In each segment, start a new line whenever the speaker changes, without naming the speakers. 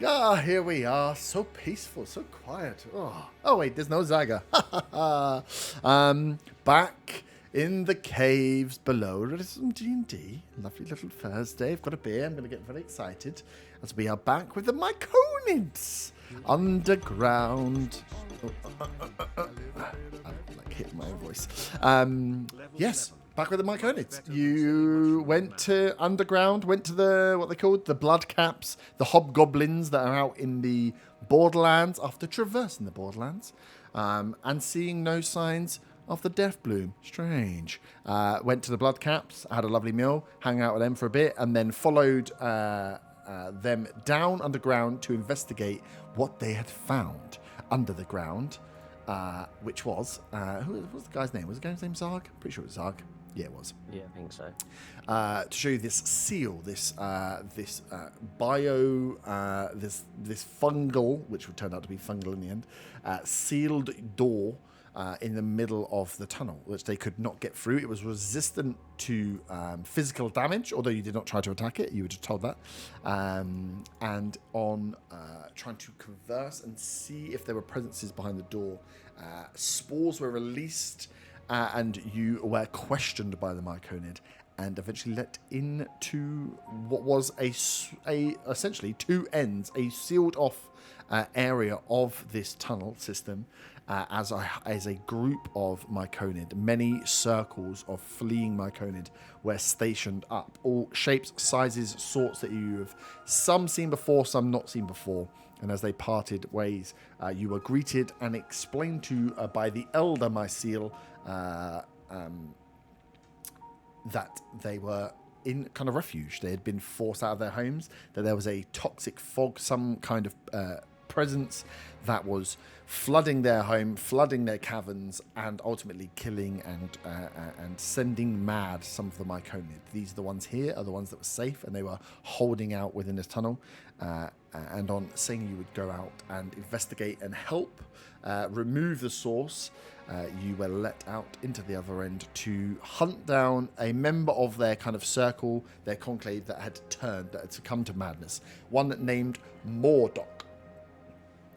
morning. Here we are. So peaceful, so quiet. Oh wait, there's no Zyga. Back in the caves below. There's some D&D. Lovely little Thursday. I've got a beer. I'm going to get very excited as we are back with the Myconids underground. I'm like hitting my own voice. Yes. Back with the Myconids. You went to underground, went to what they called the blood caps, the hobgoblins that are out in the borderlands after traversing the borderlands, and seeing no signs of the death bloom. Strange. Went to the blood caps, had a lovely meal, hung out with them for a bit, and then followed them down underground to investigate what they had found under the ground, which was who was the guy's name? Was the guy's name Zarg? Pretty sure it was Zarg. Yeah, it was.
Yeah, I think so.
To show you this seal, this fungal, which would turn out to be fungal in the end, sealed door in the middle of the tunnel, which they could not get through. It was resistant to physical damage, although you did not try to attack it. You were just told that. And on trying to converse and see if there were presences behind the door, spores were released. And you were questioned by the Myconid and eventually let into what was essentially two ends, a sealed off area of this tunnel system as a group of Myconid. Many circles of fleeing Myconid were stationed up, all shapes, sizes, sorts that you have some seen before, some not seen before. And as they parted ways, you were greeted and explained to by the elder Mycel that they were in kind of refuge. They had been forced out of their homes, that there was a toxic fog, some kind of presence that was flooding their home, flooding their caverns, and ultimately killing and sending mad some of the Myconid. These are the ones here, are the ones that were safe, and they were holding out within this tunnel. And on saying you would go out and investigate and help remove the source, you were let out into the other end to hunt down a member of their kind of circle, their conclave that had turned, that had succumbed to madness. One named Mordock.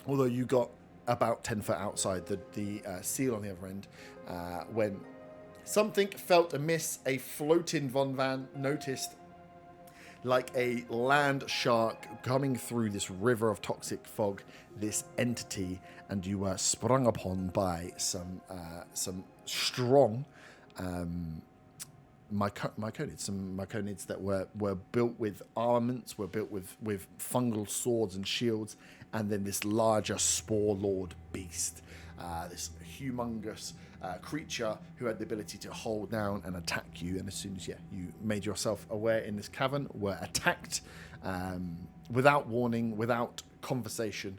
Although you got about 10 foot outside the seal on the other end, when something felt amiss, a floating Von Van noticed like a land shark coming through this river of toxic fog, this entity, and you were sprung upon by some strong Myconids, some Myconids that were built with armaments, were built with fungal swords and shields, and then this larger spore lord beast, this humongous creature who had the ability to hold down and attack you. And as soon as you made yourself aware in this cavern, were attacked without warning, without conversation,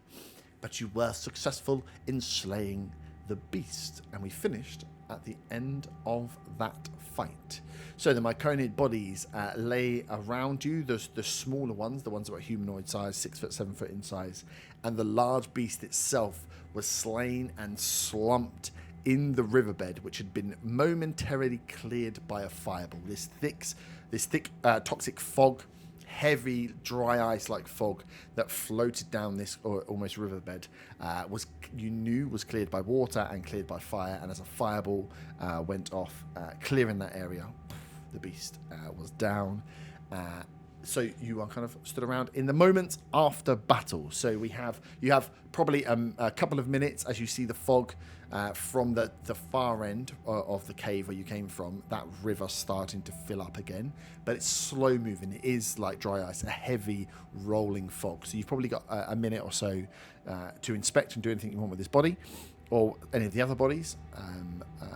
but you were successful in slaying the beast. And we finished at the end of that fight. So the Myconid bodies lay around you, the smaller ones, the ones that were humanoid size, 6 foot, 7 foot in size, and the large beast itself was slain and slumped in the riverbed, which had been momentarily cleared by a fireball. This thick toxic fog, heavy, dry ice-like fog that floated down this almost riverbed was cleared by water and cleared by fire. And as a fireball went off, clearing that area, the beast was down. So you are kind of stood around in the moments after battle. So you have probably a couple of minutes as you see the fog from the far end of the cave where you came from, that river starting to fill up again. But it's slow moving. It is like dry ice, a heavy rolling fog. So you've probably got a minute or so to inspect and do anything you want with this body or any of the other bodies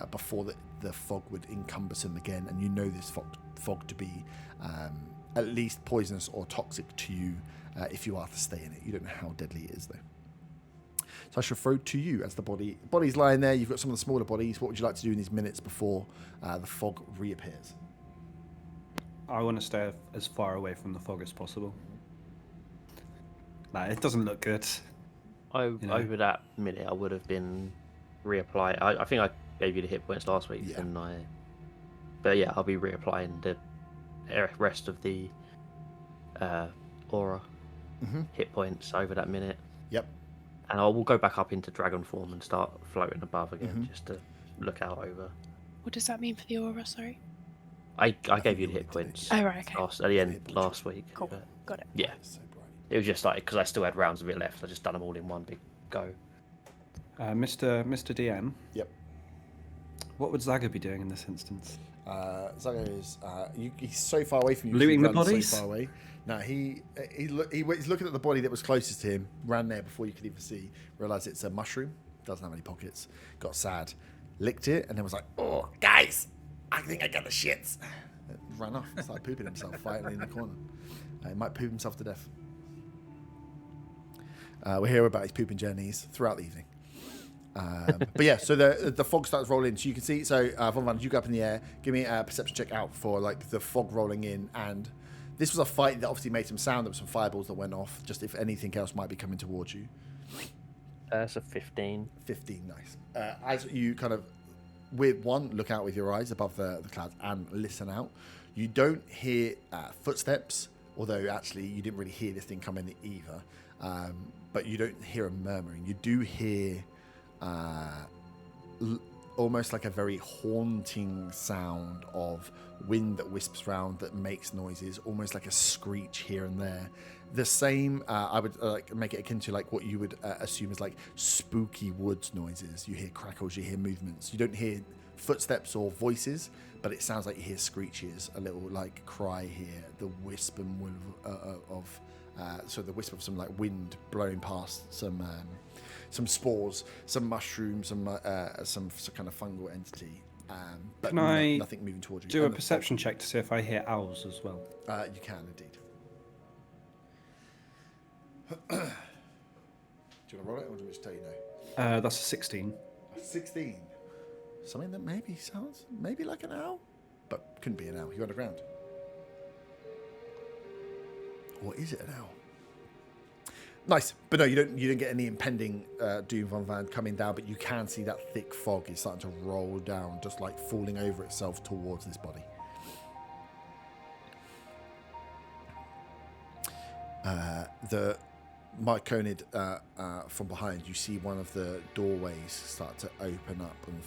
before the fog would encompass them again. And you know this fog to be at least poisonous or toxic to you if you are to stay in it. You don't know how deadly it is, though. So I shall throw to you as the body's lying there. You've got some of the smaller bodies. What would you like to do in these minutes before the fog reappears?
I want to stay as far away from the fog as possible. It doesn't look good.
Over that minute, I would have been reapply. I think I gave you the hit points last week, didn't I? But yeah, I'll be reapplying the rest of the aura. hit points over that minute.
Yep.
And I will go back up into dragon form and start floating above again, just to look out over.
What does that mean for the aura? Sorry.
I gave you the hit points.
Oh, right, okay.
At the end last week.
Cool.
But
Got it.
yeah.
So bright.
It was just like, because I still had rounds of it left, I just done them all in one big go.
Mr. DM,
Yep.
what would Zaga be doing in this instance?
Zago is he's so far away from you.
Looting
he
the
runs
bodies?
So far away. No, he's looking at the body that was closest to him. Ran there before you could even see. Realised it's a mushroom. Doesn't have any pockets. Got sad. Licked it and then was like, "Oh, guys, I think I got the shits." Ran off. Started pooping himself finally in the corner. He might poop himself to death. We'll hear about his pooping journeys throughout the evening. But yeah, so the fog starts rolling, so you can see. So Von Van, you go up in the air. Give me a perception check out for like the fog rolling in. And this was a fight that obviously made some sound. There were some fireballs that went off. Just if anything else might be coming towards you.
That's a 15.
15, nice. As you kind of, with one, look out with your eyes above the clouds and listen out. You don't hear footsteps, although actually you didn't really hear this thing coming either. But you don't hear a murmuring. You do hear almost like a very haunting sound of wind that wisps round that makes noises, almost like a screech here and there. The same, I would make it akin to like what you would assume is like spooky woods noises. You hear crackles, you hear movements. You don't hear footsteps or voices, but it sounds like you hear screeches, a little like cry here, the wisp and the wisp of some like wind blowing past some spores, some mushrooms, some kind of fungal entity. But
Can I
nothing moving towards you.
do a perception check to see if I hear owls as well?
You can indeed. Do you want to roll it, or do you want me to tell you no?
That's a 16.
16. Something that maybe sounds maybe like an owl, but couldn't be an owl. You're underground. Or is it an owl? Nice, but no, you don't get any impending doom Von Van coming down, but you can see that thick fog is starting to roll down, just like falling over itself towards this body. The Myconid from behind, you see one of the doorways start to open up and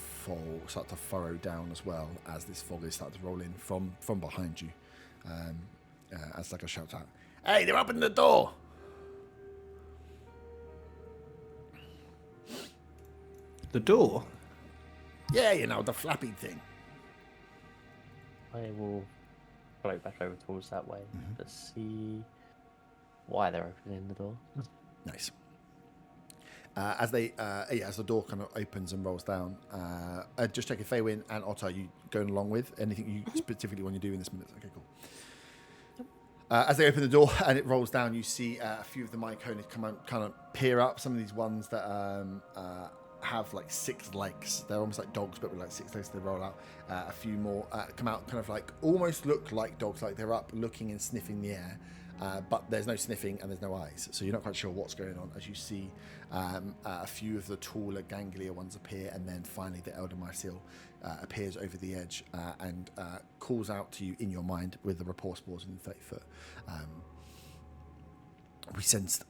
start to furrow down as well as this fog is starting to roll in from behind you. As like a shout out, "Hey, they're opening the door!"
The door?
Yeah, you know, the flappy thing.
I will float back over towards that way to see why they're opening the door.
Nice. As the door kind of opens and rolls down, just check if Faywin and Otto, are you going along with anything you specifically want to do in this minute? Okay, cool. As they open the door and it rolls down, you see a few of the Myconids come out, kind of peer up. Some of these ones that have like 6 legs. They're almost like dogs, but with like 6 legs. They roll out. A few more come out, kind of like almost look like dogs, like they're up looking and sniffing the air. But there's no sniffing and there's no eyes, so you're not quite sure what's going on as you see a few of the taller, ganglier ones appear, and then finally the Elder Mycel appears over the edge and calls out to you in your mind with the rapport spores in 30 foot. We sensed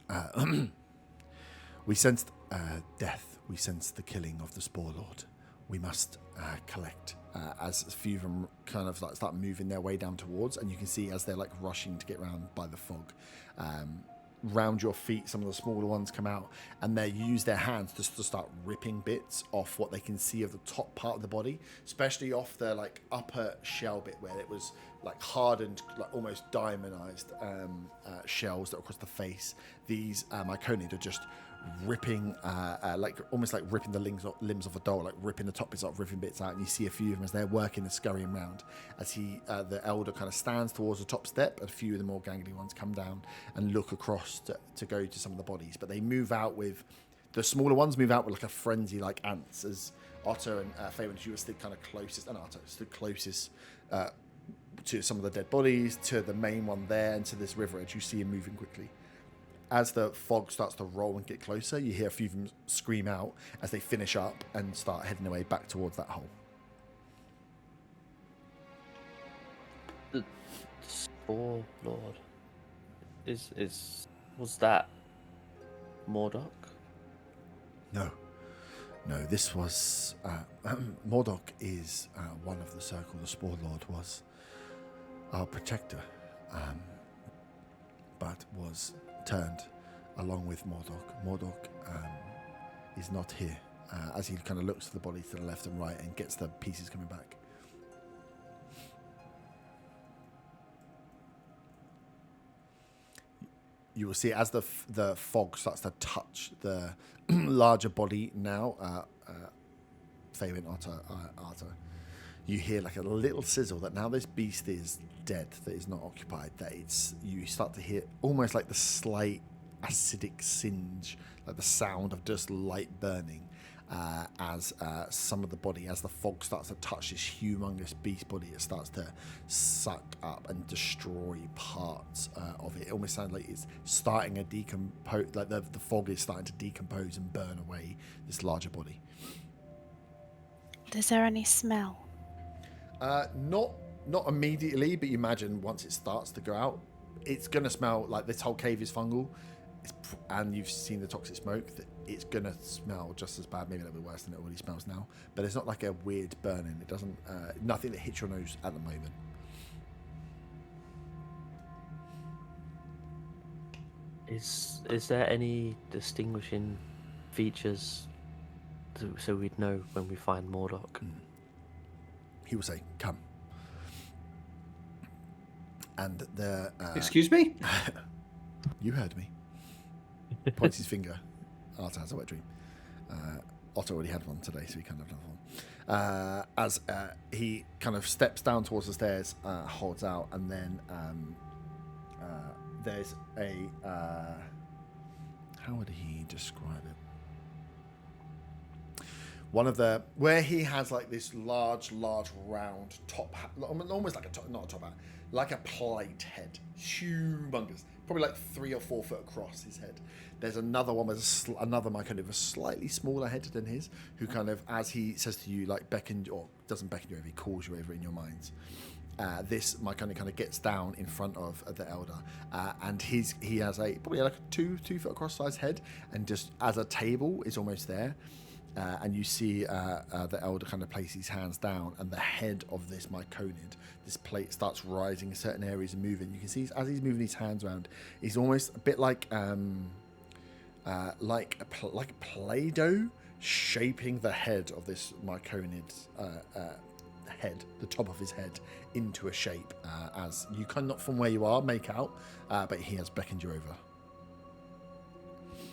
death. We sensed the killing of the Spore Lord. We must collect. As a few of them kind of like start moving their way down towards, and you can see as they're like rushing to get round by the fog. Round your feet, some of the smaller ones come out, and they use their hands just to start ripping bits off what they can see of the top part of the body, especially off the like upper shell bit where it was like hardened, like almost diamondized shells that are across the face. These Myconid are just ripping, like almost like ripping the limbs of a doll, like ripping the top bits off, ripping bits out, and you see a few of them as they're working and scurrying around. As the elder kind of stands towards the top step, a few of the more gangly ones come down and look across to go to some of the bodies, but they move out with the smaller ones move out with like a frenzy, like ants. As Otto and Faywin, you were stood kind of closest, and Otto stood closest to some of the dead bodies, to the main one there, and to this river edge. You see him moving quickly. As the fog starts to roll and get closer, you hear a few of them scream out as they finish up and start heading away back towards that hole.
The Spore Lord is Was that Mordok?
No, this was... Mordok is one of the Circle. The Spore Lord was our protector, but was turned along with Mordok. Mordok is not here, as he kind of looks to the body to the left and right and gets the pieces coming back. You will see as the fog starts to touch the larger body now, Fabian Otter, you hear like a little sizzle that now this beast is dead, that is not occupied, that you start to hear almost like the slight acidic singe, like the sound of just light burning as some of the body, as the fog starts to touch this humongous beast body, it starts to suck up and destroy parts of it. It almost sounds like it's starting to decompose, like the fog is starting to decompose and burn away this larger body.
Is there any smell?
Not immediately, but you imagine once it starts to go out, it's going to smell like this whole cave is fungal, and you've seen the toxic smoke, that it's going to smell just as bad, maybe a little bit worse than it already smells now, but it's not like a weird burning. It doesn't, nothing that hits your nose at the moment.
Is there any distinguishing features so we'd know when we find Mordok?
He will say, "Come." And the...
Excuse me?
You heard me. Points his finger. Arthur has a wet dream. Otto already had one today, so he kind of had one. As he kind of steps down towards the stairs, holds out, and then there's a... how would he describe it? One of the... Where he has like this large round top hat, almost like not a top hat, like a plate head. Humongous. Probably like 3 or 4 foot across his head. There's another one with another kind of a slightly smaller head than his, who kind of, as he says to you, like doesn't beckon you over, he calls you over in your minds. This kind of gets down in front of the elder, and he has probably like a 2 foot across size head, and just as a table is almost there. And you see the elder kind of place his hands down, and the head of this myconid, this plate, starts rising in certain areas and moving. You can see as he's moving his hands around, he's almost a bit like Play-Doh, shaping the head of this myconid's head, the top of his head, into a shape, as you cannot from where you are make out, but he has beckoned you over.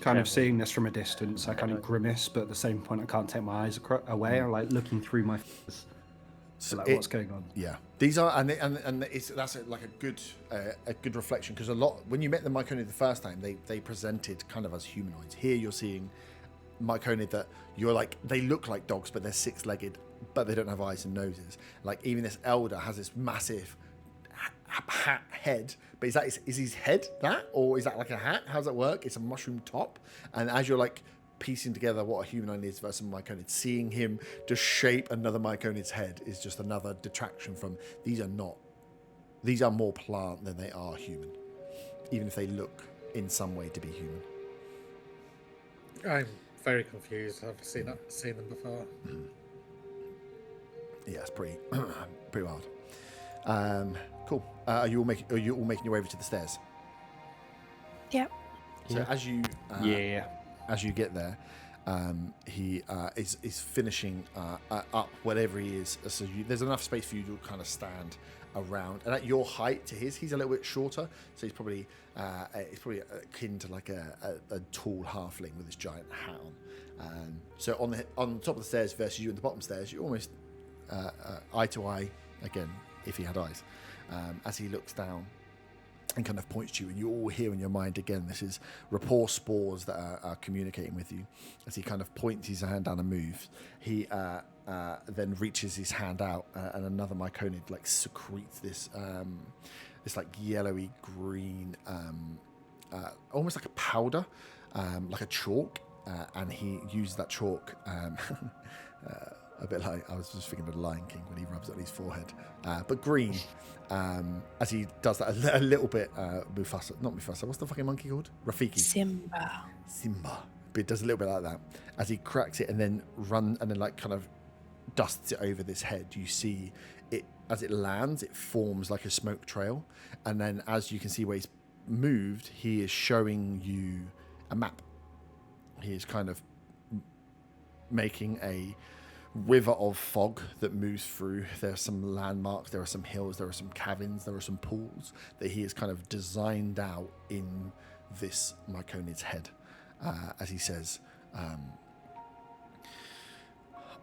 Kind of seeing this from a distance, I kind of grimace, but at the same point, I can't take my eyes away. I'm like looking through my face. So like, what's going on?
Yeah, these are that's like a good reflection, because a lot when you met the myconid the first time, they presented kind of as humanoids. Here you're seeing myconid that you're like, they look like dogs, but they're 6-legged, but they don't have eyes and noses. Like even this elder has this massive hat head, but is his head that, or is that like a hat? How does that work? It's a mushroom top, and as you're like piecing together what a humanoid is versus a myconid, seeing him just shape another myconid's head is just another detraction from these are more plant than they are human, even if they look in some way to be human.
I'm very confused. I've seen them before.
Yeah, it's pretty wild. Cool. Are you all making your way over to the stairs?
Yep.
So as you as you get there, he is finishing up whatever he is. So there's enough space for you to kind of stand around, and at your height to he's a little bit shorter, so he's probably akin to like a tall halfling with this giant hat on. So on the top of the stairs versus you on the bottom stairs, you're almost eye to eye again, if he had eyes, as he looks down and kind of points to you, and you all hear in your mind again, this is rapport spores that are communicating with you. As he kind of points his hand down and moves, he then reaches his hand out, and another myconid like secretes this like yellowy green, almost like a powder, like a chalk, and he uses that chalk. A bit like, I was just thinking of the Lion King when he rubs it on his forehead. But green, as he does that a little bit, Mufasa, not Mufasa, what's the fucking monkey called? Rafiki. Simba. But it does a little bit like that. As he cracks it and then like kind of dusts it over this head, you see it, as it lands, it forms like a smoke trail. And then as you can see where he's moved, he is showing you a map. He is kind of making a river of fog that moves through. There are some landmarks, there are some hills, there are some caverns, there are some pools that he has kind of designed out in this Myconid's head. As he says,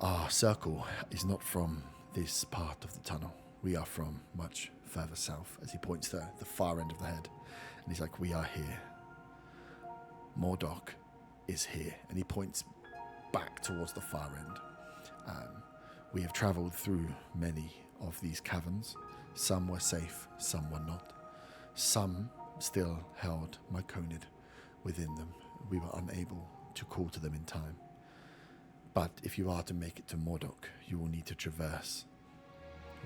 our circle is not from this part of the tunnel. We are from much further south, as he points to the far end of the head. And he's like, we are here. Mordok is here. And he points back towards the far end. We have travelled through many of these caverns. Some were safe, some were not. Some still held Myconid within them. We were unable to call to them in time. But if you are to make it to Mordok, you will need to traverse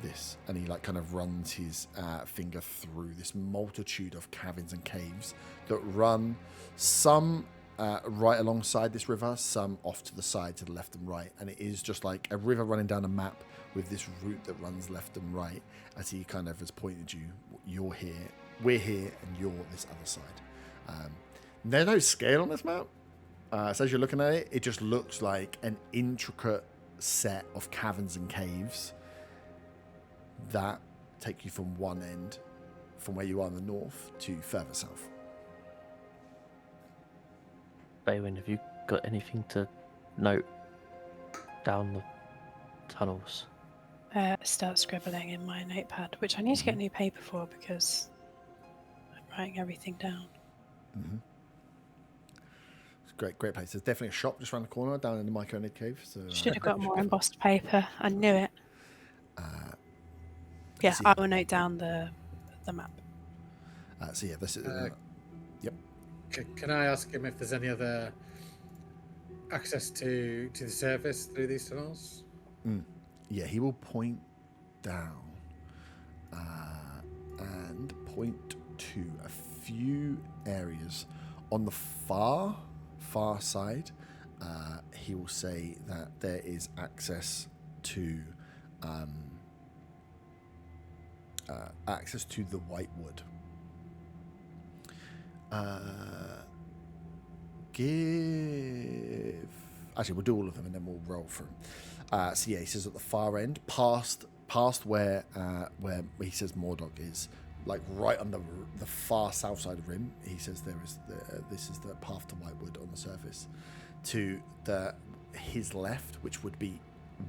this. And he like kind of runs his finger through this multitude of caverns and caves that run, some right alongside this river, some off to the side, to the left and right. And it is just like a river running down a map with this route that runs left and right. As he kind of has pointed you, you're here, we're here, and you're this other side. There's no scale on this map. So as you're looking at it, it just looks like an intricate set of caverns and caves that take you from one end, from where you are in the north, to further south.
Baywin, have you got anything to note down the tunnels?
Start scribbling in my notepad, which I need to get new paper for because I'm writing everything down.
Mm-hmm. It's a great place. There's definitely a shop just around the corner down in the Myconid cave. So
Should have got more embossed paper. I knew it. Yeah,
see.
I will note down the map.
So yeah, this is. Yep.
Can I ask him if there's any other access to the surface through these tunnels?
Yeah, he will point down and point to a few areas on the far side. He will say that there is access to the Whitewood. Actually, we'll do all of them and then we'll roll through. So yeah, he says at the far end, past where he says Mordok is, like right on the far south side of Rim. He says this is the path to Whitewood on the surface. To his left, which would be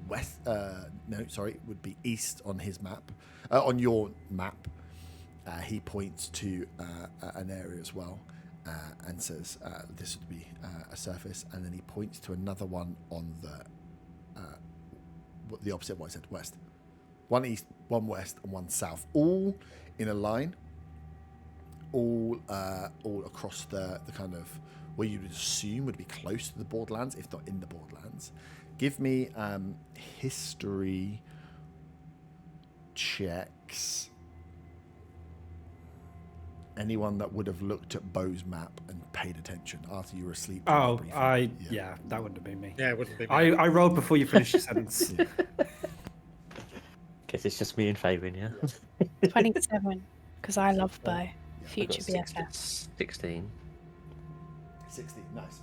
west. Would be east on his map. On your map, he points to an area as well. And says this would be a surface, and then he points to another one on the opposite of what I said, west. One east, one west, and one south, all in a line, all across the kind of where you would assume would be close to the Borderlands, if not in the Borderlands. Give me history checks. Anyone that would have looked at Bo's map and paid attention after you were asleep.
Oh, yeah, that wouldn't have been me.
Yeah, it wouldn't be me.
I rolled before you finished your sentence.
Guess it's just me and Fabian, yeah?
27, because I love Bo.
I
Future
got
BFF.
16.
16, nice.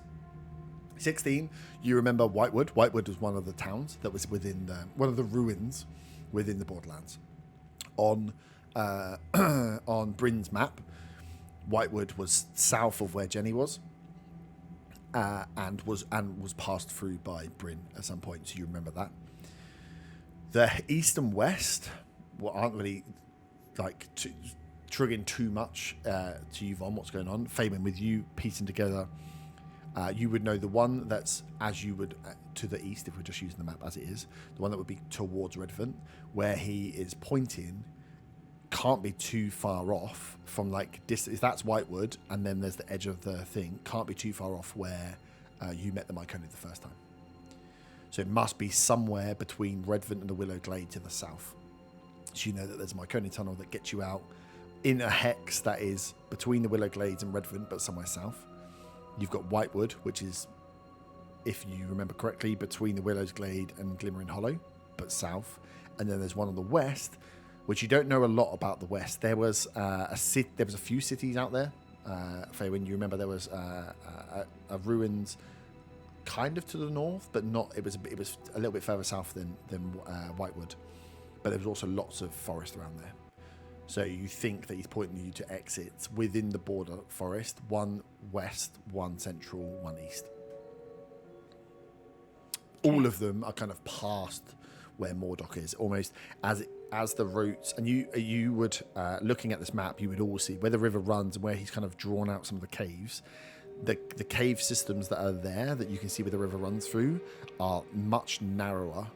16, you remember Whitewood. Whitewood was one of the towns that was within one of the ruins within the Borderlands. On Bryn's map, Whitewood was south of where Jenny was, and was passed through by Bryn at some point. So you remember that. The east and west aren't really like triggering too much to you on what's going on. Fabian, with you piecing together, you would know the one that's as you would to the east, if we're just using the map as it is, the one that would be towards Redvant, where he is pointing. Can't be too far off from like distance. That's Whitewood, and then there's the edge of the thing. Can't be too far off where you met the Myconid the first time. So it must be somewhere between Redvant and the Willow Glade to the south. So you know that there's a Myconian tunnel that gets you out in a hex that is between the Willow Glades and Redvant, but somewhere south. You've got Whitewood, which is, if you remember correctly, between the Willow's Glade and Glimmering Hollow, but south. And then there's one on the west, which you don't know a lot about the west. There was a few cities out there. Faywin, you remember there was a ruins kind of to the north, but not. It was a little bit further south than Whitewood, but there was also lots of forest around there. So you think that he's pointing you to exits within the border forest: one west, one central, one east.
Okay.
All of them are kind of past where Mordock is, almost as the routes. And you would, looking at this map, you would all see where the river runs and where he's kind of drawn out some of the caves. The cave systems that are there that you can see where the river runs through are much narrower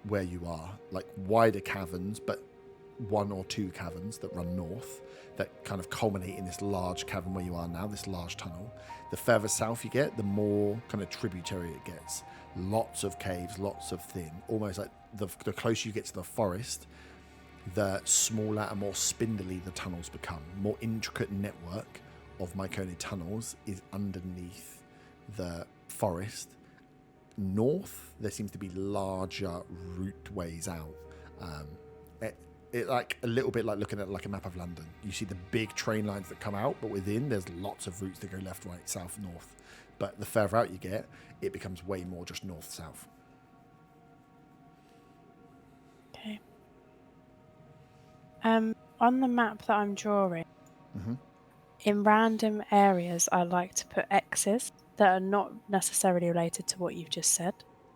where you are, like wider caverns, but one or two caverns that run north that kind of culminate in this large cavern where you are now, this large tunnel. The further south you get, the more kind of tributary it gets. Lots of caves, lots of thin, almost like the closer you get to the forest, the smaller and more spindly the tunnels become. More intricate network of Myconian tunnels is underneath the forest. North, there seems to be larger route ways out. It like a little bit like looking at like a map of London. You see the big train lines that come out, but within there's lots of routes that go left, right, south, north. But the further out you get, it becomes way more just north, south.
Okay. On the map that I'm drawing, in random areas, I like to put X's that are not necessarily related to what you've just said.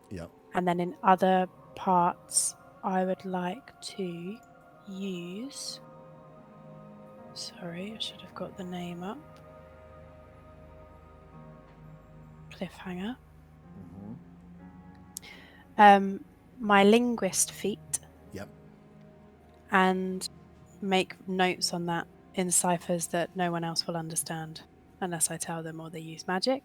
Yeah.
And then in other parts, I would like to use... Sorry, I should have got the name up. Cliffhanger. My linguist feat.
Yep.
And make notes on that in ciphers that no one else will understand unless I tell them or they use magic.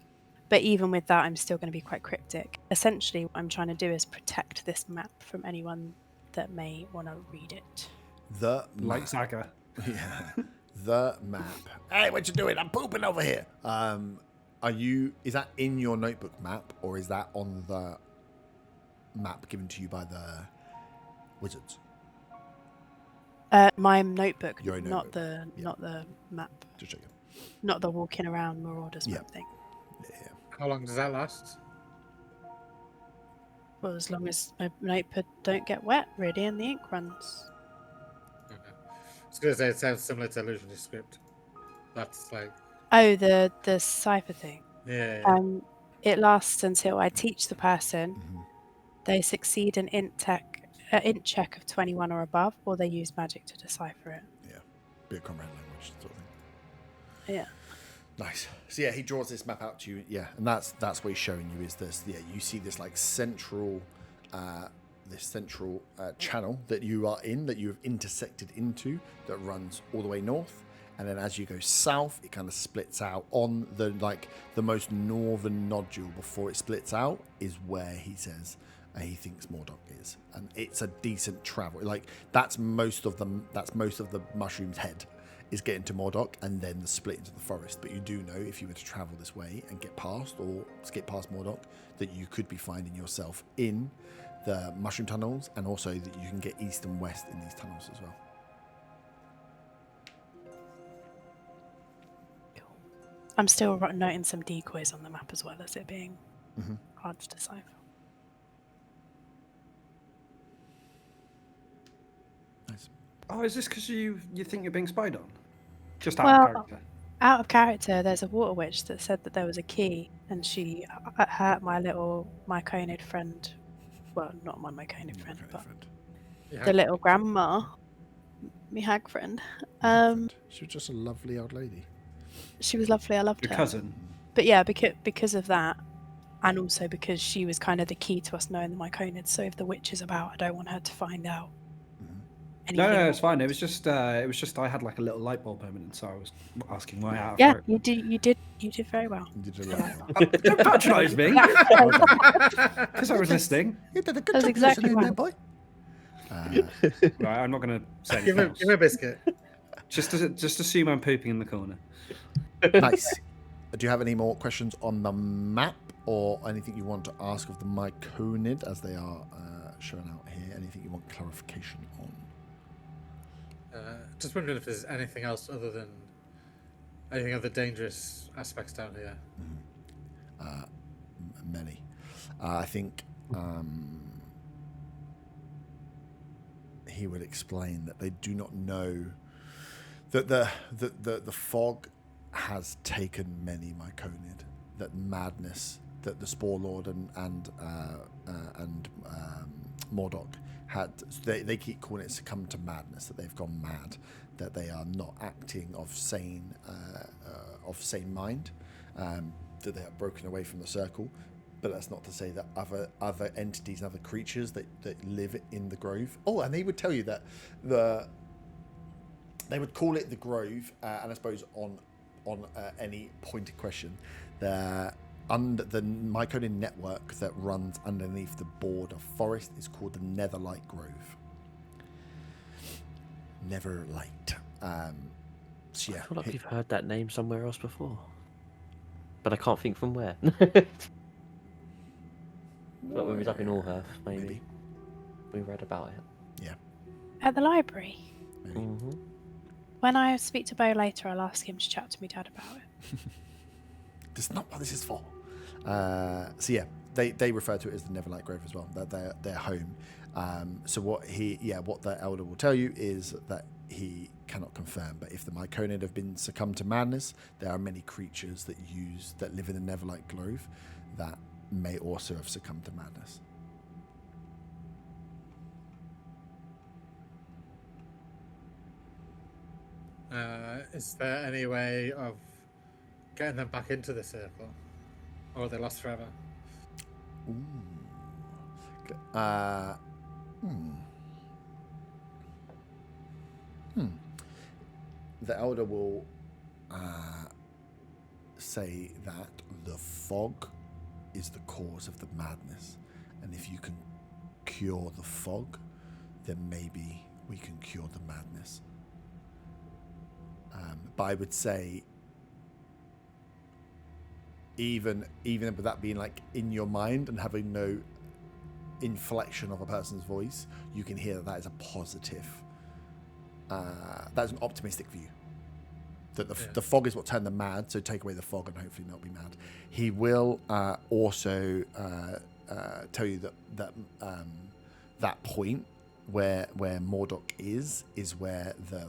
But even with that, I'm still going to be quite cryptic. Essentially, what I'm trying to do is protect this map from anyone that may want to read it.
The
Like
map.
Saga.
Yeah. The map. Hey, what you doing? I'm pooping over here. Is that in your notebook map, or is that on the map given to you by the wizards?
My notebook,
Your own
not
notebook.
not the map,
Just checking.
not the walking around Marauders
Yeah.
map thing.
Yeah.
How long does that last?
Well, as long as my notebook don't get wet, really, and the ink runs.
Okay. I was going to say it sounds similar to Illusionist script. That's like,
Oh, the cipher thing.
yeah.
It lasts until I teach the person.
Mm-hmm.
They succeed an int check of 21 or above, or they use magic to decipher it.
Yeah. Bit of comprehend language sort of thing.
Yeah.
Nice. So yeah, he draws this map out to you. Yeah, and that's what he's showing you is this. Yeah, you see this like central, channel that you are in, that you have intersected into, that runs all the way north, and then as you go south, it kind of splits out on the most northern nodule. Before it splits out is where he says he thinks Mordock is, and it's a decent travel. Like that's most of the mushroom's head is getting to Mordock and then the split into the forest. But you do know if you were to travel this way and get past or skip past Mordock, that you could be finding yourself in the mushroom tunnels, and also that you can get east and west in these tunnels as well.
Cool. I'm still noting some decoys on the map as well as it being hard to decipher.
Nice.
Oh, is this because you think you're being spied on? Just out
Well,
of character.
Out of character, there's a water witch that said that there was a key, and she hurt my little Myconid friend. Well, not my Myconid friend, but
Yeah.
the little grandma, my hag friend.
She was just a lovely old lady.
She was lovely. I loved
Your
her.
cousin.
But yeah, because of that, and also because she was kind of the key to us knowing the Myconids. So if the witch is about, I don't want her to find out
No, it's fine. It was just I had like a little light bulb moment, and so I was asking why out of
Yeah,
character.
you did very well.
You did a lot.
Don't patronise me. Because I was listening.
You did a good
That's
job
exactly
listening there,
right.
boy.
Right, I'm not going to say
give
anything else.
him a biscuit.
Just assume I'm pooping in the corner.
Nice. Do you have any more questions on the map or anything you want to ask of the Myconid as they are shown out here? Anything you want clarification on?
Just wondering if there's anything else other dangerous aspects down here.
Many. I think he would explain that they do not know that the fog has taken many Myconid. That madness, that the Spore Lord and Mordok had. They keep calling it succumb to madness. That they've gone mad. That they are not acting of sane mind. That they are broken away from the circle. But that's not to say that other entities and other creatures that live in the Grove. Oh, and they would tell you that they would call it the Grove, and I suppose on any pointed question, under the Myconian network that runs underneath the border forest is called the Neverlight Grove. Neverlight. So yeah,
I feel like we've heard that name somewhere else before, but I can't think from where. Like when we was up in Allhearth, maybe. We read about it.
Yeah.
At the library.
Maybe.
Mm-hmm.
When I speak to Bo later, I'll ask him to chat to me dad about it.
That's not what this is for. So yeah, they refer to it as the Neverlight Grove as well. That their home. So what the elder will tell you is that he cannot confirm, but if the Myconid have been succumbed to madness, there are many creatures that live in the Neverlight Grove that may also have succumbed to madness.
Is there any way of getting them back into the circle, or are they lost forever?
The elder will say that the fog is the cause of the madness, and if you can cure the fog, then maybe we can cure the madness. But I would say, even with that being like in your mind and having no inflection of a person's voice, you can hear that is a positive. That's an optimistic view. That the fog is what turned them mad, so take away the fog and hopefully not be mad. He will also tell you that point where Mordok is where the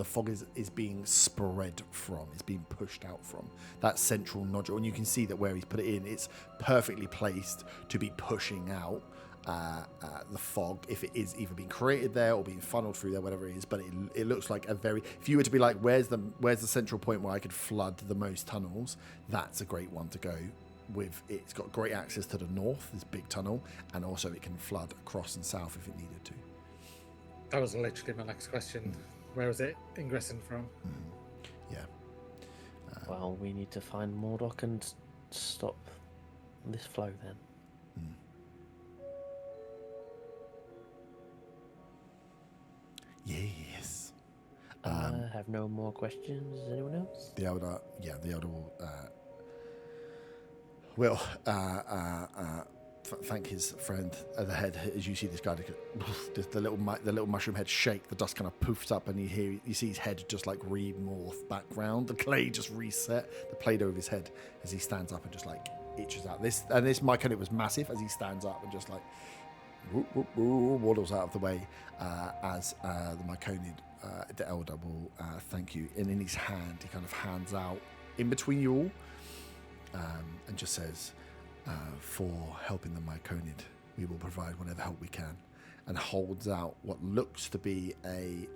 fog is being spread from, it's being pushed out from that central nodule, and you can see that where he's put it in, it's perfectly placed to be pushing out the fog, if it is either being created there or being funneled through there, whatever it is. But it looks like if you were to be like, where's the central point where I could flood the most tunnels, that's a great one to go with. It's got great access to the north, this big tunnel, and also it can flood across and south if it needed to.
That was literally my next question. Where is it ingressing from?
Yeah.
Well, we need to find Mordok and stop this flow then.
Yes.
I have no more questions. Anyone else?
The elder will thank his friend at the head as you see this guy, the little mushroom head shake. The dust kind of poofs up, and you see his head just like remorph back round. The clay just reset. The Play-Doh of his head as he stands up and just like itches out. This Myconid was massive as he stands up and just like waddles out of the way as the Myconid, the elder, will thank you. And in his hand, he kind of hands out in between you all and just says, for helping the Myconid, we will provide whatever help we can, and holds out what looks to be it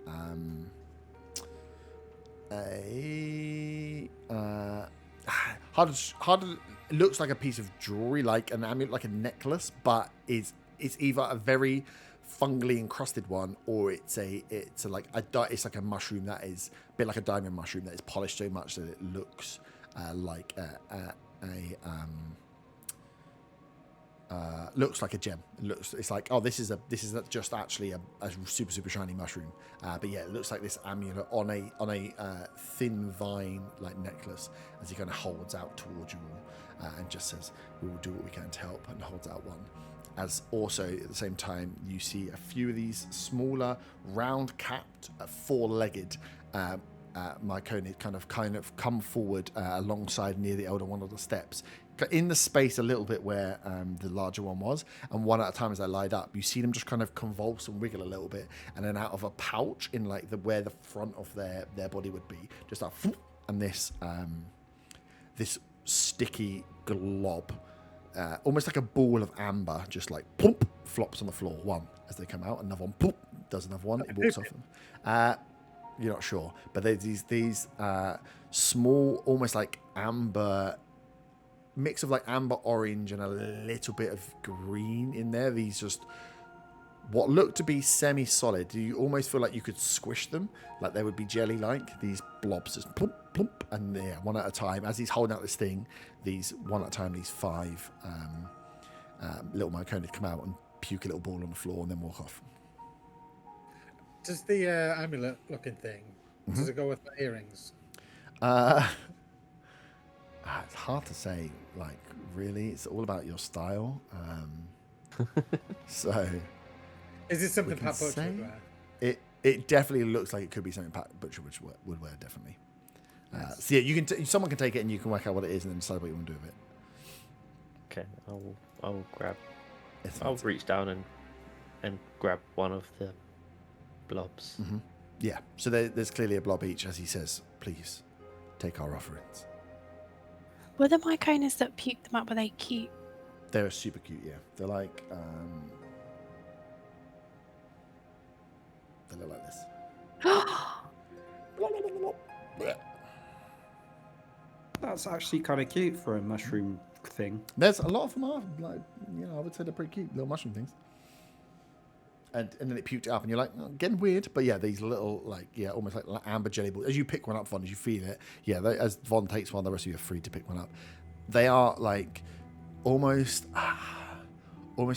looks like a piece of jewelry, like an amulet, like a necklace, but it's either a very fungally encrusted one, or it's like a mushroom that is a bit like a diamond mushroom that is polished so much that it looks looks like a gem. It's like, oh, this is just actually a super shiny mushroom. But yeah, it looks like this amulet on a thin vine like necklace as he kind of holds out towards you all and just says, "We will do what we can to help," and holds out one. As also at the same time you see a few of these smaller, round-capped, four-legged Myconid kind of come forward alongside near the elder one of the steps, in the space a little bit where the larger one was, and one at a time as they light up, you see them just kind of convulse and wiggle a little bit, and then out of a pouch in like where the front of their body would be, just like, and this sticky glob, almost like a ball of amber, just like plump, flops on the floor. One as they come out, another one plump, does another one. It walks off them. You're not sure, but there's these small, almost like amber mix of like amber orange and a little bit of green in there. These just what look to be semi-solid. You almost feel like you could squish them, like they would be jelly-like. These blobs just plump, plump, and yeah, one at a time. As he's holding out this thing, these one at a time, these 5 little Myconids come out and puke a little ball on the floor and then walk off.
Does the amulet-looking thing, does it go with my earrings?
It's hard to say. Like, really, it's all about your style. So,
is it something Pat Butcher would wear?
It definitely looks like it could be something Pat Butcher would wear, definitely. Nice. So yeah, you can someone can take it and you can work out what it is and then decide what you want to do with it.
Okay, I'll grab. I'll reach down and grab one of the blobs.
Mm-hmm. Yeah. So there's clearly a blob each, as he says, "Please take our offerings."
Were the Myconids that puked them up, were they cute?
They're super cute, yeah. They're like, they look like this.
That's actually kind of cute for a mushroom thing.
There's a lot of them are, like, I would say they're pretty cute, little mushroom things. And then it puked it up, and you're like, oh, getting weird. But yeah, these little, like, yeah, almost like amber jelly balls. As you pick one up, Von, as you feel it, yeah, as Von takes one, the rest of you are free to pick one up. They are like almost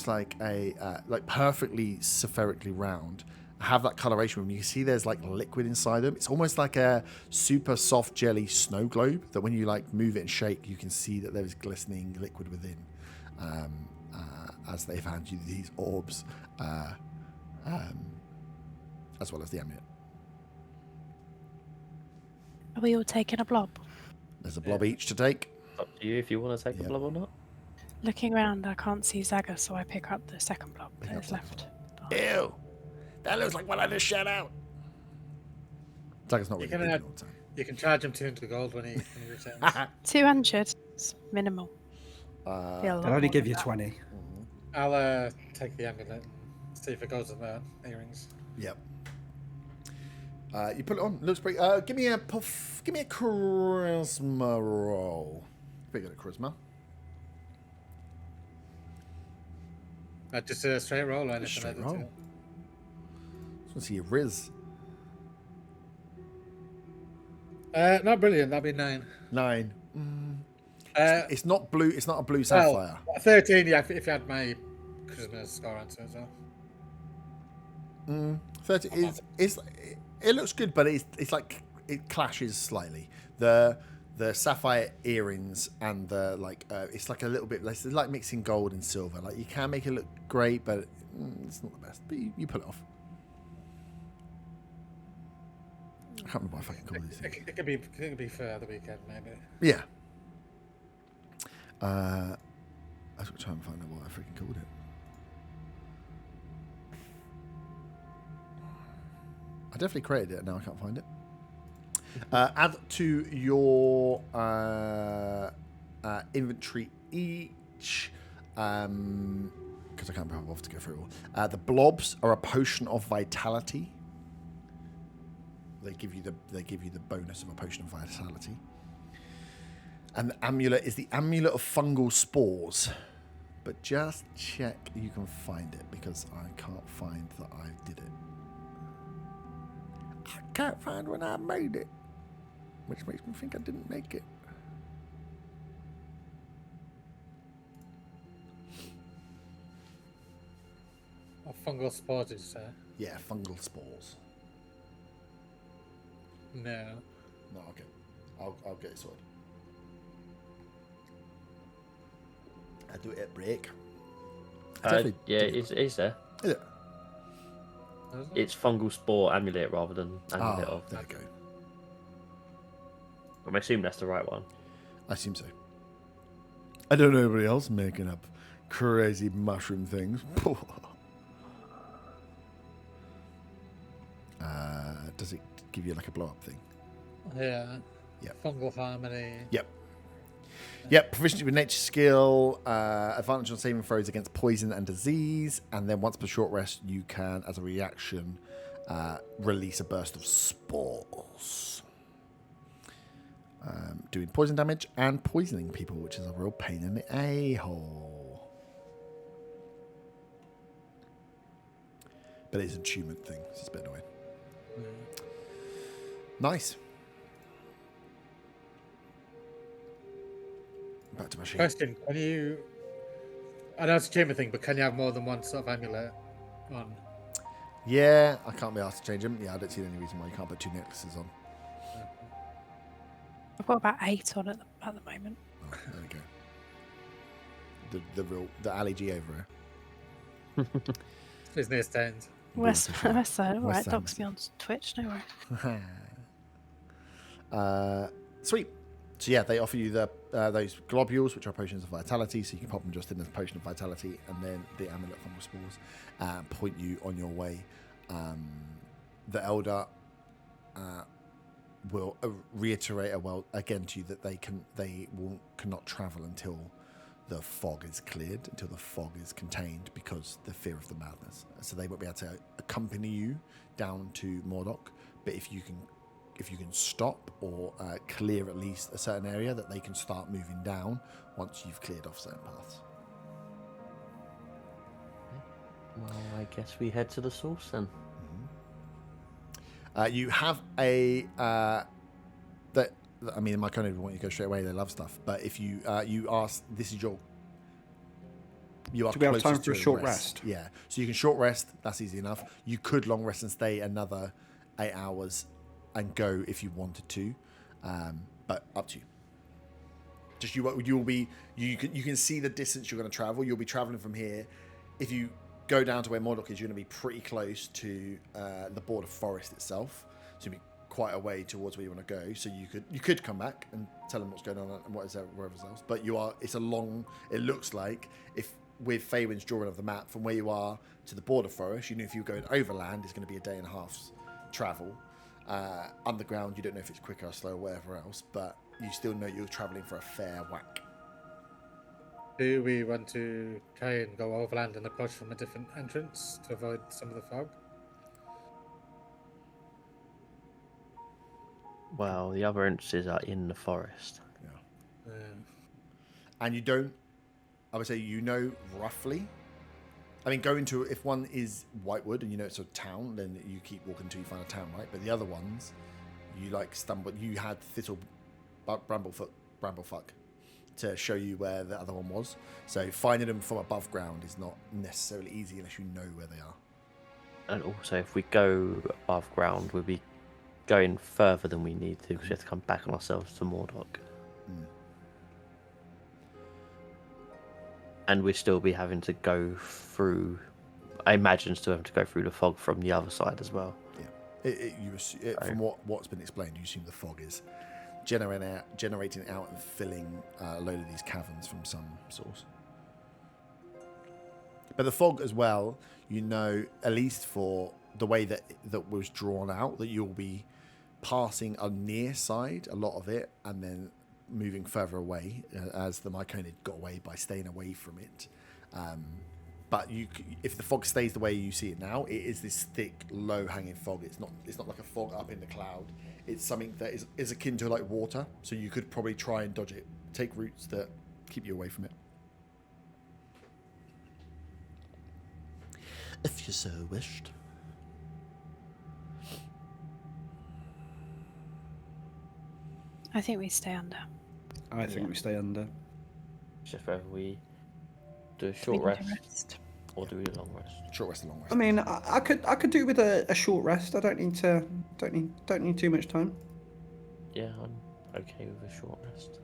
like a like perfectly spherically round. Have that coloration when you see there's like liquid inside them. It's almost like a super soft jelly snow globe that when you like move it and shake, you can see that there is glistening liquid within. As they've handed you these orbs. As well as the amulet.
Are we all taking a blob?
There's a blob each to take.
Up to you if you want to take the blob or not.
Looking around, I can't see Zaga, so I pick up the second blob that is left.
Ew! That looks like what I just shut out. Zaga's not really good all the time.
You can charge him 200 gold when he returns.
200. It's minimal.
I'll only give you 20.
I'll take the amulet. See if it goes with the earrings.
Yep. You put it on. Looks pretty. Give me a charisma roll. Pretty good at charisma.
Just a straight roll or anything.
Straight roll. Just want to see your Riz.
Not brilliant. That'd be 9.
9. It's not blue. It's not a blue sapphire.
13. Yeah, if you had my charisma score answer as well.
30 is it looks good, but it's like it clashes slightly. The sapphire earrings and the like it's like a little bit less. It's like mixing gold and silver. Like you can make it look great, but it's not the best. But you pull it off. I can't remember what I fucking call these things.
It could be for the weekend, maybe.
Yeah. I was trying to find out what I freaking called it. I definitely created it. Now I can't find it. Add to your inventory each, because I can't remember to go through it all. The blobs are a potion of vitality. They give you the bonus of a potion of vitality. And the amulet is the amulet of fungal spores. But just check you can find it, because I can't find that I did it. I can't find when I made it, which makes me think I didn't make it.
What fungal spores did you say?
Yeah, fungal spores.
No.
No, okay. I'll get it sorted. I do it at break.
Yeah, it's there.
Is it?
It's fungal spore amulet rather than amulet of.
There we go.
I'm assuming that's the right one.
I assume so. I don't know anybody else making up crazy mushroom things. Does it give you like a blow up thing?
Yeah.
Yep.
Fungal harmony.
Yep, proficiency with nature skill, advantage on saving throws against poison and disease, and then once per short rest, you can, as a reaction, release a burst of spores. Doing poison damage and poisoning people, which is a real pain in the a-hole. But it's an attunement thing, so it's a bit annoying. Nice. Back to my sheet.
Question: Can you? I know it's a chamber thing, but can you have more than one sort of amulet on?
Yeah, I can't be asked to change them. Yeah, I don't see any reason why you can't put 2 necklaces on.
I've got about 8 on at the moment.
Oh, there we go. The Ali G over here.
His near stains.
West Side, all right.
West
Dogs
End.
me on Twitch, no worry.
Sweet. So yeah, they offer you the those globules, which are potions of vitality. So you can pop them just in as a potion of vitality, and then the amulet fungal spores point you on your way. The elder will reiterate again to you that they cannot travel until the fog is cleared, until the fog is contained, because the fear of the madness. So they won't be able to accompany you down to Mordok. But if you can stop or clear at least a certain area, that they can start moving down once you've cleared off certain paths.
Well, I guess we head to the source then.
You have my code want you to go straight away. They love stuff, but if you ask, this is you are
Do we have time
closest
for a
to
short rest?
Yeah, so you can short rest. That's easy enough. You could long rest and stay another 8 hours and go if you wanted to, but up to you. Just you can see the distance you're going to travel. You'll be traveling from here. If you go down to where Mordok is, you're going to be pretty close to the border forest itself. So you'll be quite a way towards where you want to go. So you could come back and tell them what's going on and what is there wherever else. But it looks like, if with Faywin's drawing of the map, from where you are to the border forest, if you're going overland, it's going to be a day and a half's travel. Underground, you don't know if it's quicker or slow or whatever else, but you still know you're traveling for a fair whack.
Do we want to try and go overland and approach from a different entrance to avoid some of the fog?
Well, the other entrances are in the forest.
Yeah. And I would say roughly. I mean, if one is Whitewood and it's a town, then you keep walking until you find a town, right? But the other ones, you stumble. You had Bramblefuck to show you where the other one was. So finding them from above ground is not necessarily easy unless you know where they are.
And also, if we go above ground, we'll be going further than we need to, because we have to come back on ourselves to Mordok. And we'll still be having to go through, I imagine, still having to go through the fog from the other side as well.
Yeah. From what's been explained, you assume the fog is generating out and filling a load of these caverns from some source. But the fog as well, at least for the way that was drawn out, that you'll be passing a near side, a lot of it, and then moving further away as the Myconid got away by staying away from it. But if the fog stays the way you see it now, it is this thick, low-hanging fog. It's not like a fog up in the cloud. It's something that is akin to like water. So you could probably try and dodge it, take routes that keep you away from it. if you so wished.
I think we stay under.
I think we stay under.
Just whether we do a
We
short
need a
rest or do a long rest.
Short rest and long rest.
I mean, I could do with a short rest. I don't need too much time.
Yeah, I'm okay with a short rest.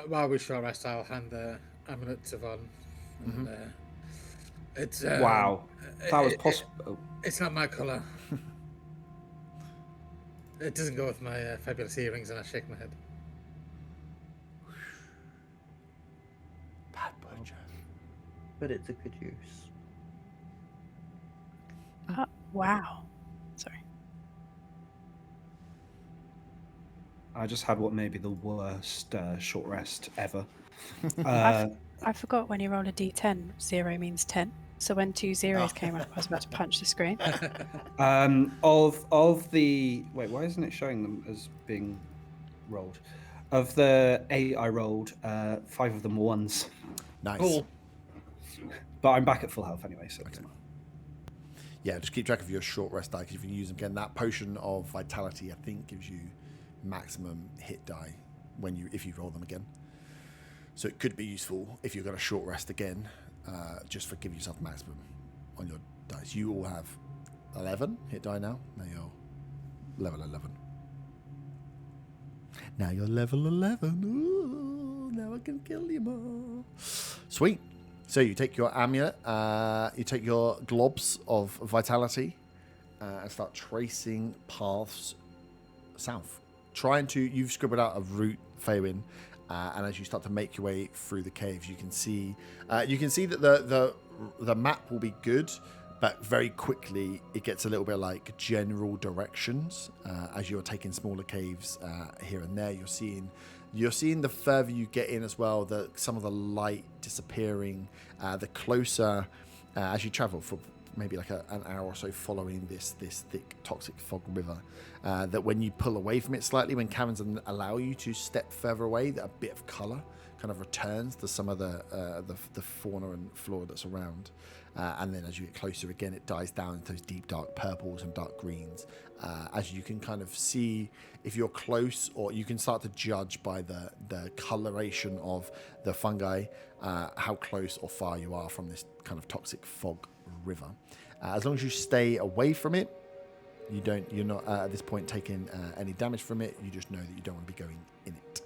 While we short rest, I'll hand the amulet to Von. And, it's
Wow, that was possible.
It's not my colour. It doesn't go with my fabulous earrings, and I shake my head.
Bad butcher.
But it's a good use.
Wow. Sorry.
I just had what may be the worst short rest ever.
I forgot when you roll a d10, 0 means 10. So when 2 zeros came up, I was about to punch the screen.
Of the wait, why isn't it showing them as being rolled? Of the 8 I rolled, 5 of them were ones.
Nice.
Cool.
But I'm back at full health anyway, so
Okay. Yeah, just keep track of your short rest die, because if you use them again, that potion of vitality, I think, gives you maximum hit die if you roll them again. So it could be useful if you're going to short rest again, just for giving yourself maximum on your dice. You all have 11 hit die now. Now you're level 11. Now you're level 11. Ooh, now I can kill you more. Sweet. So you take your amulet, you take your globs of vitality, and start tracing paths south. You've scribbled out a route, Faywin, and as you start to make your way through the caves, you can see that the map will be good, but very quickly it gets a little bit like general directions as you're taking smaller caves here and there. You're seeing the further you get in as well, some of the light disappearing, the closer as you travel for maybe like an hour or so following this thick toxic fog river, that when you pull away from it slightly, when caverns allow you to step further away, that a bit of color kind of returns to some of the fauna and flora that's around. And then as you get closer again, it dies down into those deep dark purples and dark greens, as you can kind of see if you're close, or you can start to judge by the coloration of the fungi how close or far you are from this kind of toxic fog river. As long as you stay away from it, you're not at this point taking any damage from it. You just know that you don't want to be going in it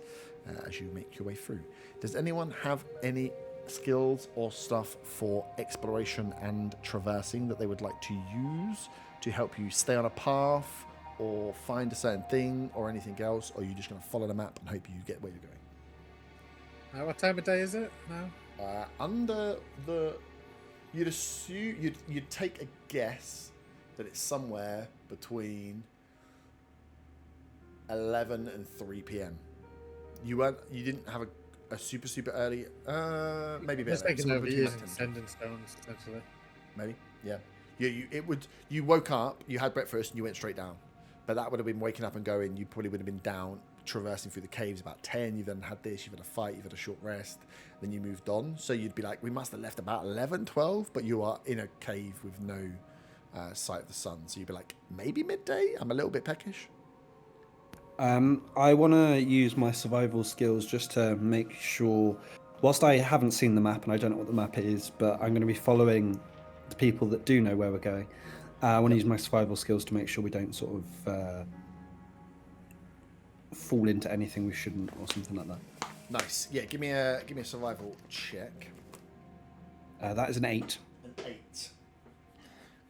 as you make your way through. Does anyone have any skills or stuff for exploration and traversing that they would like to use to help you stay on a path or find a certain thing or anything else, or are you just going to follow the map and hope you get where you're going?
What time of day is it now?
You'd assume you'd take a guess that it's somewhere between 11 and 3 p.m. You didn't have a super early, maybe a bit.
Just taking over using sending stones essentially.
Maybe, yeah. You woke up, you had breakfast, and you went straight down. But that would have been waking up and going. You probably would have been down, traversing through the caves about 10. You've then had this. You've had a fight. You've had a short rest. Then you moved on. So you'd be like, we must have left about 11, 12. But you are in a cave with no sight of the sun. So you'd be like, maybe midday. I'm a little bit peckish.
I want to use my survival skills just to make sure, whilst I haven't seen the map and I don't know what the map is, but I'm going to be following the people that do know where we're going. I want to use my survival skills to make sure we don't sort of fall into anything we shouldn't or something like that.
Nice. Yeah, give me a survival check.
That is an 8.
An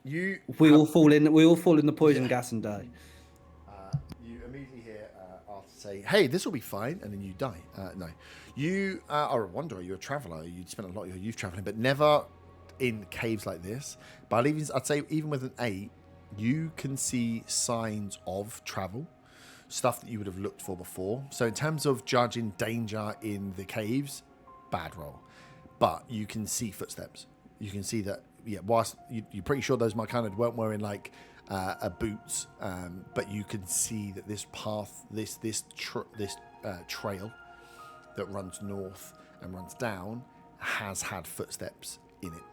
8.
We all fall in the poison gas and die.
You immediately hear Arthur say, "Hey, this will be fine," and then you die. No, you are a wanderer. You're a traveller. You'd spent a lot of your youth travelling, but never in caves like this. But I'd say even with an 8, you can see signs of travel, stuff that you would have looked for before. So in terms of judging danger in the caves, bad roll. But you can see footsteps. You can see that, whilst you're pretty sure those Marcana weren't wearing like boots, but you can see that this path, this trail that runs north and runs down, has had footsteps in it.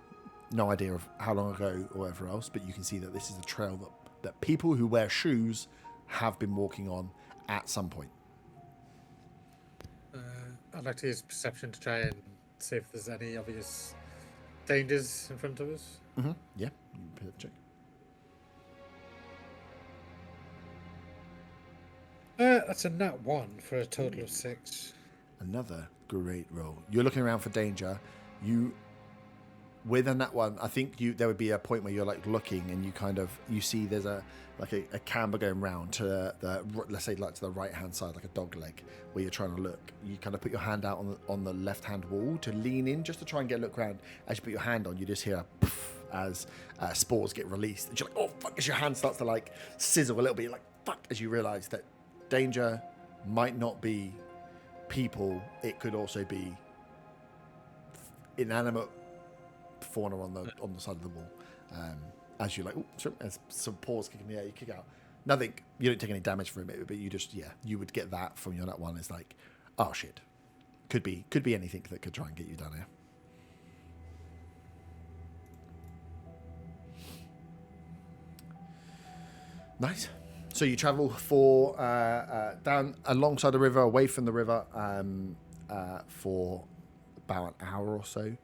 No idea of how long ago or whatever else, but you can see that this is a trail that people who wear shoes have been walking on at some point.
I'd like to use perception to try and see if there's any obvious dangers in front of us.
Mm-hmm. Yeah, you can put a check.
That's a nat 1 for a total of 6.
Another great roll. You're looking around for danger. With a nat 1, I think there would be a point where you're like looking and you see there's a camber going round to let's say like to the right hand side, like a dog leg, where you're trying to look. You kind of put your hand out on the left hand wall to lean in just to try and get a look around. As you put your hand on, you just hear a poof as spores get released. And you're like, oh fuck! As your hand starts to like sizzle a little bit, you're like fuck! As you realise that danger might not be people; it could also be inanimate fauna on the side of the wall. As you're like, as some paws kick in the air, you kick out. Nothing. You don't take any damage from it, but you would get that from your nat 1. It's like, oh shit, could be anything that could try and get you down here. Nice. So you travel for down alongside the river, away from the river, for about an hour or so.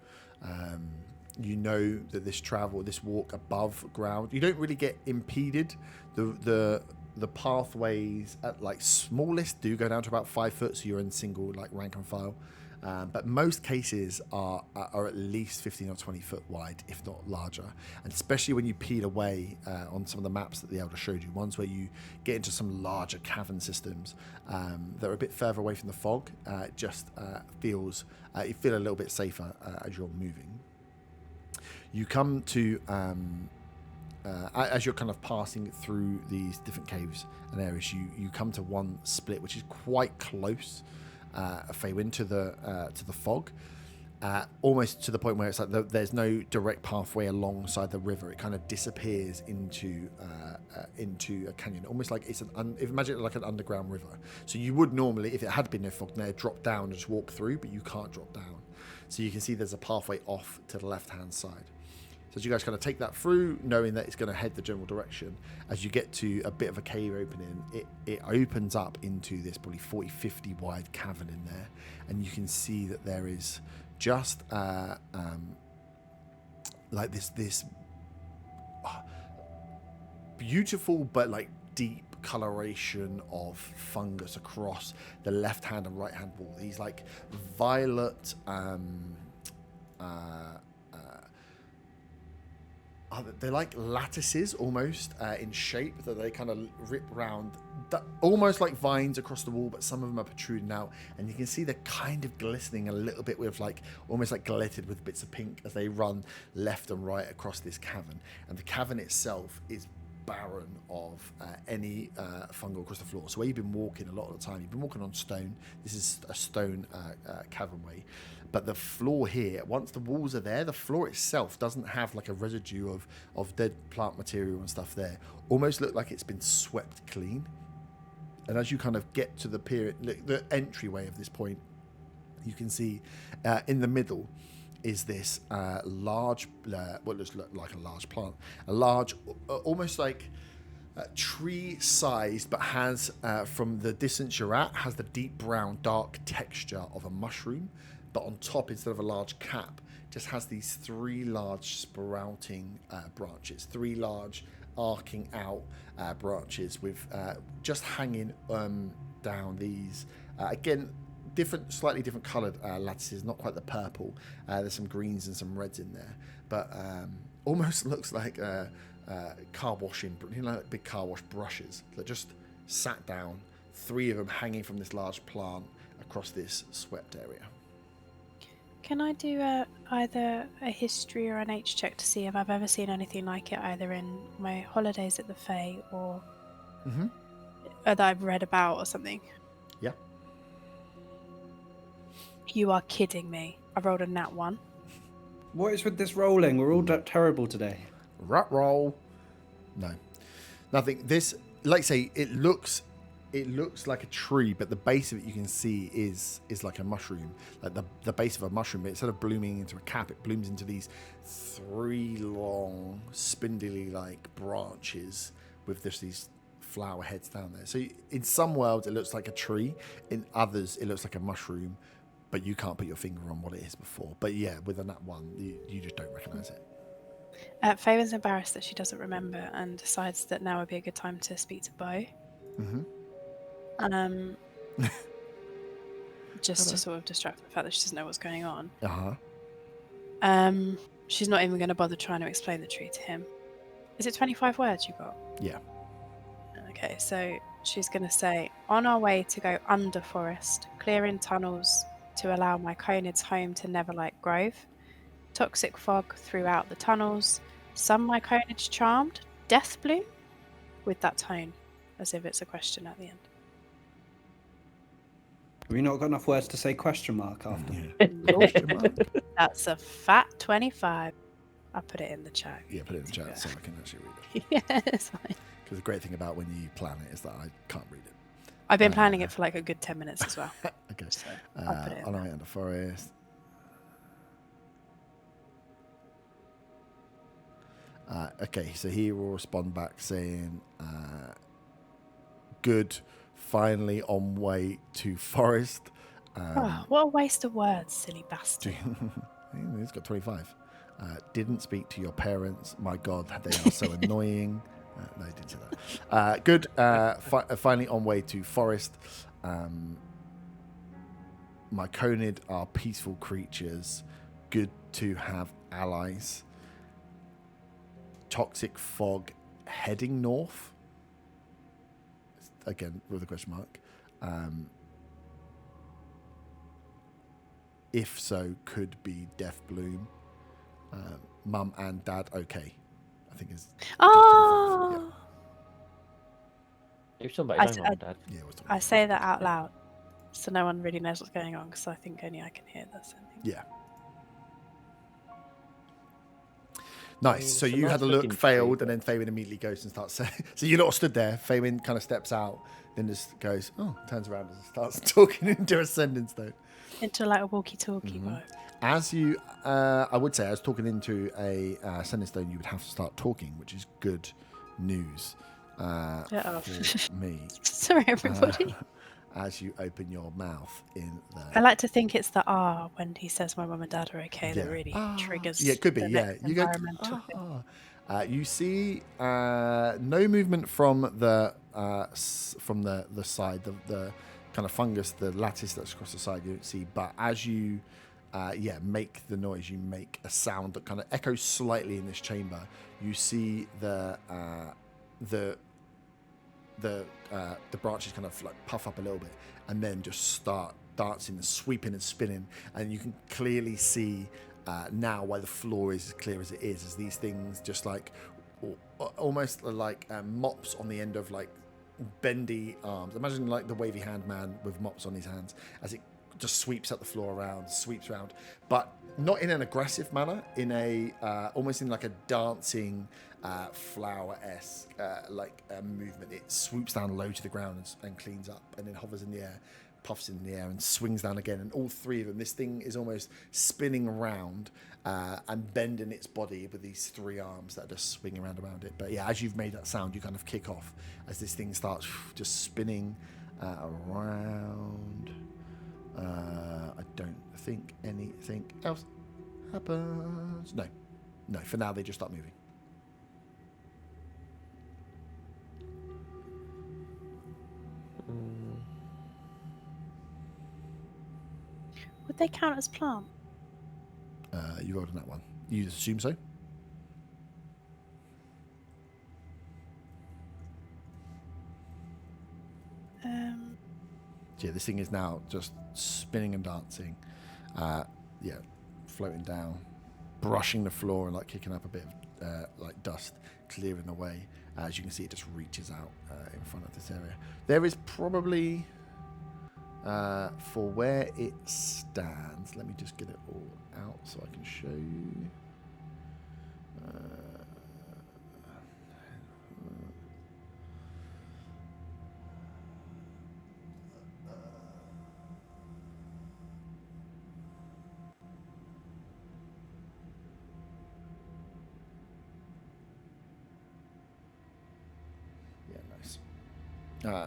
You know that this walk above ground, you don't really get impeded. The pathways at like smallest do go down to about 5 foot, so you're in single like rank and file. But most cases are at least 15 or 20 foot wide, if not larger. And especially when you peel away on some of the maps that the Elder showed you, ones where you get into some larger cavern systems that are a bit further away from the fog, it just feels you feel a little bit safer as you're moving. You come to as you're kind of passing through these different caves and areas, you come to one split which is quite close, Faywin, to the fog, almost to the point where it's like there's no direct pathway alongside the river. It kind of disappears into a canyon, almost like it's imagine it like an underground river. So you would normally, if it had been no fog there, drop down and just walk through, but you can't drop down. So you can see there's a pathway off to the left hand side. So as you guys kind of take that through, knowing that it's going to head the general direction, as you get to a bit of a cave opening, it opens up into this probably 40-50 wide cavern in there. And you can see that there is just like this beautiful but like deep coloration of fungus across the left hand and right hand wall. These like violet they're like lattices almost in shape, that they kind of rip round, almost like vines across the wall, but some of them are protruding out, and you can see they're kind of glistening a little bit with like almost like glittered with bits of pink as they run left and right across this cavern. And the cavern itself is barren of any fungal across the floor. So where you've been walking a lot of the time, you've been walking on stone. This is a stone cavernway. But the floor here, once the walls are there, the floor itself doesn't have like a residue of dead plant material and stuff there. Almost look like it's been swept clean. And as you kind of get to the entryway of this point, you can see in the middle is this large, what looks like a large plant, a large, almost like tree-sized, but has, from the distance you're at, has the deep brown, dark texture of a mushroom. But on top, instead of a large cap, just has these 3 large sprouting branches, 3 large arcing out branches with just hanging down these, again, slightly different coloured lattices, not quite the purple. There's some greens and some reds in there, but almost looks like car washing, like big car wash brushes that just sat down, 3 of them hanging from this large plant across this swept area.
Can I do either a history or an H check to see if I've ever seen anything like it, either in my holidays at the Fae or that I've read about or something?
Yeah.
You are kidding me. I rolled a nat 1.
What is with this rolling? We're all terrible today.
Rat roll. No. Nothing. This, like I say, it looks it looks like a tree, but the base of it you can see is like a mushroom, like the base of a mushroom. But instead of blooming into a cap, it blooms into these 3 long, spindly like branches with just these flower heads down there. So in some worlds it looks like a tree, in others it looks like a mushroom, but you can't put your finger on what it is before. But yeah, within that one, you just don't recognize it.
Faven's embarrassed that she doesn't remember and decides that now would be a good time to speak to Bo. Just to sort of distract the fact that she doesn't know what's going on. She's not even going to bother trying to explain the tree to him. Is it 25 words you got?
Yeah.
Okay, so she's going to say, on our way to go under forest, clearing tunnels to allow my Myconids home to Neverlight Grove. Toxic fog throughout the tunnels. Some Myconids charmed. Death bloom? With that tone, as if it's a question at the end.
Have you not got enough words to say question mark after?
Question mark?
That's a fat 25. I'll put it in the chat.
Yeah, put it in the chat so I can actually read it.
Yeah, it's fine.
Because the great thing about when you plan it is that I can't read it.
I've been planning it for like a good 10 minutes as well.
Okay.
So I'll put it in
on our
there.
way under forest. Okay, so he will respond back saying, good, finally on way to forest.
Oh, what a waste of words, silly bastard.
He's got 25. Didn't speak to your parents. My God, they are so annoying. No, he didn't say that. Good, finally on way to forest. Myconid are peaceful creatures. Good to have allies. Toxic fog heading north. Again, with a question mark. If so, could be Death Bloom. Mum and Dad, okay. I think is.
Oh!
You're talking about your own mum and dad.
Yeah, we're talking
I
about
say that out loud, so no one really knows what's going on, because I think only I can hear this.
Yeah. Nice. So
It's a
you
nice
had a look,
looking
failed,
tree,
and then Faywin immediately goes and starts saying. So you lot stood there. Faywin kind of steps out, then just goes, turns around and starts talking into Ascending Stone.
Into like a walkie-talkie vibe.
As you, I would say, as talking into a Ascending Stone, you would have to start talking, which is good news for me.
Sorry, everybody.
As you open your mouth in the.
I like to think it's the R when he says my mum and dad are okay that really triggers.
Yeah, it could be.
the
Yeah,
next
you go.
environmental thing.
You see no movement from the side, the kind of fungus, the lattice that's across the side. You don't see, but as you make the noise, you make a sound that kind of echoes slightly in this chamber. You see the branches kind of like puff up a little bit and then just start dancing and sweeping and spinning, and you can clearly see now why the floor is as clear as it is, as these things just like almost like mops on the end of like bendy arms. Imagine like the wavy hand man with mops on his hands as it just sweeps up the floor around, sweeps around, but not in an aggressive manner, in a almost in like a dancing flower-esque movement. It swoops down low to the ground and cleans up, and then hovers in the air, puffs in the air, and swings down again. And all three of them, this thing is almost spinning around and bending its body with these 3 arms that are just swinging around it. But yeah, as you've made that sound, you kind of kick off as this thing starts just spinning around. I don't think anything else happens. No. For now, they just start moving.
Would they count as plant?
You rolled on that one. You assume so? Yeah, this thing is now just spinning and dancing. Floating down, brushing the floor and like kicking up a bit of like dust, clearing the way. As you can see, it just reaches out in front of this area. There is probably, for where it stands, let me just get it all out so I can show you.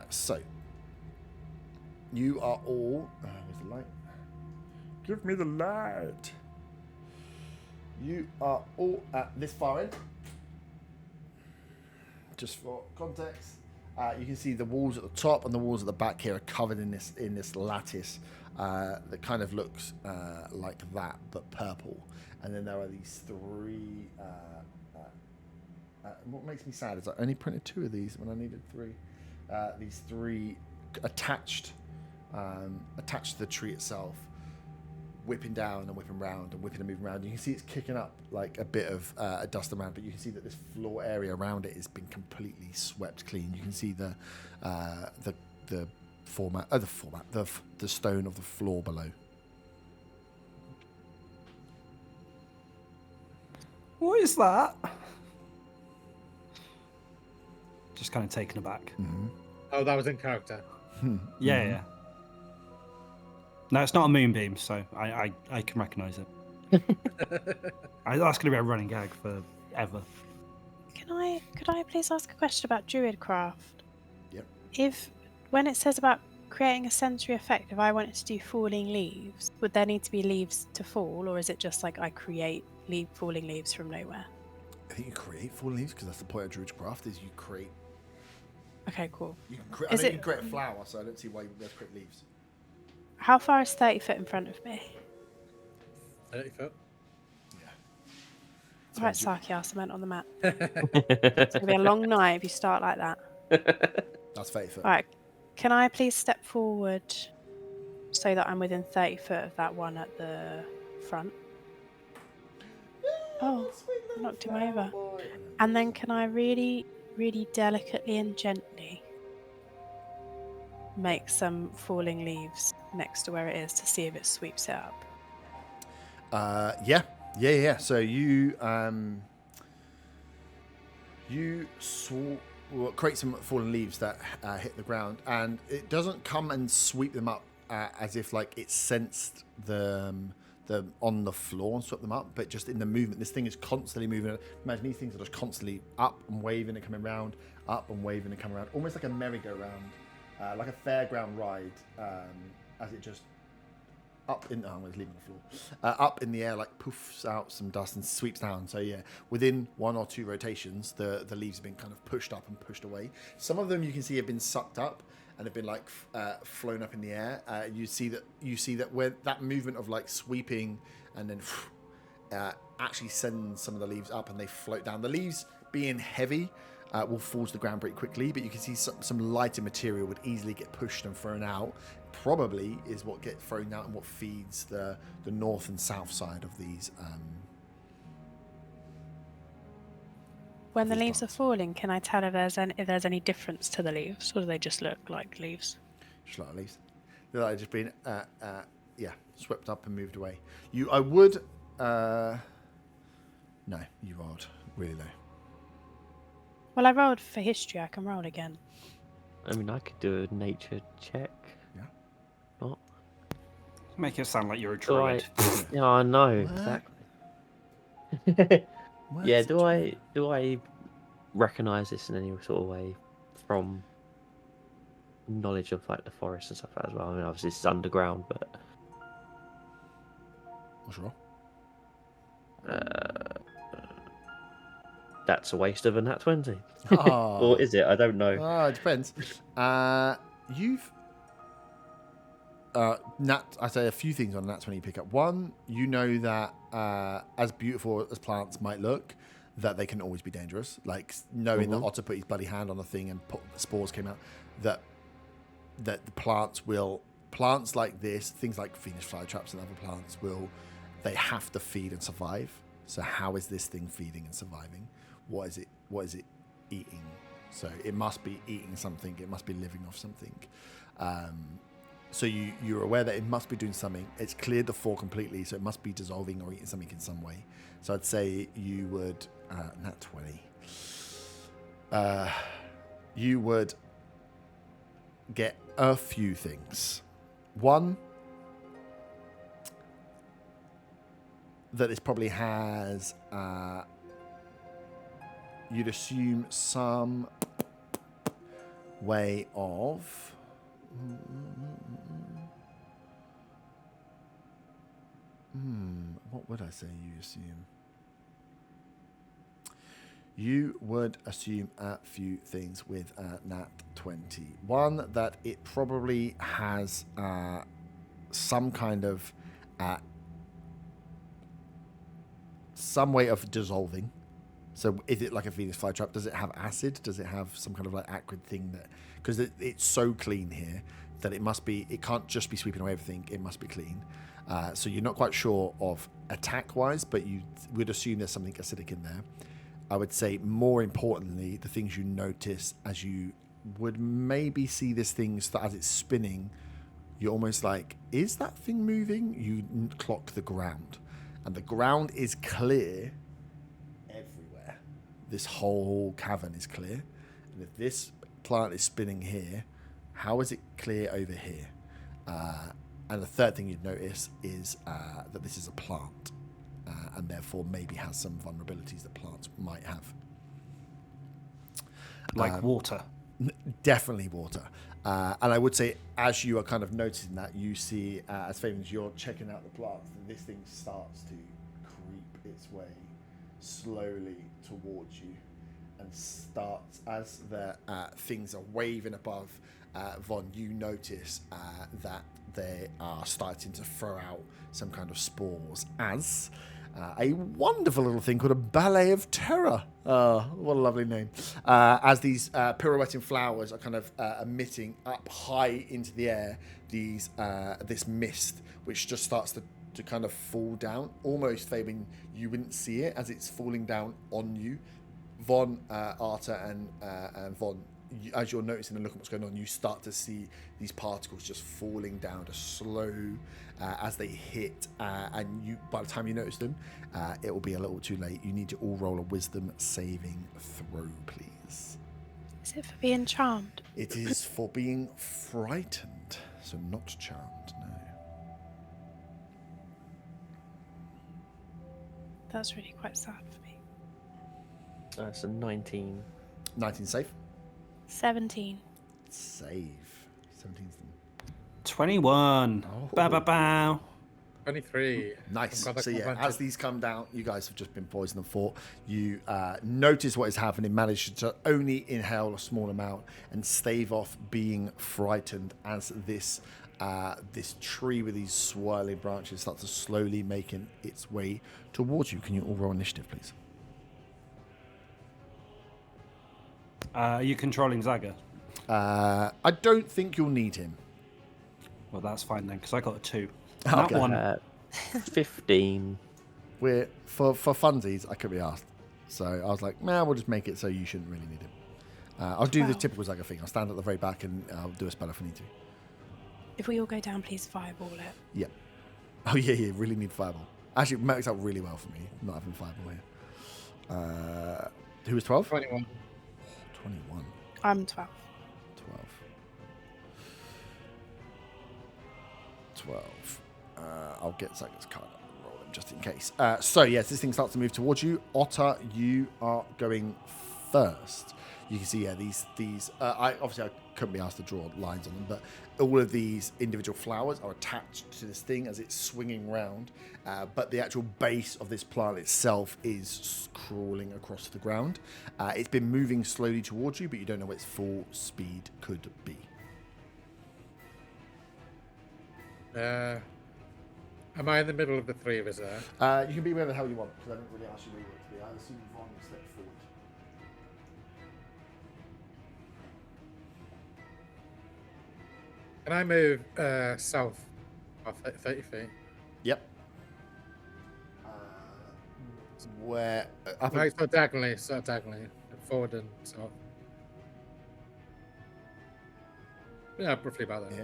So you are all. Where's the light? Give me the light. You are all at this far end. Just for context, you can see the walls at the top and the walls at the back here are covered in this lattice that kind of looks like that, but purple. And then there are these three. What makes me sad is I only printed 2 of these when I needed 3. These 3 attached to the tree itself, whipping down and whipping round and whipping and moving around. You can see it's kicking up like a bit of dust around, but you can see that this floor area around it has been completely swept clean. You can see the stone of the floor below.
What is that? Just kind of taken aback.
Mm-hmm.
Oh, that was in character.
Yeah. No, it's not a moonbeam, so I can recognise it. That's going to be a running gag forever.
Could I please ask a question about Druidcraft?
Yep.
When it says about creating a sensory effect, if I wanted to do falling leaves, would there need to be leaves to fall, or is it just like I create falling leaves from nowhere?
I think you create falling leaves because that's the point of Druidcraft is you create.
Okay, cool.
You can create. I think you can create a flower, so I don't see why you would create leaves.
How far is 30 foot in front of me?
30 foot.
Yeah.
Alright, Saki, I'll cement on the map. It's going to be a long night if you start like that.
That's 30 foot.
Alright, can I please step forward so that I'm within 30 foot of that one at the front? Oh, I knocked him over. And then can I really, really delicately and gently make some falling leaves next to where it is to see if it sweeps it up?
Yeah. So you create some fallen leaves that hit the ground, and it doesn't come and sweep them up as if like it sensed the on the floor and swept them up, but just in the movement. This thing is constantly moving. Imagine these things are just constantly up and waving and coming around, up and waving and coming around, almost like a merry-go-round, like a fairground ride, as it just up in. Oh, I'm leaving the floor. Up in the air, like poofs out some dust and sweeps down. So yeah, within 1 or 2 rotations, the leaves have been kind of pushed up and pushed away. Some of them you can see have been sucked up and have been like flown up in the air. You see that where that movement of like sweeping and then actually sends some of the leaves up and they float down. The leaves being heavy will fall to the ground pretty quickly, but you can see some lighter material would easily get pushed and thrown out. Probably is what gets thrown out and what feeds the north and south side of these.
When the leaves are falling, can I tell if there's any difference to the leaves, or do they just look like leaves?
Just like leaves. They're like just being swept up and moved away. I would no, you rolled really low.
Well, I rolled for history. I can roll again.
I mean, I could do a nature check.
Yeah.
Not.
Make it sound like you're a druid.
Yeah, I know
What?
exactly.
Where's
Yeah,
the
do I recognise this in any sort of way from knowledge of like the forest and stuff like that as well? I mean, obviously this is underground, but
What's wrong?
that's a waste of a nat 20.
Oh.
Or is it? I don't know.
It depends. You've I say a few things on Nat 20 you pick up. One, you know that as beautiful as plants might look, that they can always be dangerous. Like knowing that Otter put his bloody hand on the thing and spores came out, that the plants like this, things like Venus flytraps and other plants they have to feed and survive. So how is this thing feeding and surviving? What is it eating? So it must be eating something. It must be living off something. So you're aware that it must be doing something. It's cleared the floor completely, so it must be dissolving or eating something in some way. So I'd say you would nat 20. You would get a few things. One, that this probably has. You'd assume some way of... What would I say you assume? You would assume a few things with Nat 20. One, that it probably has some kind of some way of dissolving. So is it like a Venus flytrap? Does it have acid? Does it have some kind of like acrid thing that... Because it's so clean here that it must be... It can't just be sweeping away everything. It must be clean. So you're not quite sure of attack-wise, but you would assume there's something acidic in there. I would say, more importantly, the things you notice as you would maybe see this thing as it's spinning, you're almost like, is that thing moving? You clock the ground. And the ground is clear everywhere. This whole cavern is clear. And if this plant is spinning here, how is it clear over here? And the third thing you'd notice is that this is a plant. And therefore maybe has some vulnerabilities that plants might have.
Like water?
Definitely water. And I would say, as you are kind of noticing that, you see, as Favens, you're checking out the plants, and this thing starts to creep its way slowly towards you, and starts, as the things are waving above Von, you notice that they are starting to throw out some kind of spores, as a wonderful little thing called a ballet of terror. Oh, what a lovely name. As these pirouetting flowers are kind of emitting up high into the air these this mist, which just starts to kind of fall down. Almost, Fabian, you wouldn't see it as it's falling down on you. Von, Arta, and Von, as you're noticing and looking at what's going on, you start to see these particles just falling down, just slow as they hit, and you, by the time you notice them, it will be a little too late. You need to all roll a wisdom saving throw, please.
Is it for being charmed?
It is for being frightened, so not charmed, no.
That's really quite sad for me.
It's a 19.
19 safe.
17.
Save. 17's
21.
Oh.
Bow, bow, bow.
23.
nice.
I'm glad
So
I
yeah,
got
as these come down, you guys have just been poisoned and fought. You notice what is happening, manage to only inhale a small amount and stave off being frightened as this this tree with these swirling branches starts to slowly making its way towards you. Can you all roll initiative, please?
Are you controlling Zaga?
I don't think you'll need him.
Well, that's fine then, because I got a 2.
Okay.
That one.
15.
We're for funsies, I could be asked. So I was like, nah, we'll just make it so you shouldn't really need him. I'll do the
12.
typical Zaga thing. I'll stand at the very back and I'll do a spell if I need to.
If we all go down, please fireball it.
Yeah. Oh yeah, really need fireball. Actually, it works out really well for me not having fireball here. Who was 12?
21.
21.
I'm 12.
12. I'll get Zaga's card up and roll them just in case. So yes, this thing starts to move towards you. Otter, you are going first. You can see, yeah, these. I couldn't be asked to draw lines on them, but all of these individual flowers are attached to this thing as it's swinging round. But the actual base of this plant itself is crawling across the ground. It's been moving slowly towards you, but you don't know what its full speed could be.
Am I in the middle of the three of us there?
You can be wherever the hell you want, because I didn't really ask you where you want to be. I assume Von stepped forward.
Can I move south of 30 feet?
Yep. Where? Up
Right, so diagonally, forward and south. Yeah, roughly about that.
Yeah.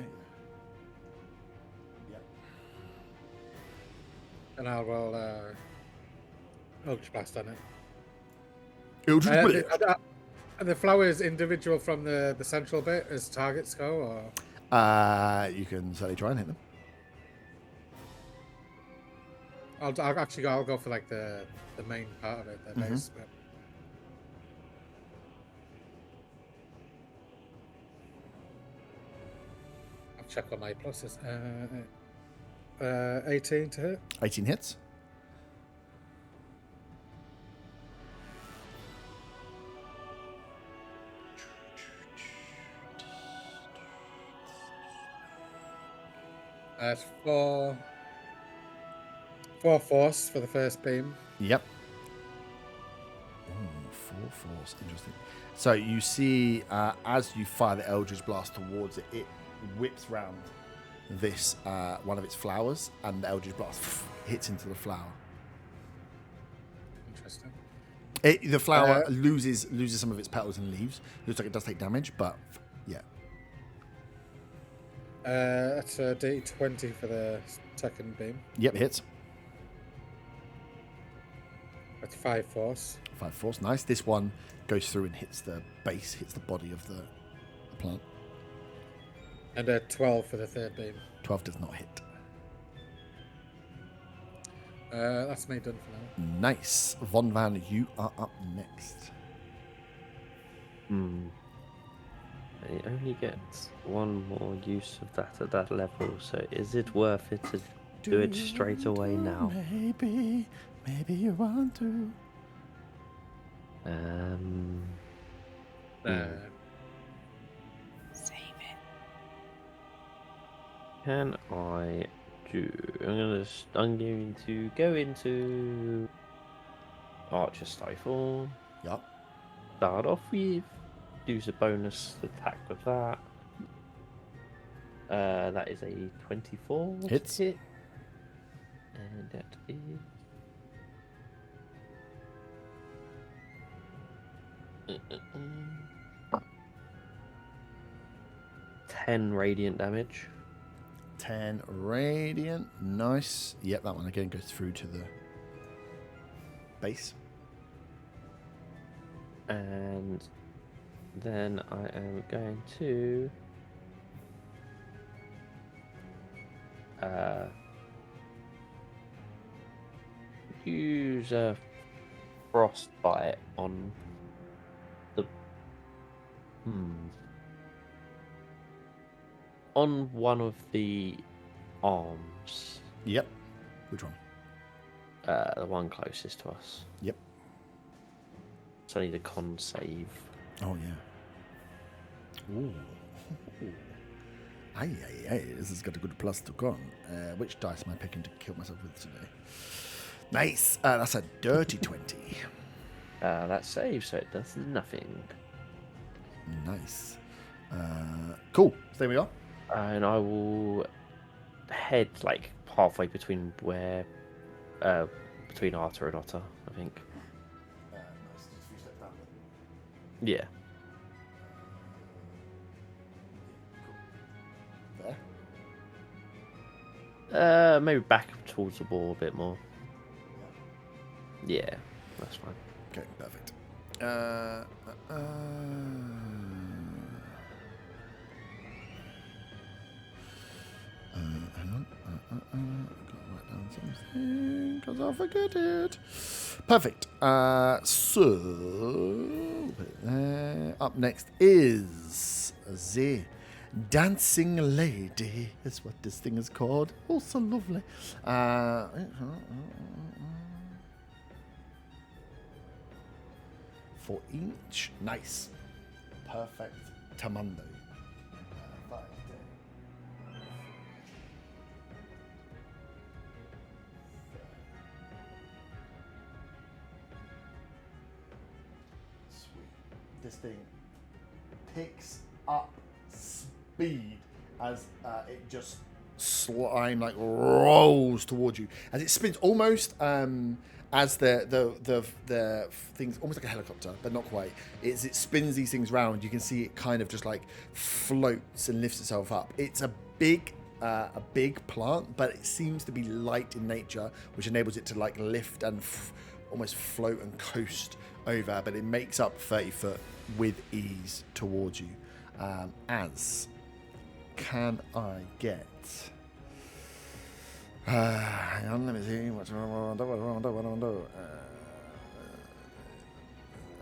Yep.
And I'll roll Eldritch Blast on it.
Eldritch Blast.
Are the flowers individual from the central bit as targets go, or?
You can certainly try and hit them.
I'll go for like the main part of it, the base bit. check on my pluses. 18 to hit.
18 hits.
That's four force for the first beam.
Yep. Ooh, 4 force. Interesting. So you see, as you fire the Eldritch Blast towards it, it whips round this one of its flowers, and the Eldritch Blast hits into the flower.
Interesting.
The flower loses some of its petals and leaves. Looks like it does take damage, but yeah.
That's a D20 for the second beam.
Yep, hits.
That's 5 force.
5 force, nice. This one goes through and hits the base, hits the body of the plant.
And a 12 for the third beam.
12 does not hit.
That's me done for now.
Nice. Von Van, you are up next.
It only gets one more use of that at that level, so is it worth it to do it straight away now?
Maybe you want to.
Save it.
Can I do? I'm going to go into Archer Stifle.
Yep.
Start off with. Use a bonus attack with that. That is a 24
Hits.
hit. And that is 10 radiant damage.
10 radiant. Nice. Yep, that one again goes through to the base.
And then I am going to use a frostbite on the on one of the arms.
Yep. Which one?
The one closest to us.
Yep.
So I need a con save.
Oh, yeah. Ooh. Aye. This has got a good plus to con. Which dice am I picking to kill myself with today? Nice. That's a dirty 20.
That saves, so it does nothing.
Nice. Cool. So there we are.
And I will head like halfway between where, between Arta and Otter, I think.
Nice. Just a few steps down.
Yeah.
There.
Maybe back towards the wall a bit more. Yeah, that's fine.
Okay, perfect. Hang on. I've got to write down something because I'll forget it. Perfect. So, put it there. Up next is the Dancing Lady. Is what this thing is called. Oh, so lovely. 4 each. Nice. Perfect. Tamando. Sweet. This thing picks up speed as it just slime like rolls towards you as it spins almost as the things almost like a helicopter, but not quite. It spins these things round. You can see it kind of just like floats and lifts itself up. It's a big plant, but it seems to be light in nature, which enables it to like lift and almost float and coast over. But it makes up 30 foot with ease towards you. As can I get? Hang on, let me see. What do I want to do?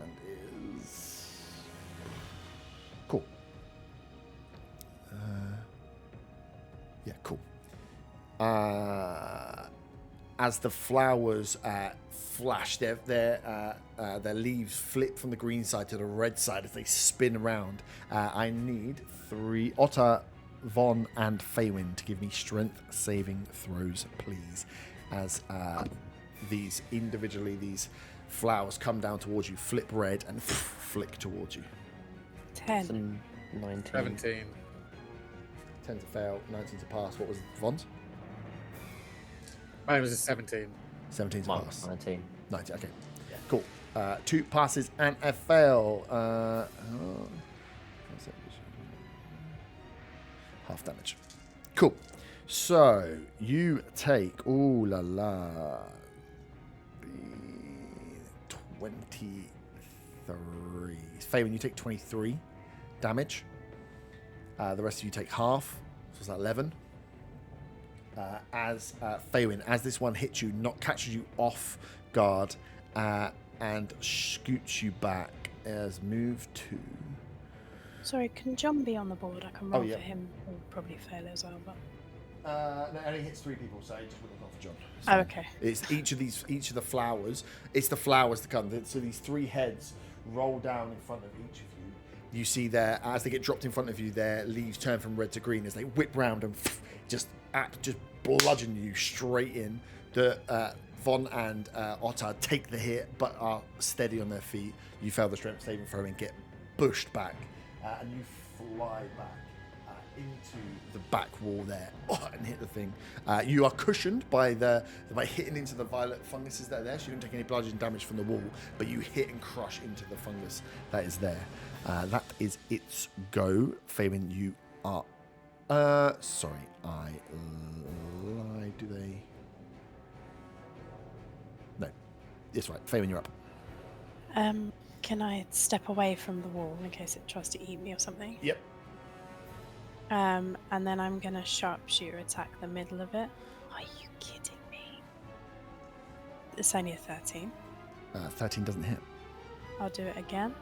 And is cool. Yeah, cool. As the flowers flash, their leaves flip from the green side to the red side as they spin around. I need 3 Otter, Von, and Faywin to give me strength saving throws, please. As these flowers come down towards you, flip red, and flick towards you.
10.
19.
17.
10 to fail, 19 to pass. What was Von's?
Mine was a 17.
17 to
Mine,
pass.
19.
19, okay. Cool. 2 passes and a fail. Half damage. Cool. So you take, ooh la la, 23. Faywin, you take 23 damage. The rest of you take half. So it's 11. As Faywin, as this one hits you, catches you off guard, and scoots you back as move 2.
Sorry, can John be on the board? I can roll
yeah.
for him. He'll probably fail as well, but...
No, it only hits 3 people, so it just wouldn't have gone for John.
Oh, okay.
It's each of the flowers. It's the flowers that come. So these 3 heads roll down in front of each of you. You see there, as they get dropped in front of you, their leaves turn from red to green as they whip round and just bludgeon you straight in. The Von and Otter take the hit, but are steady on their feet. You fail the strength saving throw and get pushed back, and you fly back into the back wall there and hit the thing. You are cushioned by hitting into the violet funguses that are there, so you don't take any bludgeoning damage from the wall, but you hit and crush into the fungus that is there. That is its go. Fabian, you are... sorry, I lied. Do they... No. It's right. Fabian, you're up.
Can I step away from the wall in case it tries to eat me or something?
Yep.
And then I'm gonna sharpshooter attack the middle of it. Are you kidding me? It's only a 13.
13 doesn't hit.
I'll do it again.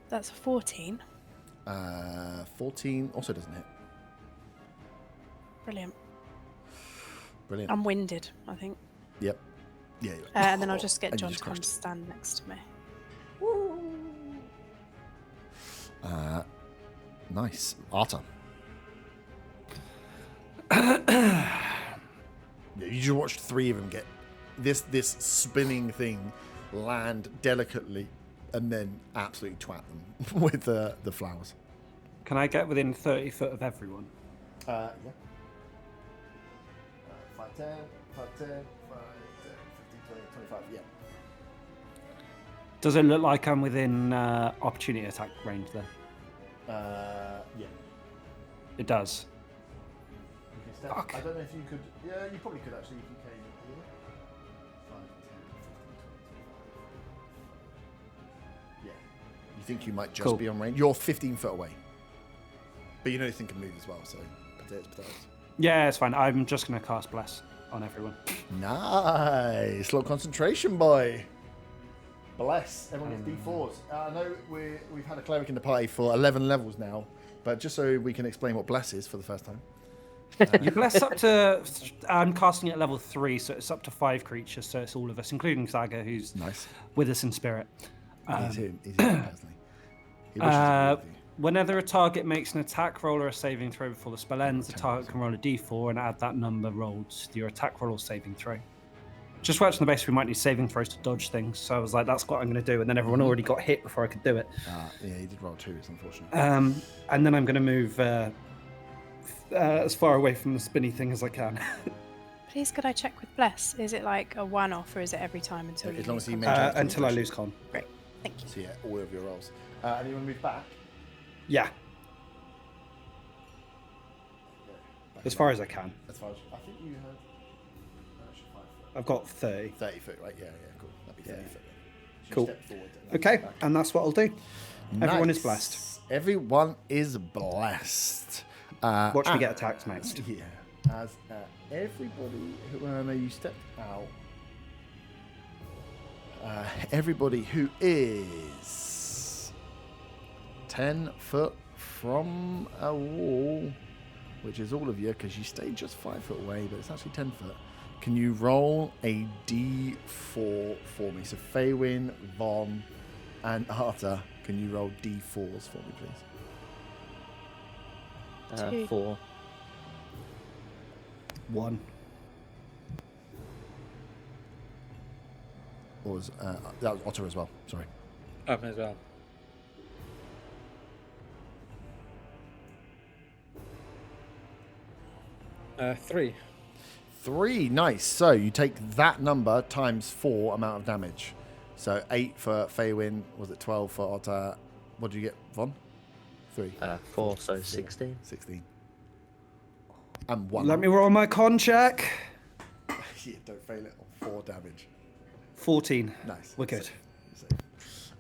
That's a 14.
14 also doesn't hit.
Brilliant.
Brilliant.
I'm winded, I think.
Yep. Yeah.
And then I'll just get
And you
John
just
to come
crushed it.
stand next to me.
Nice. Arta. You just watched 3 of them get this spinning thing land delicately and then absolutely twat them with the flowers.
Can I get within 30 foot of everyone?
Yeah. 5, 10, 5, 10, 5, 10, 15, 20, 25, yeah.
Does it look like I'm within opportunity attack range there?
Yeah.
It does.
You can step.
Fuck.
I don't know if you could. Yeah, you probably could actually if you came here. 5, 10, 15, 20, 25. Yeah. You think you might just
Cool.
be on range? You're 15 foot away. But you know this thing can move as well, so potatoes.
Yeah, it's fine. I'm just going to cast Bless on everyone.
Nice. Little concentration, boy. Bless. Everyone gets D4s. I know we've had a cleric in the party for 11 levels now, but just so we can explain what Bless is for the first time.
You bless up to... I'm casting at level 3, so it's up to 5 creatures, so it's all of us, including Saga, who's
Nice.
with us in spirit.
He's here personally. He wishes to be with you.
Whenever a target makes an attack roll or a saving throw before the spell ends, the target can roll a d4 and add that number rolled to your attack roll or saving throw. Just works on the basis we might need saving throws to dodge things, so I was like, that's what I'm going to do, and then everyone already got hit before I could do it.
Yeah, he did roll 2, it's unfortunate.
And then I'm going to move as far away from the spinny thing as I can.
Please, could I check with Bless? Is it like a one-off, or is it every time until
As
you
long
lose
as you
con?
maintain
Until I
concentration.
lose con.
Great, thank you.
So yeah, all of your rolls. And you want to move back?
Yeah,
Back
as
in
far
back.
as I can.
As far as I think you had. 5 foot.
I've got 30.
30 foot, right? Yeah, cool. That'd be 30
Yeah.
foot. So you
Cool.
step forward and then
Okay,
back.
and that's what I'll do. Everyone is
Nice.
blessed.
Everyone is blessed.
Watch me get attacked next.
Yeah. As everybody who know you stepped out. Everybody who is 10 foot from a wall, which is all of you, because you stayed just 5 foot away, but it's actually 10 foot. Can you roll a d4 for me? So Faywin, Von, and Arta, can you roll d4s for me, please?
4.
1.
Or was that was Otter as well? Sorry.
As well. Three.
3, nice. So you take that number times 4 amount of damage. So 8 for Faywin. Was it 12 for Otter? What did you get, Von? 3.
4, so 16.
16. And 1.
Let me roll my con check.
Yeah, don't fail it on 4 damage.
14.
Nice.
We're good.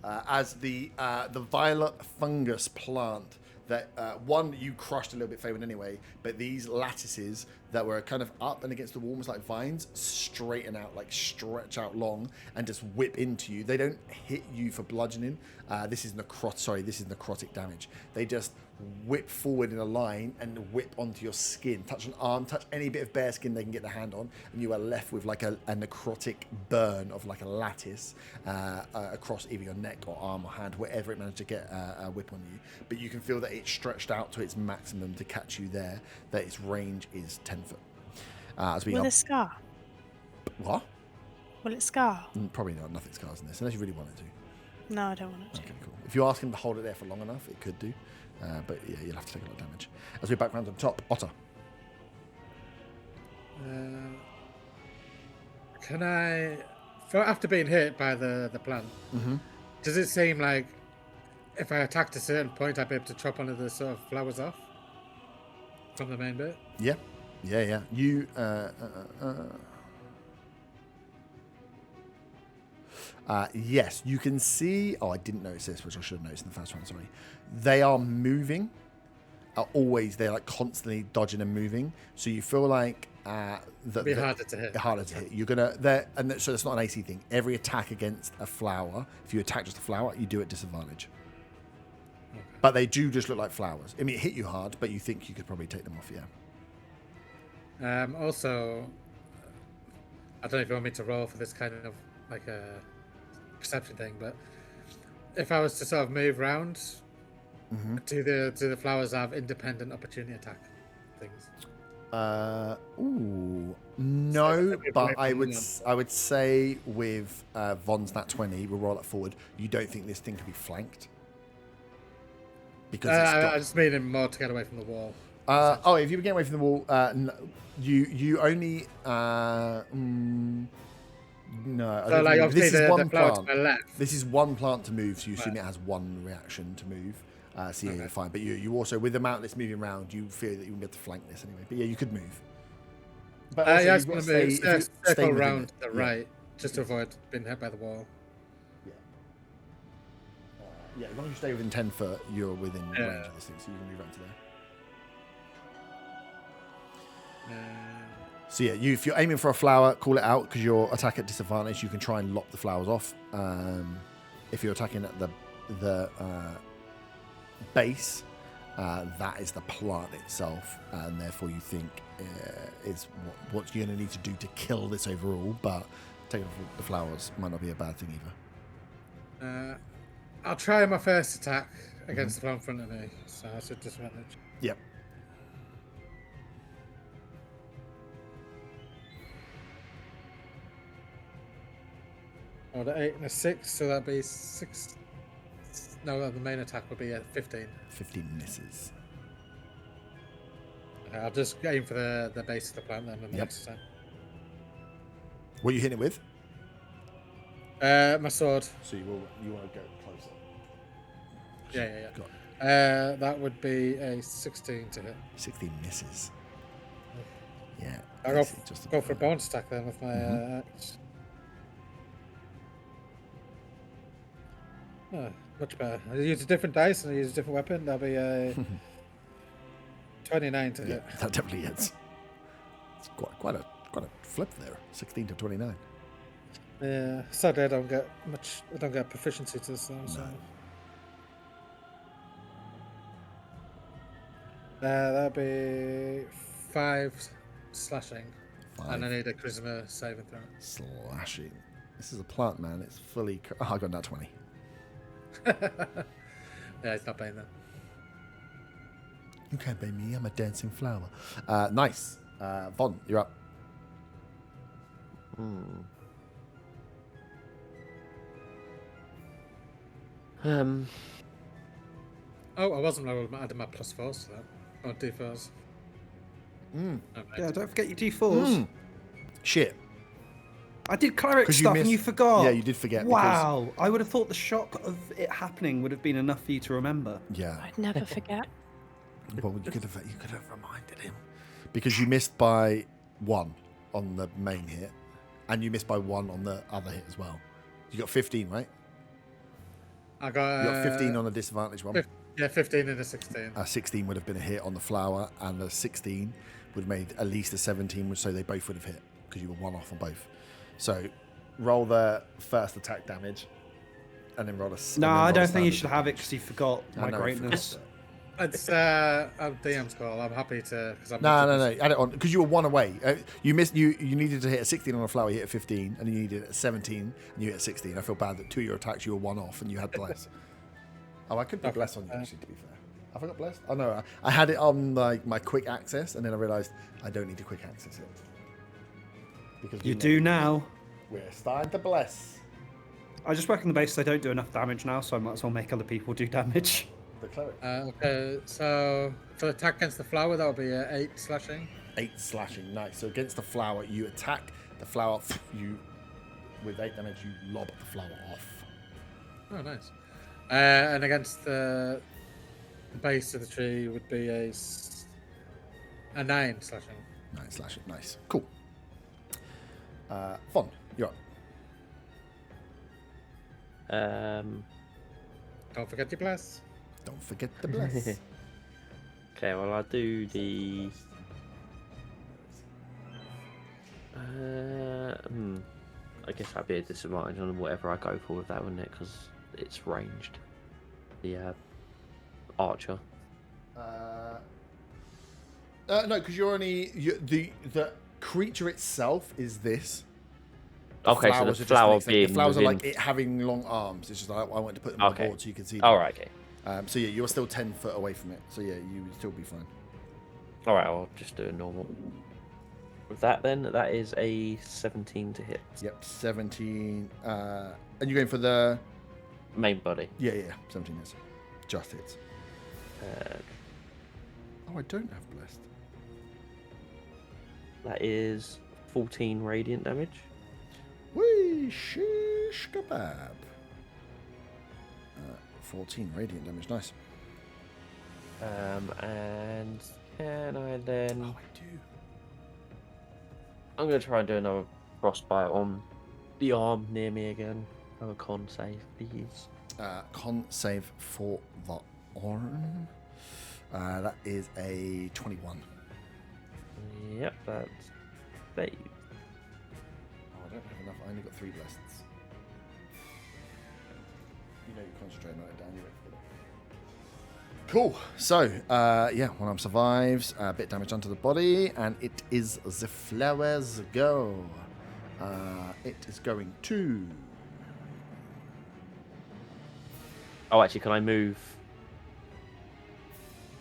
As the violet fungus plant that one you crushed a little bit, Faywin, anyway, but these lattices that were kind of up and against the wall, almost like vines, straighten out, like stretch out long, and just whip into you. They don't hit you for bludgeoning. This is necrotic damage. They just whip forward in a line and whip onto your skin, touch an arm, touch any bit of bare skin they can get their hand on, and you are left with like a necrotic burn of like a lattice across either your neck or arm or hand, wherever it managed to get a whip on you. But you can feel that it's stretched out to its maximum to catch you there, that its range is 10 foot.
Will it scar?
What?
Will it scar?
Probably not. Nothing scars in this, unless you really want it to.
No, I don't want it to.
Okay, cool. If you ask him to hold it there for long enough, it could do. But yeah, you'll have to take a lot of damage. As we back round on top, Otter.
Can I, after being hit by the plant, does it seem like if I attacked a certain point, I'd be able to chop one of the sort of flowers off from the main bit?
Yeah. You. Yes, you can see. Oh, I didn't notice this, which I should have noticed in the first one. Sorry. They are moving. They're like constantly dodging and moving. So you feel like
it'd be harder to hit.
Harder to hit. You're gonna so it's not an AC thing. Every attack against a flower, if you attack just a flower, you do it disadvantage. Okay. But they do just look like flowers. I mean, it hit you hard, but you think you could probably take them off. Yeah.
Also, I don't know if you want me to roll for this kind of like a perception thing, but if I was to sort of move around, do the flowers have independent opportunity attack things?
No, but I would say with Von's nat 20, we'll roll it forward. You don't think this thing can be flanked? Because
I just mean it more to get away from the wall.
If you get away from the wall, you only no.
So like
this is one
the flower
plant.
to my left.
This is one plant to move, so you assume it has one reaction to move. So yeah, you're fine. But you also, with the amount that's moving around, you feel that you won't be able to flank this anyway. But yeah, you could move. But
I just want to move circle around the right, just to
Yes.
avoid being hit by the wall.
Yeah, as long as you stay within 10 foot, you're within range of this thing, so you can move around to there. So yeah, if you're aiming for a flower, call it out, because your attack at disadvantage, you can try and lock the flowers off. If you're attacking at the base, that is the plant itself, and therefore you think is what you're going to need to do to kill this overall, but taking off the flowers might not be a bad thing either.
I'll try my first attack against the flower in front of me, so I should disadvantage.
Yep.
Oh, the 8 and a 6, so that'd be 6. No, the main attack would be a 15.
15 misses.
Okay, I'll just aim for the base of the plant then. Next time.
What are you hitting it with?
My sword.
So you want to go closer.
Yeah.
Got it.
That would be a 16 to hit.
16 misses. Yeah.
I'll go for a bonus attack then with my axe. Oh, much better. I use a different dice and I use a different weapon. That'll be a 29 to hit.
That definitely hits. It's quite a flip there. 16 to 29.
Yeah, sadly I don't get proficiency to this though. So. That'd be 5 slashing.
5
And I need a charisma saving throw.
slashing. This is a plant, man. It's fully... Oh, I got that 20.
Yeah, it's not paying that.
You can't pay me. I'm a dancing flower. Nice. Von, you're up.
Oh, I wasn't adding my +4s to that. Oh, D4s.
Yeah, don't forget your D4s.
Shit.
I did cleric
'Cause you
stuff and
missed-
you forgot.
Yeah, you did forget.
Wow. I would have thought the shock of it happening would have been enough for you to remember.
Because, yeah.
I'd never forget.
Well, you could have reminded him. Because you missed by 1 on the main hit. And you missed by 1 on the other hit as well. You got 15, right?
I got,
You got 15 on the disadvantage one.
Yeah, 15 and a 16.
16 would have been a hit on the flower, and the 16 would have made at least a 17, so they both would have hit because you were 1 off on both. So roll the first attack damage, and then roll a.
No, I don't think you should have it because you forgot my
know,
greatness.
It's a DM's call. I'm happy to.
No. Add it on because you were 1 away. You missed. You needed to hit a 16 on a flower. You hit a 15, and you needed a 17, and you hit a 16. I feel bad that 2 of your attacks you were 1 off, and you had bless. Oh, I could put bless on you actually. To be fair, have I got blessed? Oh no, I had it on like my quick access, and then I realised I don't need to quick access it because
You do now.
We're starting to bless
I just work on the basis I don't do enough damage now, so I might as well make other people do damage.
the cleric.
Okay, so for attack against the flower, that would be 8 slashing.
8 slashing, nice. So against the flower, you attack the flower. You with 8 damage, you lob the flower off.
Oh, nice. And against the base of the tree would be a 9 slashing.
9 slashing, nice, cool. Von, you're up.
Don't forget your bless.
Don't forget the bless.
Okay, well I'll do the. I guess that'd be a disadvantage on whatever I go for with that, wouldn't it? Because it's ranged. The archer.
No, because you're only the creature itself is this.
Okay, so the flower being
the flowers
within...
are like it having long arms. It's just like I want to put them on the board so you can see them.
All right, okay.
So yeah, you're still 10 foot away from it. So yeah, you would still be fine.
All right, I'll just do a normal. With that, then that is a 17 to hit.
Yep, 17. And you're going for the
Main body.
yeah, 17 is just hits. Oh, I don't have blessed.
That is 14 radiant damage.
Whee, shish kebab. 14 radiant damage, nice.
And can I then?
Oh, I do.
I'm gonna try and do another frostbite on the arm near me again. Have a con save, please.
Con save for the arm. That is a 21.
Yep, that's save.
Oh, I don't have enough. I only got 3 blesseds. You know you're concentrating on it, Dan. Cool. So, yeah, one arm survives. A bit damage onto the body, and it is the flower's go. It is going to.
Oh, actually, can I move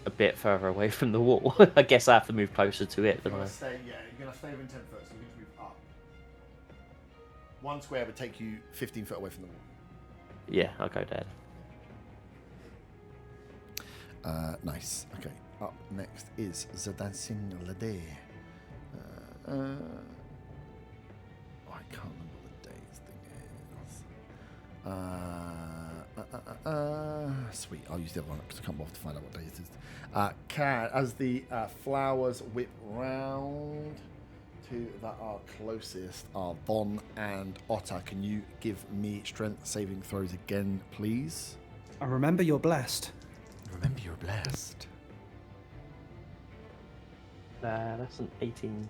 a bit further away from the wall? I guess I have to move closer to it, don't I?
You're going to stay within 10 foot, so you're going to move up. 1 square would take you 15 foot away from the wall.
Yeah, I'll go there.
Nice. Okay. Up next is the dancing lady. I can't remember what the day's thing is. Sweet. I'll use the other one because I can't bother to find out what day it is. As the flowers whip round, 2 that are closest are Von and Otter. Can you give me strength saving throws again, please?
And remember, you're blessed.
Remember, you're blessed.
That's an 18.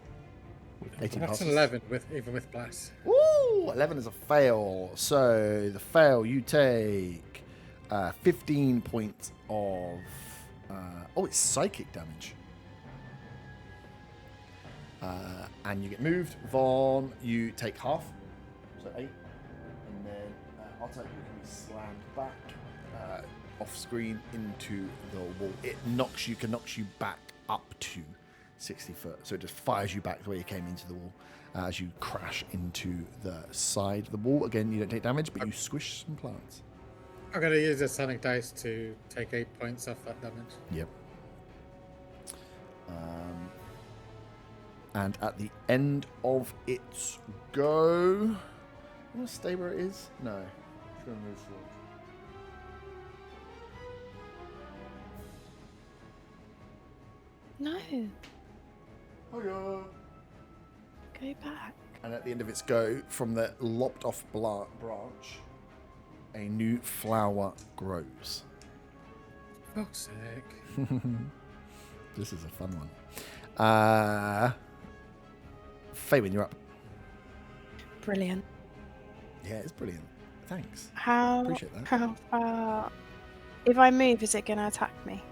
18
That's
passes.
an 11 even with bless.
Woo! 11 is a fail. So the fail, you take 15 points of It's psychic damage. And you get moved. Vaughn, you take half. So 8. And then Otter, you can be slammed back off screen into the wall. It can knock you back up to 60 foot. So it just fires you back the way you came into the wall as you crash into the side of the wall. Again, you don't take damage, but you squish some plants.
I'm going to use a sonic dice to take 8 points off that damage.
Yep. And at the end of its go, I'm going to stay where it is. No, it's going to move forward.
No,
Oh yeah.
go back.
And at the end of its go, from the lopped off branch, a new flower grows.
Fuck's sake.
This is a fun one. Faywin, you're up.
Brilliant.
Yeah, it's brilliant. Thanks.
How
Appreciate that.
How far? If I move, is it going to attack me?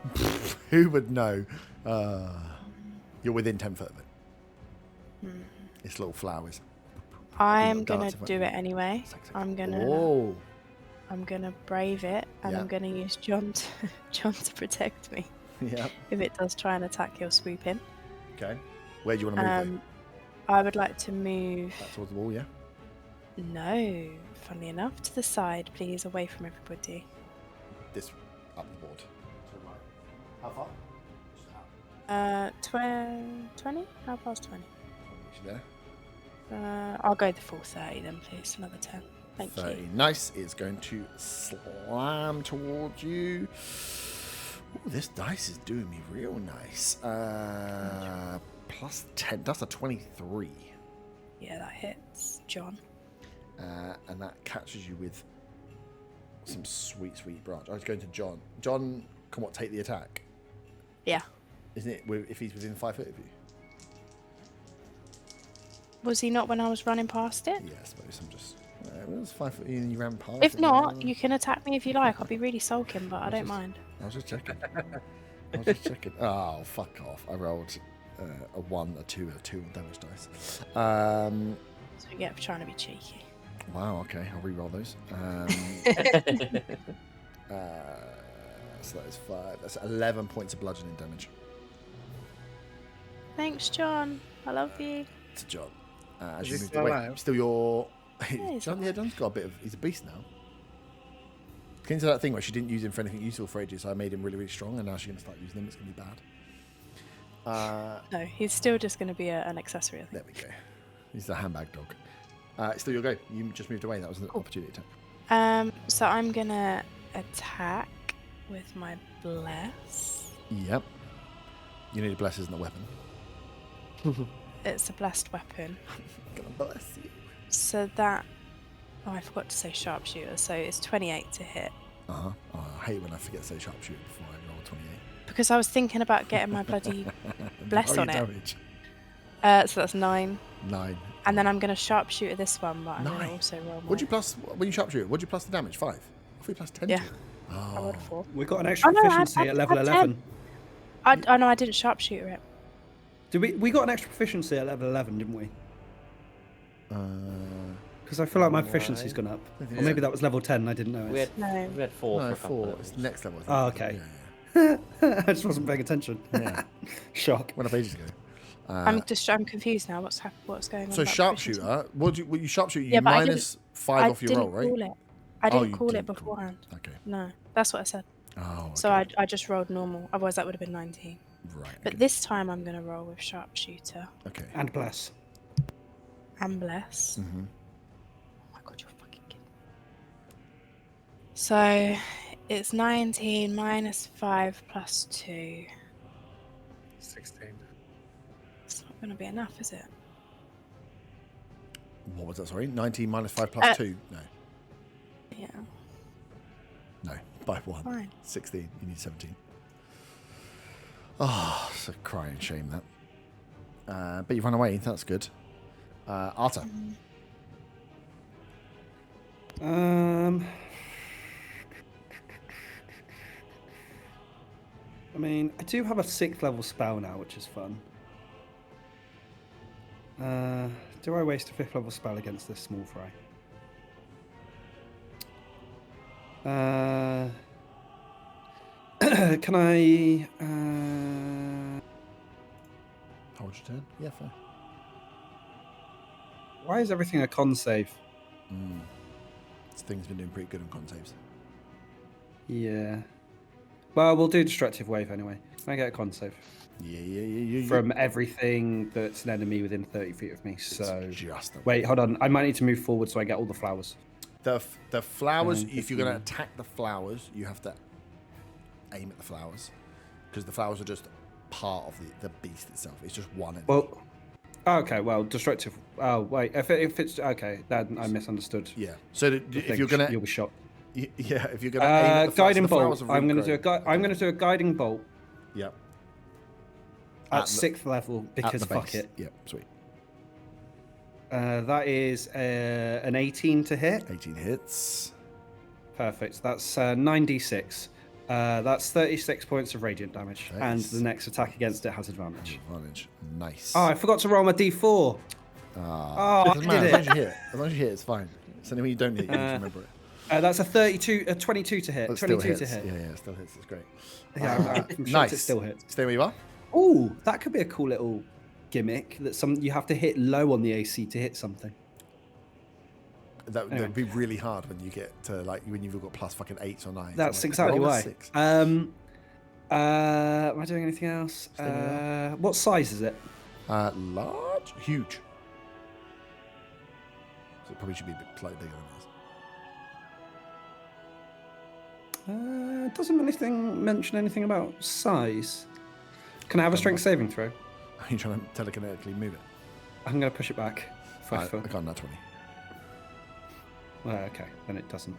Who would know? You're within 10 foot of it. It's little flowers.
I'm
Dance
gonna
if I-
do it anyway. I'm gonna
Oh,
brave it, and
Yeah.
I'm gonna use John to protect me.
yeah.
If it does try and attack, he'll swoop in.
Okay. Where do you want to move?
I would like to move.
Back towards the wall, yeah.
No, funnily enough, to the side, please, away from everybody.
This up the board. So right. How far? Just out.
20? How far's 20?
There.
I'll go the full 30 then, please. Another 10. Thank
30.
you.
Nice. It's going to slam towards you. Ooh, this dice is doing me real nice. Plus 10. That's a 23.
Yeah, that hits, John.
And that catches you with some sweet, sweet branch. I was going to John. John, can take the attack?
Yeah.
Isn't it if he's within 5 foot of you?
Was he not when I was running past it?
Yeah, I suppose I'm just. It was 5 foot and you ran past.
If
it.
not, you can attack me if you like. I'll be really sulking, but I don't
just-
mind.
I was just checking. I was just checking. Oh, fuck off. I rolled a 1, a 2, and a 2 on damage dice.
So yeah, I'm trying to be cheeky.
Wow, okay. I'll re-roll those. So that is 5. That's 11 points of bludgeoning damage
Thanks, John. I love you.
to John. As
Is
you
he
move
still
away.
alive?
Still your...
he's
John's got a bit of... He's a beast now. Came to that thing where she didn't use him for anything useful for ages, so I made him really, really strong, and now she's going to start using him. It's going to be bad.
No, he's still just going to be an accessory, I
There
think.
we go. He's the handbag dog. Still your go. You just moved away. That was an opportunity attack.
So I'm going to attack with my bless.
Yep. You need a bless, isn't a weapon.
It's a blessed weapon.
Gonna bless you.
So that... Oh, I forgot to say sharpshooter. So it's 28 to hit.
Uh-huh. Oh, I hate when I forget to say sharpshooter before I roll 28.
Because I was thinking about getting my bloody bless
Roll
on
your
it.
damage.
So that's 9.
9.
And then I'm going to sharpshooter this one, but I'm going to
9.
also roll
What'd you
my...
plus... When you sharpshoot, what'd you plus the damage? 5? I thought you plus 10
Yeah.
to it.
I
Oh.
rolled a 4.
We got an extra
no, I had-
proficiency
I
at level
had
11.
Oh no, I didn't sharpshooter it.
Did we got an extra proficiency at level 11, didn't we? Because I feel like my proficiency's gone up. Or maybe that was level 10 and I didn't know
We
it.
had,
No.
we had 4
No,
for a couple
4.
of
It's
levels.
next level. I think.
Oh, okay.
Yeah,
I just wasn't paying attention.
yeah.
Shock.
Went up ages ago.
I'm confused now. What's going on?
So
about proficiency?
sharpshooter, what you sharpshoot? You
Yeah, but I
minus 5 off your roll, right?
Call it. I
Oh,
didn't
you
call it
didn't call it.
beforehand.
Okay.
No, that's what I said.
Oh.
So
okay.
I just rolled normal. Otherwise, that would have been 19.
Right.
But
okay.
this time, I'm going to roll with sharpshooter
Okay.
And bless.
and bless.
Mm-hmm.
Oh my god, you're fucking kidding. So it's 19 minus 5 plus 2.
16.
It's not going to be enough, is it?
What was that? Sorry, 19 minus 5 plus 2. No,
Yeah,
no, by 1.
fine.
16. You need 17. Oh, it's a crying shame that. But you've run away. That's good. Arta.
I mean, I do have a 6th level spell now, which is fun. Do I waste a 5th level spell against this small fry? Can I...
Hold your turn. Yeah, fair.
Why is everything a con save?
This thing's been doing pretty good on con saves.
Yeah. Well, we'll do Destructive Wave anyway. Can I get a con save?
Yeah.
From everything that's an enemy within 30 feet of me. So
Just
wait, hold on. I might need to move forward so I get all the flowers.
the flowers. If you're going to attack the flowers, you have to aim at the flowers, because the flowers are just part of the beast itself. It's just one enemy.
Well, okay. Well, destructive. Oh wait, if it's okay, then I misunderstood.
Yeah. So if you're gonna,
you'll be shot.
Yeah. If you're gonna aim at the
guiding
flowers,
bolt. I'm gonna do a guiding bolt.
Yep.
At 6th level because fuck it.
Yep. Sweet.
That is an 18 to hit.
18 hits.
Perfect. That's 9d6. That's 36 points of radiant damage, and the next attack against it has advantage.
Nice.
Oh, I forgot to roll my d4. I did
As long as
it.
you hit, as long as you hit, it's fine. It's only when you don't hit, you just remember it.
That's a 22 to hit.
It still
22
hits.
to hit.
Yeah, it still hits. It's great.
Yeah, I'm
Nice.
It still hits.
Stay where you are.
Ooh, that could be a cool little gimmick. That you have to hit low on the AC to hit something.
That'd be really hard when you get to when you've got plus fucking 8s or 9s.
That's exactly
roll a
why.
6.
Am I doing anything else? What size is it?
Large, huge. So it probably should be a bit slightly bigger than this.
It doesn't mention anything about size. Can I have a strength saving throw?
Are you trying to telekinetically move it?
I'm going to push it back. 5 foot.
I got that 20.
Well, okay, then it doesn't.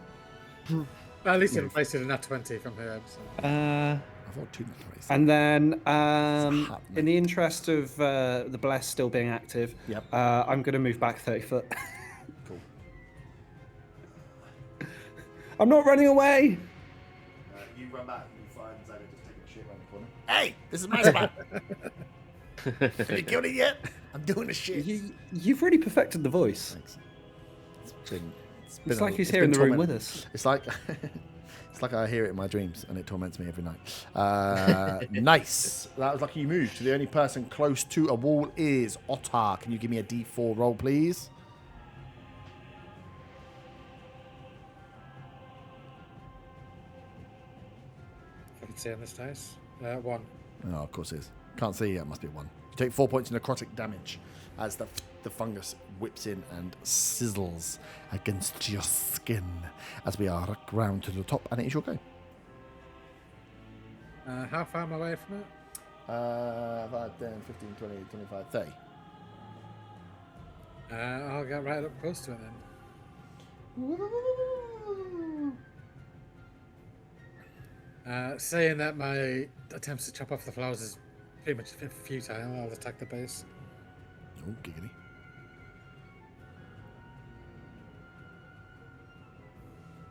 At least it wasted a nat 20 from her. So.
I thought 2 nat 20s.
And then, in the interest of the bless still being active, I'm going to move back 30 foot.
Cool.
I'm not running away.
You run back. You find Zaga just taking a shit around the corner. Hey, this is my spot. Have you killed it yet? I'm doing the shit.
You've really perfected the voice.
Thanks.
It's like he's here in the room with us.
It's like I hear it in my dreams, and it torments me every night. Nice. That was lucky you moved. The only person close to a wall is Otar. Can you give me a D4 roll, please?
I can see on this dice. 1.
Oh, of course it is. Can't see. Yeah, it must be a 1. You take 4 points of necrotic damage as the fungus whips in and sizzles against your skin as we are round to the top, and it is your go.
How far am I away from it?
5, 10, 15, 20, 25, 30.
I'll get right up close to it then. Saying that my attempts to chop off the flowers is pretty much futile, I'll attack the base.
Oh, giggity.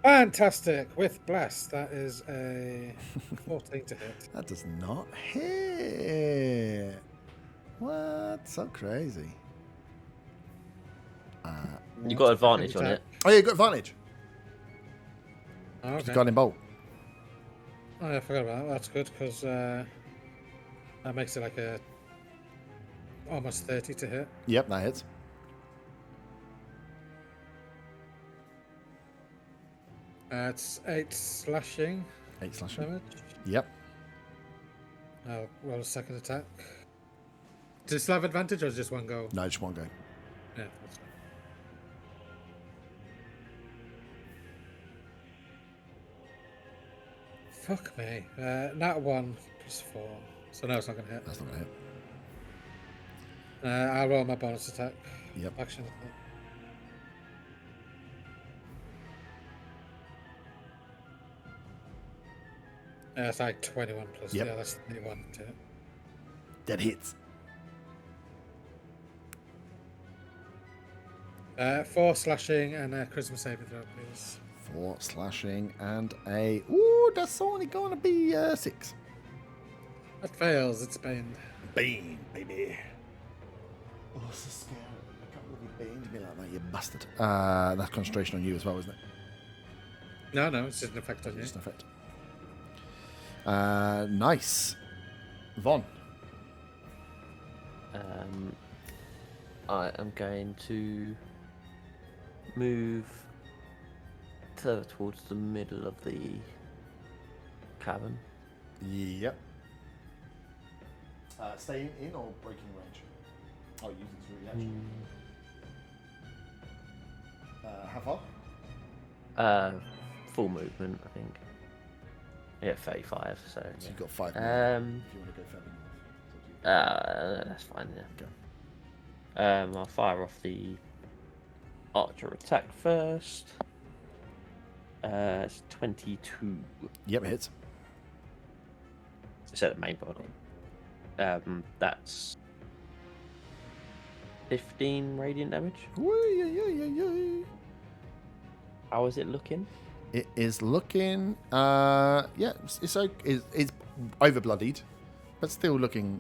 Fantastic! With Bless, that is a 14 to hit.
That does not hit. What? So crazy.
You got advantage on it.
Oh, yeah, you got advantage.
Oh, okay.
Guiding bolt.
Oh, yeah, I forgot about that. That's good, because that makes it like a almost 30 to hit.
Yep, that hits.
It's 8 slashing
8 slashing.
damage.
Yep.
I'll roll a second attack. Does it still have advantage or is it just one go?
No, just one go.
Yeah, that's fine. Fuck me. Nat 1 plus 4. So no, it's not going to hit.
That's not going to hit.
I'll roll my bonus attack.
Yep.
Action. It's like 21 plus.
Yep.
Yeah, that's 21 to hit.
That hits.
4 slashing and a charisma saving throw, please.
4 slashing and a... Ooh, that's only going to be 6.
That fails. It's Bane.
Bane, baby. Oh, so scary. I can't believe you baned me like that, you bastard. That's concentration on you as well, isn't it?
No, it's just an effect on you.
Just an effect. Nice. Von.
I am going to move towards the middle of the cavern.
Yep. Staying in or breaking range? Oh, using through reaction. How far?
Full movement, I think. Yeah, 35. So
So you've got 5
Um,
minutes if you want to go further north.
that's fine. Yeah.
Okay.
I'll fire off the archer attack first. It's 22.
Yep, it hits.
So the main body. That's 15 radiant damage. How is it looking?
It is looking, it's over bloodied, but still looking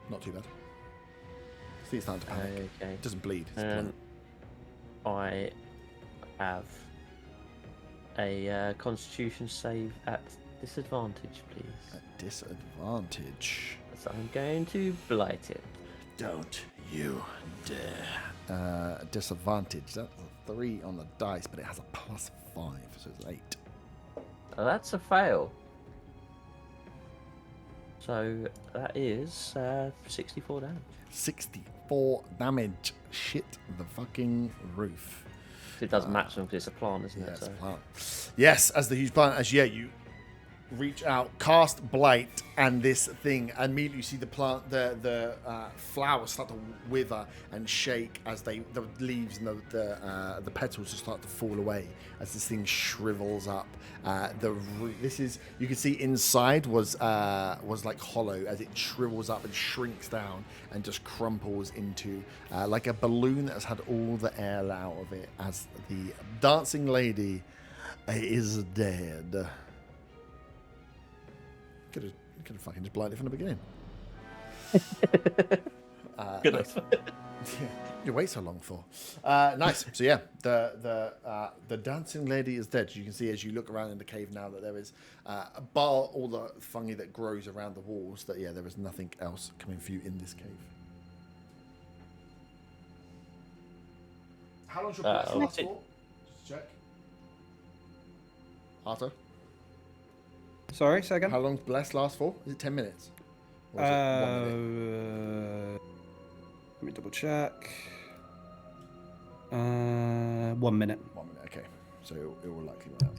not too bad. See, it's starting to panic.
Okay.
It doesn't bleed. It's blood.
I have a Constitution save at disadvantage, please.
At disadvantage.
So I'm going to blight it.
Don't you dare. Disadvantage. That's a 3 on the dice, but it has a +5, so it's 8.
Oh, that's a fail. So that is 64 damage.
64 damage. Shit the fucking roof.
It does maximum because it's a plant, isn't
Yeah,
it?
it's a
So.
plant. Yes, as the huge plant, you reach out, cast blight, and this thing, and immediately you see the plant, the flowers start to wither and shake as the leaves and the petals just start to fall away as this thing shrivels up. You can see inside was like hollow as it shrivels up and shrinks down and just crumples into like a balloon that has had all the air out of it as the dancing lady is dead. Could have fucking just blinded from the beginning.
Good
nice. You wait so long for. Nice. So yeah, the dancing lady is dead. You can see as you look around in the cave now that there is bar all the fungi that grows around the walls. That there is nothing else coming for you in this cave. How long's your bless last for? Just check. Arthur.
Sorry, say again.
How long bless last for? Is it 10 minutes? Or is it 1 minute?
Let me double check. 1 minute.
1 minute, okay. So it will likely run out.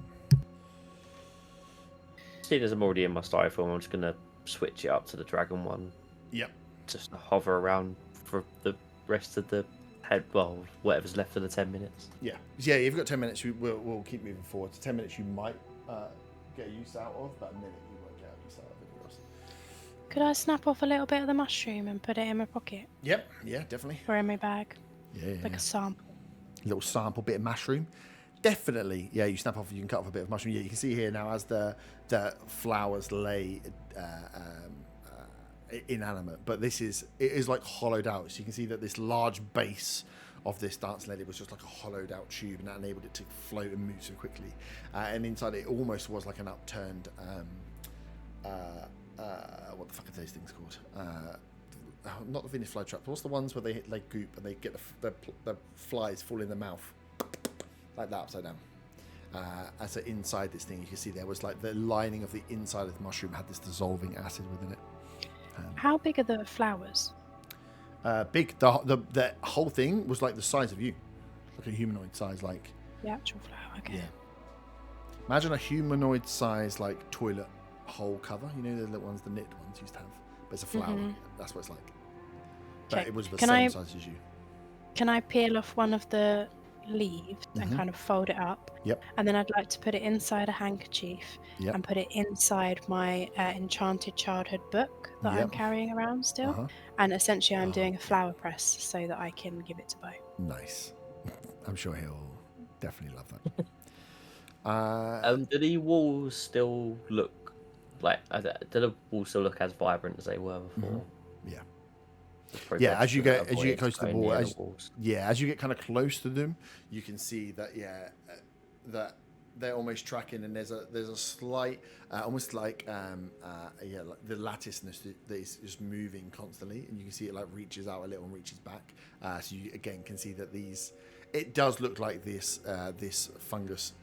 Seeing as I'm already in my styrofoam, I'm just going to switch it up to the dragon one.
Yep.
Just to hover around for the rest of the whatever's left of the 10 minutes.
Yeah, you've got 10 minutes. We'll keep moving forward. So 10 minutes you might get use out of, but a minute you won't get use out of anything else.
Could I snap off a little bit of the mushroom and put it in my pocket
Yep, yeah, definitely.
or in my bag?
Yeah.
Like a sample.
Little sample bit of mushroom. Definitely, yeah, you snap off, you can cut off a bit of mushroom. Yeah, you can see here now as the flowers lay inanimate, but it is like hollowed out. So you can see that this large base of this dancing lady was just like a hollowed out tube, and that enabled it to float and move so quickly. And inside it almost was like an upturned, what the fuck are those things called? Not the Venus flytrap. What's the ones where they hit like goop and they get the flies fall in the mouth, like that upside down. As inside this thing, you can see there was like the lining of the inside of the mushroom had this dissolving acid within it.
How big are the flowers?
Big. The whole thing was like the size of you, like a humanoid size, like
The actual flower, okay.
yeah. Imagine a humanoid size like toilet hole cover. You know the little ones, the knit ones used to have, but it's a flower.
Mhm.
That's what it's like. But
Okay.
it was the
Can
same
I-
size as you.
Can I peel off one of the leaves and
Mhm.
kind of fold it up?
Yep.
And then I'd like to put it inside a handkerchief
Yep.
and put it inside my enchanted childhood book that I'm
Yep.
carrying around still.
Uh-huh.
And essentially, I'm
Oh.
doing a flower press so that I can give it to Bo.
Nice. I'm sure he'll definitely love that.
Do the walls still look like do the walls still look as vibrant as they were before?
Yeah.
Probably
Yeah,
better
as you
to
get
avoid
close to the
going
wall,
near
as
the walls.
you get kind of close to them, you can see that that they're almost tracking, and there's a slight, almost like like the latticeness that is just moving constantly, and you can see it like reaches out a little and reaches back. So you again can see that it does look like this fungus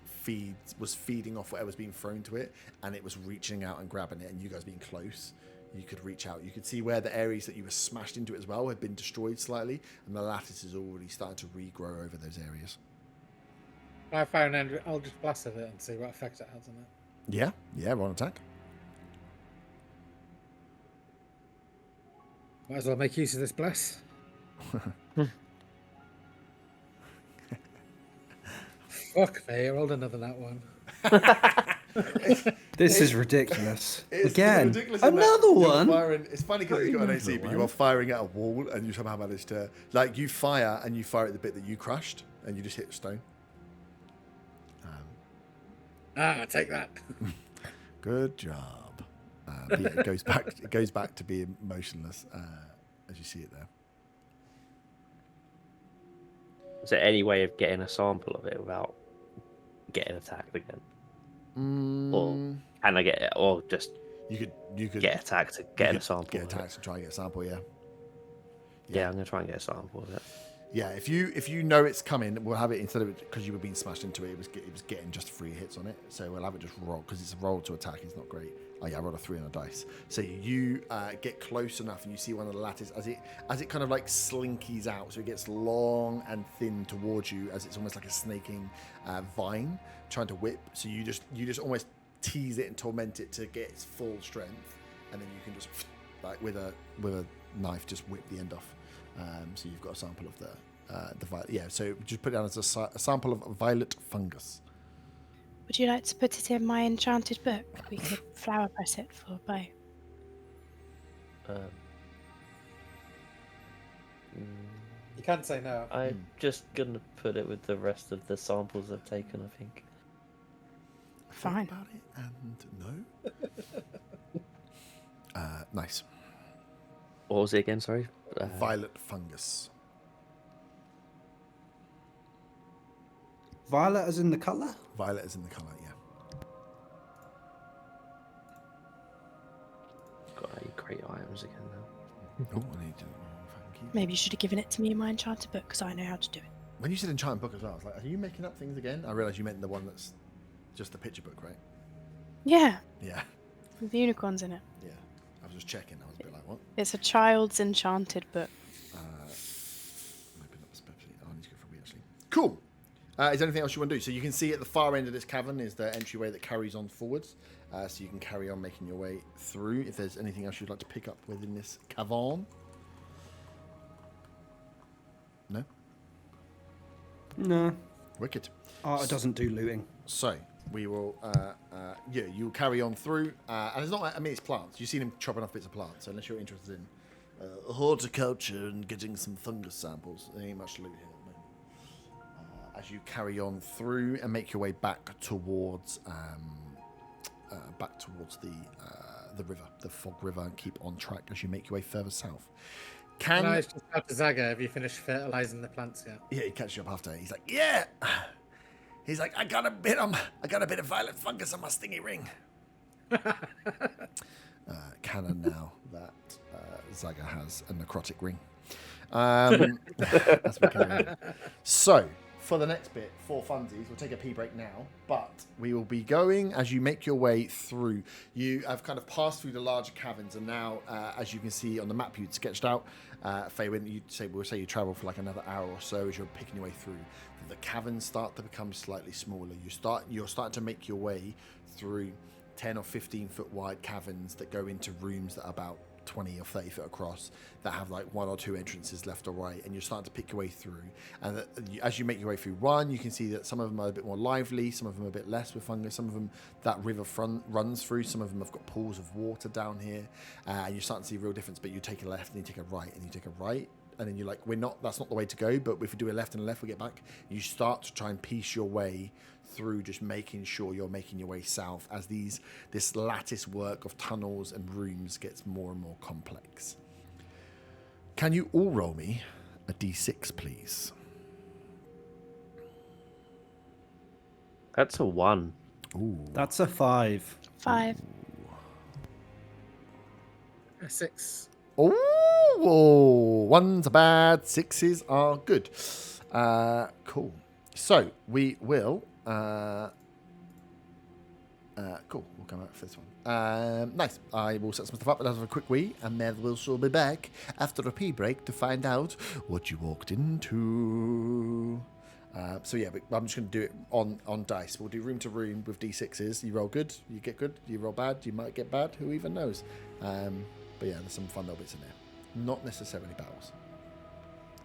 was feeding off whatever's being thrown to it, and it was reaching out and grabbing it, and you guys being close, you could reach out. You could see where the areas that you were smashed into as well had been destroyed slightly, and the lattice is already starting to regrow over those areas.
I found Andrew. I'll just blast at it and see what effect it has on it.
Yeah, roll an attack.
Might as well make use of this bless. Fuck me, I rolled another that one.
This is ridiculous.
It's
Again,
ridiculous in that
another
you're
one.
firing, it's funny because it's got an AC, but you are firing at a wall, and you somehow manage to, like, you fire at the bit that you crushed, and you just hit stone.
Take that.
Good job. But yeah, it goes back to being motionless as you see it there.
Is there any way of getting a sample of it without getting attacked again? Or can I get it? Or just
you could
get attacked to get a sample?
Get attacked and try and get a sample. Yeah,
I'm gonna try and get a sample of it.
Yeah, if you know it's coming, we'll have it instead of because you were being smashed into it. It was getting just 3 hits on it, so we'll have it just roll because it's a roll to attack. It's not great. Oh yeah, I rolled a 3 on a dice. So you get close enough, and you see one of the lattice as it kind of like slinkies out, so it gets long and thin towards you, as it's almost like a snaking vine trying to whip. So you just almost tease it and torment it to get its full strength, and then you can just like with a knife just whip the end off. So you've got a sample of the violet. Yeah, so just put it down as a sample of violet fungus.
Would you like to put it in my enchanted book? We could flower press it for Bo.
You can't say no.
I'm just gonna put it with the rest of the samples I've taken, I think.
Fine.
About it and no. Nice.
What was it again? Sorry.
Violet fungus.
Violet as in the colour?
Violet is in the colour, yeah.
Got any great items again now.
Oh, I need to. Thank you.
Maybe you should have given it to me in my enchanted book because I know how to do it.
When you said enchanted book as well, I was like, are you making up things again? I realised you meant the one that's just the picture book, right?
Yeah,
Yeah.
with the unicorns in it.
Yeah. I was just checking. I was a bit like, what?
It's a child's enchanted book.
Open up a spreadsheet. Oh, I need to go for a wee, actually. Cool. Is there anything else you want to do? So you can see at the far end of this cavern is the entryway that carries on forwards. So you can carry on making your way through. If there's anything else you'd like to pick up within this cavern. No?
No.
Wicked.
It doesn't do looting.
So we will, you'll carry on through. And it's not, I mean, it's plants. You've seen him chopping off bits of plants. So unless you're interested in horticulture and getting some fungus samples, there ain't much loot here. As you carry on through and make your way back towards the river, the Fog River, and keep on track as you make your way further south.
Can I just after Zaga, have you finished fertilizing the plants yet?
Yeah, he catches you up after. He's like, yeah. He's like, I got a bit of violet fungus on my stingy ring. Canon now that Zaga has a necrotic ring. That's what canon. So. For the next bit, for funsies, we'll take a pee break now, but we will be going as you make your way through. You have kind of passed through the larger caverns, and now, as you can see on the map you'd sketched out, Faye, when we'll say you travel for like another hour or so as you're picking your way through, the caverns start to become slightly smaller. You're starting to make your way through 10 or 15 foot wide caverns that go into rooms that are about 20 or 30 foot across that have like 1 or 2 entrances left or right, and you're starting to pick your way through. And as you make your way through one, you can see that some of them are a bit more lively, some of them are a bit less with fungus, some of them that river front runs through, some of them have got pools of water down here, and you're starting to see a real difference. But you take a left and you take a right and you take a right, and then you're like, that's not the way to go, but if we do a left and a left, we get back. You start to try and piece your way through, just making sure you're making your way south as this lattice work of tunnels and rooms gets more and more complex. Can you all roll me a d6, please?
That's a 1.
Ooh.
That's a 5.
5.
A 6.
Oh, 1's are bad, 6s are good. Cool. So we will. Cool. We'll come out for this one. Nice. I will set some stuff up and have a quick wee, and then we'll still be back after a pee break to find out what you walked into. So yeah, but I'm just going to do it on dice. We'll do room to room with d6s. You roll good, you get good. You roll bad, you might get bad. Who even knows? But yeah, there's some fun little bits in there. Not necessarily battles.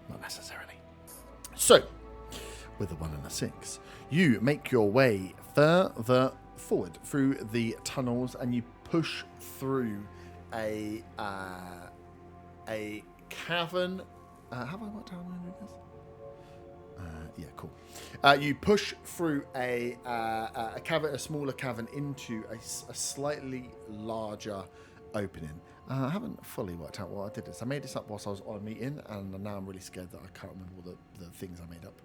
Not necessarily. So, with a 1 and a 6, you make your way further forward through the tunnels, and you push through a cavern. Have I worked out how to do this? Yeah, cool. You push through a cavern, a smaller cavern, into a slightly larger opening. I haven't fully worked out what I did this. I made this up whilst I was on a meeting, and now I'm really scared that I can't remember all the things I made up.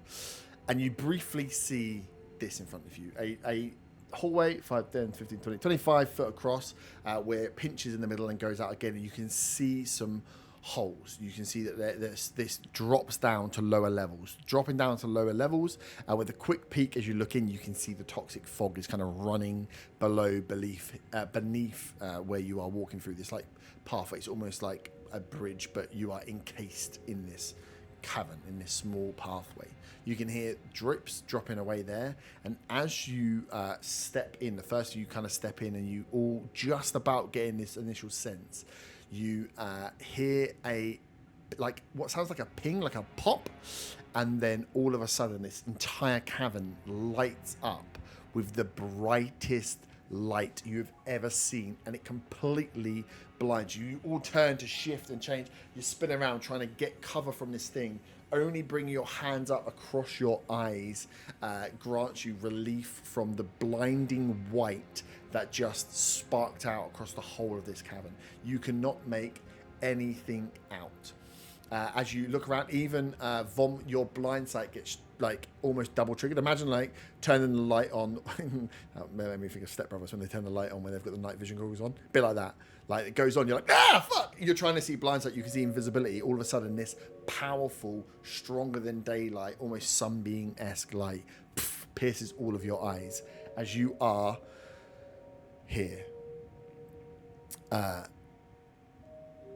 And you briefly see this in front of you. A hallway, 5, 10, 15, 20, 25 foot across, where it pinches in the middle and goes out again. And you can see some holes. You can see that this drops down to lower levels. Dropping down to lower levels, with a quick peek as you look in, you can see the toxic fog is kind of running beneath where you are walking through this like pathway. It's almost like a bridge, but you are encased in this cavern, in this small pathway. You can hear drips dropping away there, and as you step in, the first you kind of step in and you all just about getting this initial sense, you hear like what sounds like a ping, like a pop, and then all of a sudden this entire cavern lights up with the brightest light you've ever seen, and it completely blinds you. You all turn to shift and change. You spin around trying to get cover from this thing. Only bringing your hands up across your eyes grants you relief from the blinding white that just sparked out across the whole of this cavern. You cannot make anything out. As you look around, even your blind sight gets like almost double triggered. Imagine like turning the light on. Made me think of Step Brothers when they turn the light on when they've got the night vision goggles on. A bit like that. Like it goes on, you're like, fuck! You're trying to see blind sight, you can see invisibility. All of a sudden, this powerful, stronger than daylight, almost sunbeam-esque light pierces all of your eyes as you are here.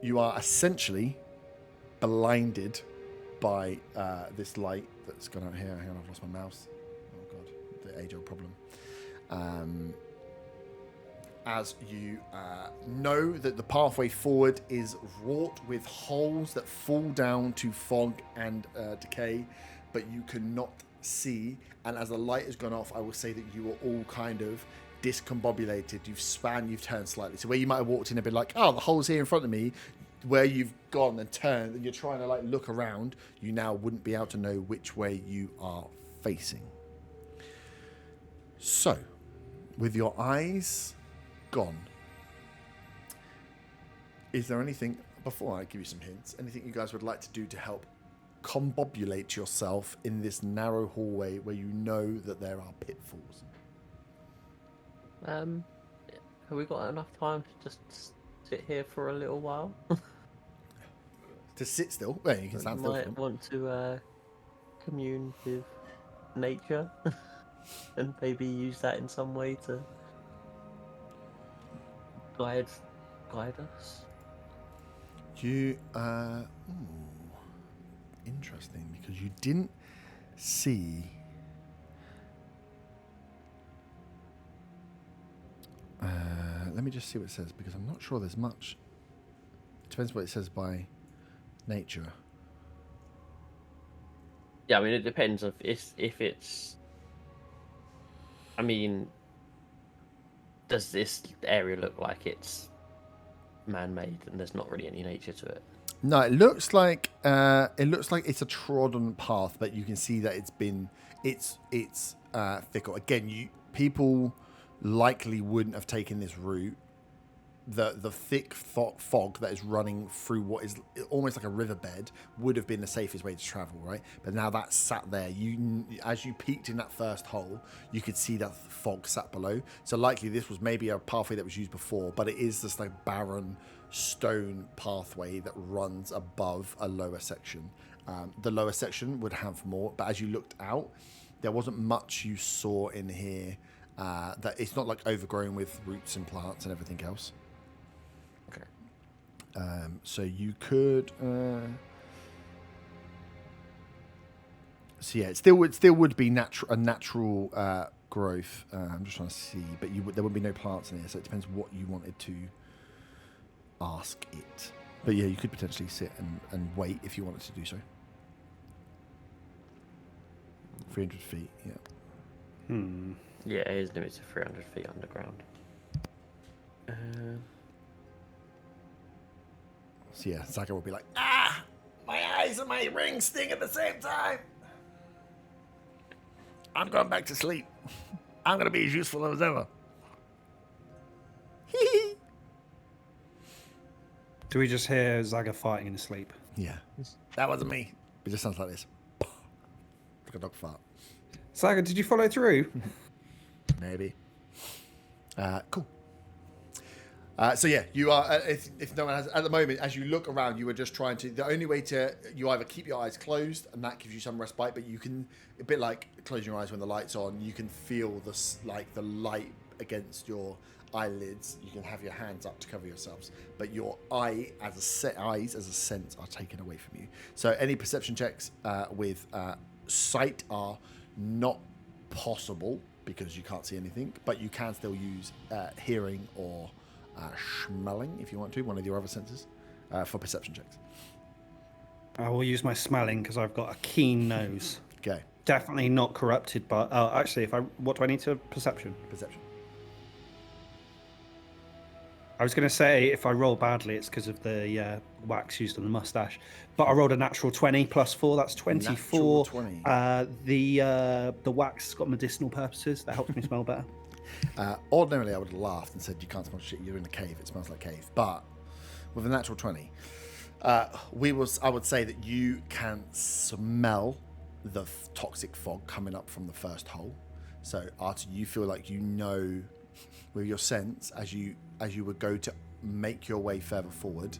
You are essentially blinded by this light that's gone out here. Hang on, I've lost my mouse. Oh god, the age-old problem. As you know that the pathway forward is wrought with holes that fall down to fog and decay, but you cannot see. And as the light has gone off, I will say that you are all kind of discombobulated. You've turned slightly. So where you might have walked in a bit like, oh, the hole's here in front of me, where you've gone and turned and you're trying to like look around, you now wouldn't be able to know which way you are facing. So, with your eyes gone, is there anything, before I give you some hints, anything you guys would like to do to help combobulate yourself in this narrow hallway where you know that there are pitfalls?
Have we got enough time to just sit here for a little while?
To sit still? Well, you can stand still.
Might want to commune with nature and maybe use that in some way to guide us.
You interesting, because you didn't see let me just see what it says, because I'm not sure there's much. It depends what it says by nature.
Yeah, I mean, it depends if it's. I mean, does this area look like it's man-made, and there's not really any nature to it.
No, it looks like it's a trodden path, but you can see that it's fickle. Again, people likely wouldn't have taken this route. The thick fog that is running through what is almost like a riverbed would have been the safest way to travel, right? But now that's sat there. As you peeked in that first hole, you could see that fog sat below. So likely this was maybe a pathway that was used before, but it is this like barren stone pathway that runs above a lower section. The lower section would have more, but as you looked out, there wasn't much you saw in here. That it's not like overgrown with roots and plants and everything else.
Okay.
So you could. So yeah, it still would be a natural growth. I'm just trying to see, but there would be no plants in here, so it depends what you wanted to ask it. But yeah, you could potentially sit and wait if you wanted to do so. 300 feet, yeah.
Yeah, it is limited to 300 feet underground.
So yeah, Zaga will be like, my eyes and my ring sting at the same time. I'm going back to sleep. I'm going to be as useful as ever.
Do we just hear Zaga fighting in his sleep?
Yeah, that wasn't me. It just sounds like this. Like a dog fart.
Zaga, did you follow through?
Maybe. Cool. So yeah, you are. If no one has at the moment, as you look around, you are just trying to. The only way you either keep your eyes closed, and that gives you some respite, but you can a bit like closing your eyes when the light's on. You can feel the light against your eyelids. You can have your hands up to cover yourselves, but your eyes as a sense are taken away from you. So any perception checks with sight are not possible because you can't see anything, but you can still use hearing or smelling if you want to, one of your other senses, for perception checks.
I will use my smelling because I've got a keen nose.
Okay.
Definitely not corrupted, but actually, what do I need to perception?
Perception.
I was going to say if I roll badly, it's because of the wax used on the mustache. But I rolled a natural 20 plus 4. That's 24.
Natural 20.
The wax has got medicinal purposes. That helps me smell better.
Ordinarily, I would have laughed and said, "You can't smell shit. You're in a cave. It smells like cave." But with a natural 20, I would say that you can smell the toxic fog coming up from the first hole. So, Arthur, you feel like you know with your sense as you would go to make your way further forward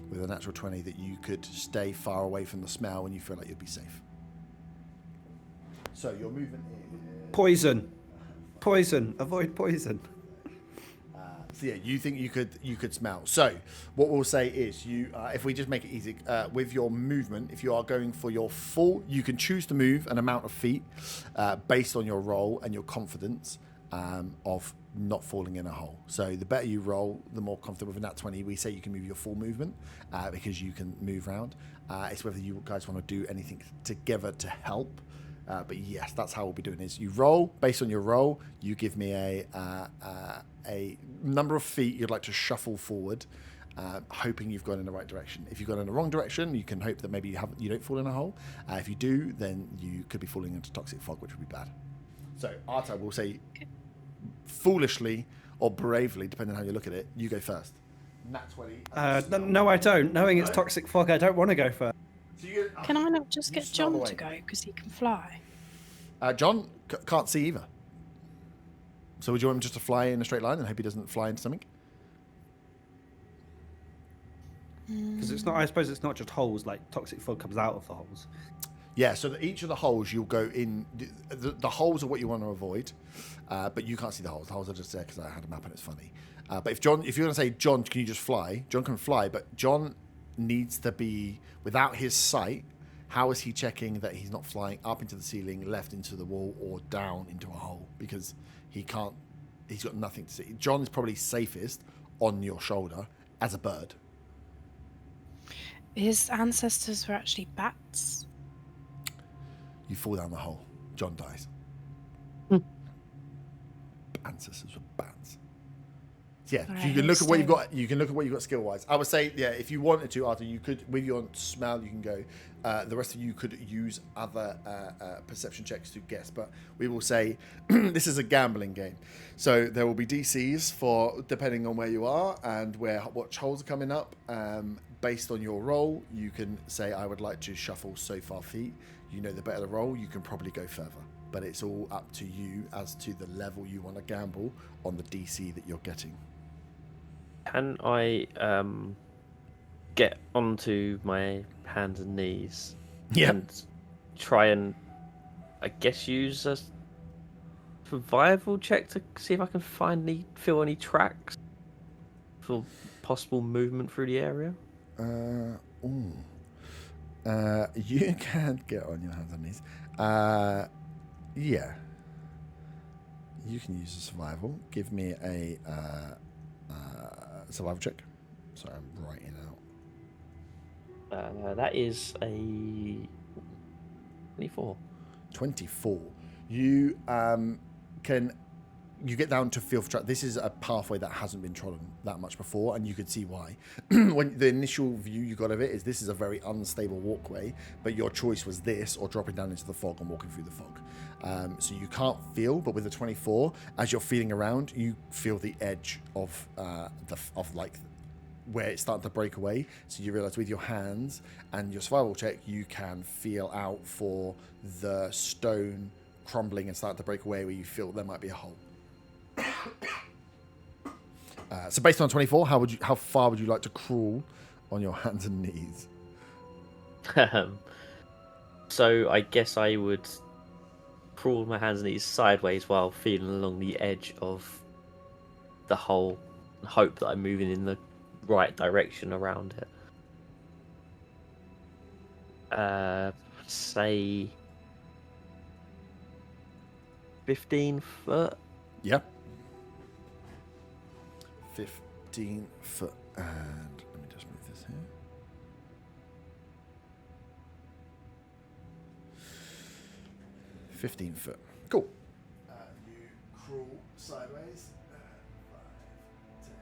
with a natural 20 that you could stay far away from the smell and you feel like you'd be safe. So your movement is
Poison. Avoid poison.
So yeah, you think you could smell. So what we'll say is if we just make it easy with your movement, if you are going for your full, you can choose to move an amount of feet based on your roll and your confidence of not falling in a hole. So the better you roll, the more confident. Within that 20, we say you can move your full movement because you can move around. It's whether you guys want to do anything together to help. But yes, that's how we'll be doing is you roll based on your roll. You give me a number of feet you'd like to shuffle forward, hoping you've gone in the right direction. If you've gone in the wrong direction, you can hope that maybe you don't fall in a hole. If you do, then you could be falling into toxic fog, which would be bad. So Arta will say, foolishly or bravely, depending on how you look at it, you go first. Nat 20.
No, I don't. Knowing it's toxic fog, I don't want to go first.
So
can I not just get John to go because he can fly?
John can't see either. So would you want him just to fly in a straight line and hope he doesn't fly into something?
Because it's not. I suppose it's not just holes. Like toxic fog comes out of the holes.
Yeah. So each of the holes you'll go in. The holes are what you want to avoid, but you can't see the holes. The holes are just there because I had a map and it's funny. But if you're going to say, John, can you just fly? John can fly, but John needs to be without his sight. How is he checking that he's not flying up into the ceiling, left into the wall, or down into a hole? Because he can't. He's got nothing to see. John is probably safest on your shoulder as a bird.
His ancestors were actually bats.
You fall down the hole. John dies. Ancestors were bats. Yeah,
Alright,
you can look at what you've
stone.
got. You can look at what you've got skill wise. I would say, yeah, if you wanted to, Arthur, you could with your smell. You can go. The rest of you could use other perception checks to guess. But we will say this is a gambling game, so there will be DCs for depending on where you are and what holes are coming up. Based on your roll, you can say I would like to shuffle so far feet. You know, the better the roll, you can probably go further. But it's all up to you as to the level you want to gamble on the DC that you're getting.
Can I get onto my hands and knees and try and, I guess, use a survival check to see if I can feel any tracks for possible movement through the area?
You can get on your hands and knees. Yeah. You can use a survival. Give me a survival check. Sorry, I'm writing out.
That is a 24.
24. You you get down to filth track. This is a pathway that hasn't been trodden that much before, and you could see why. When the initial view you got of it is this is a very unstable walkway, but your choice was this or dropping down into the fog and walking through the fog. So you can't feel, but with the 24, as you're feeling around, you feel the edge of like where it's starting to break away. So you realize with your hands and your survival check, you can feel out for the stone crumbling and starting to break away where you feel there might be a hole. So based on 24, how far would you like to crawl on your hands and knees?
So I guess I would crawl my hands and knees sideways while feeling along the edge of the hole and hope that I'm moving in the right direction around it. Say 15 foot.
Yeah. 15 foot. And let me just move this here. $15 foot. Cool. You crawl sideways. 5, 10.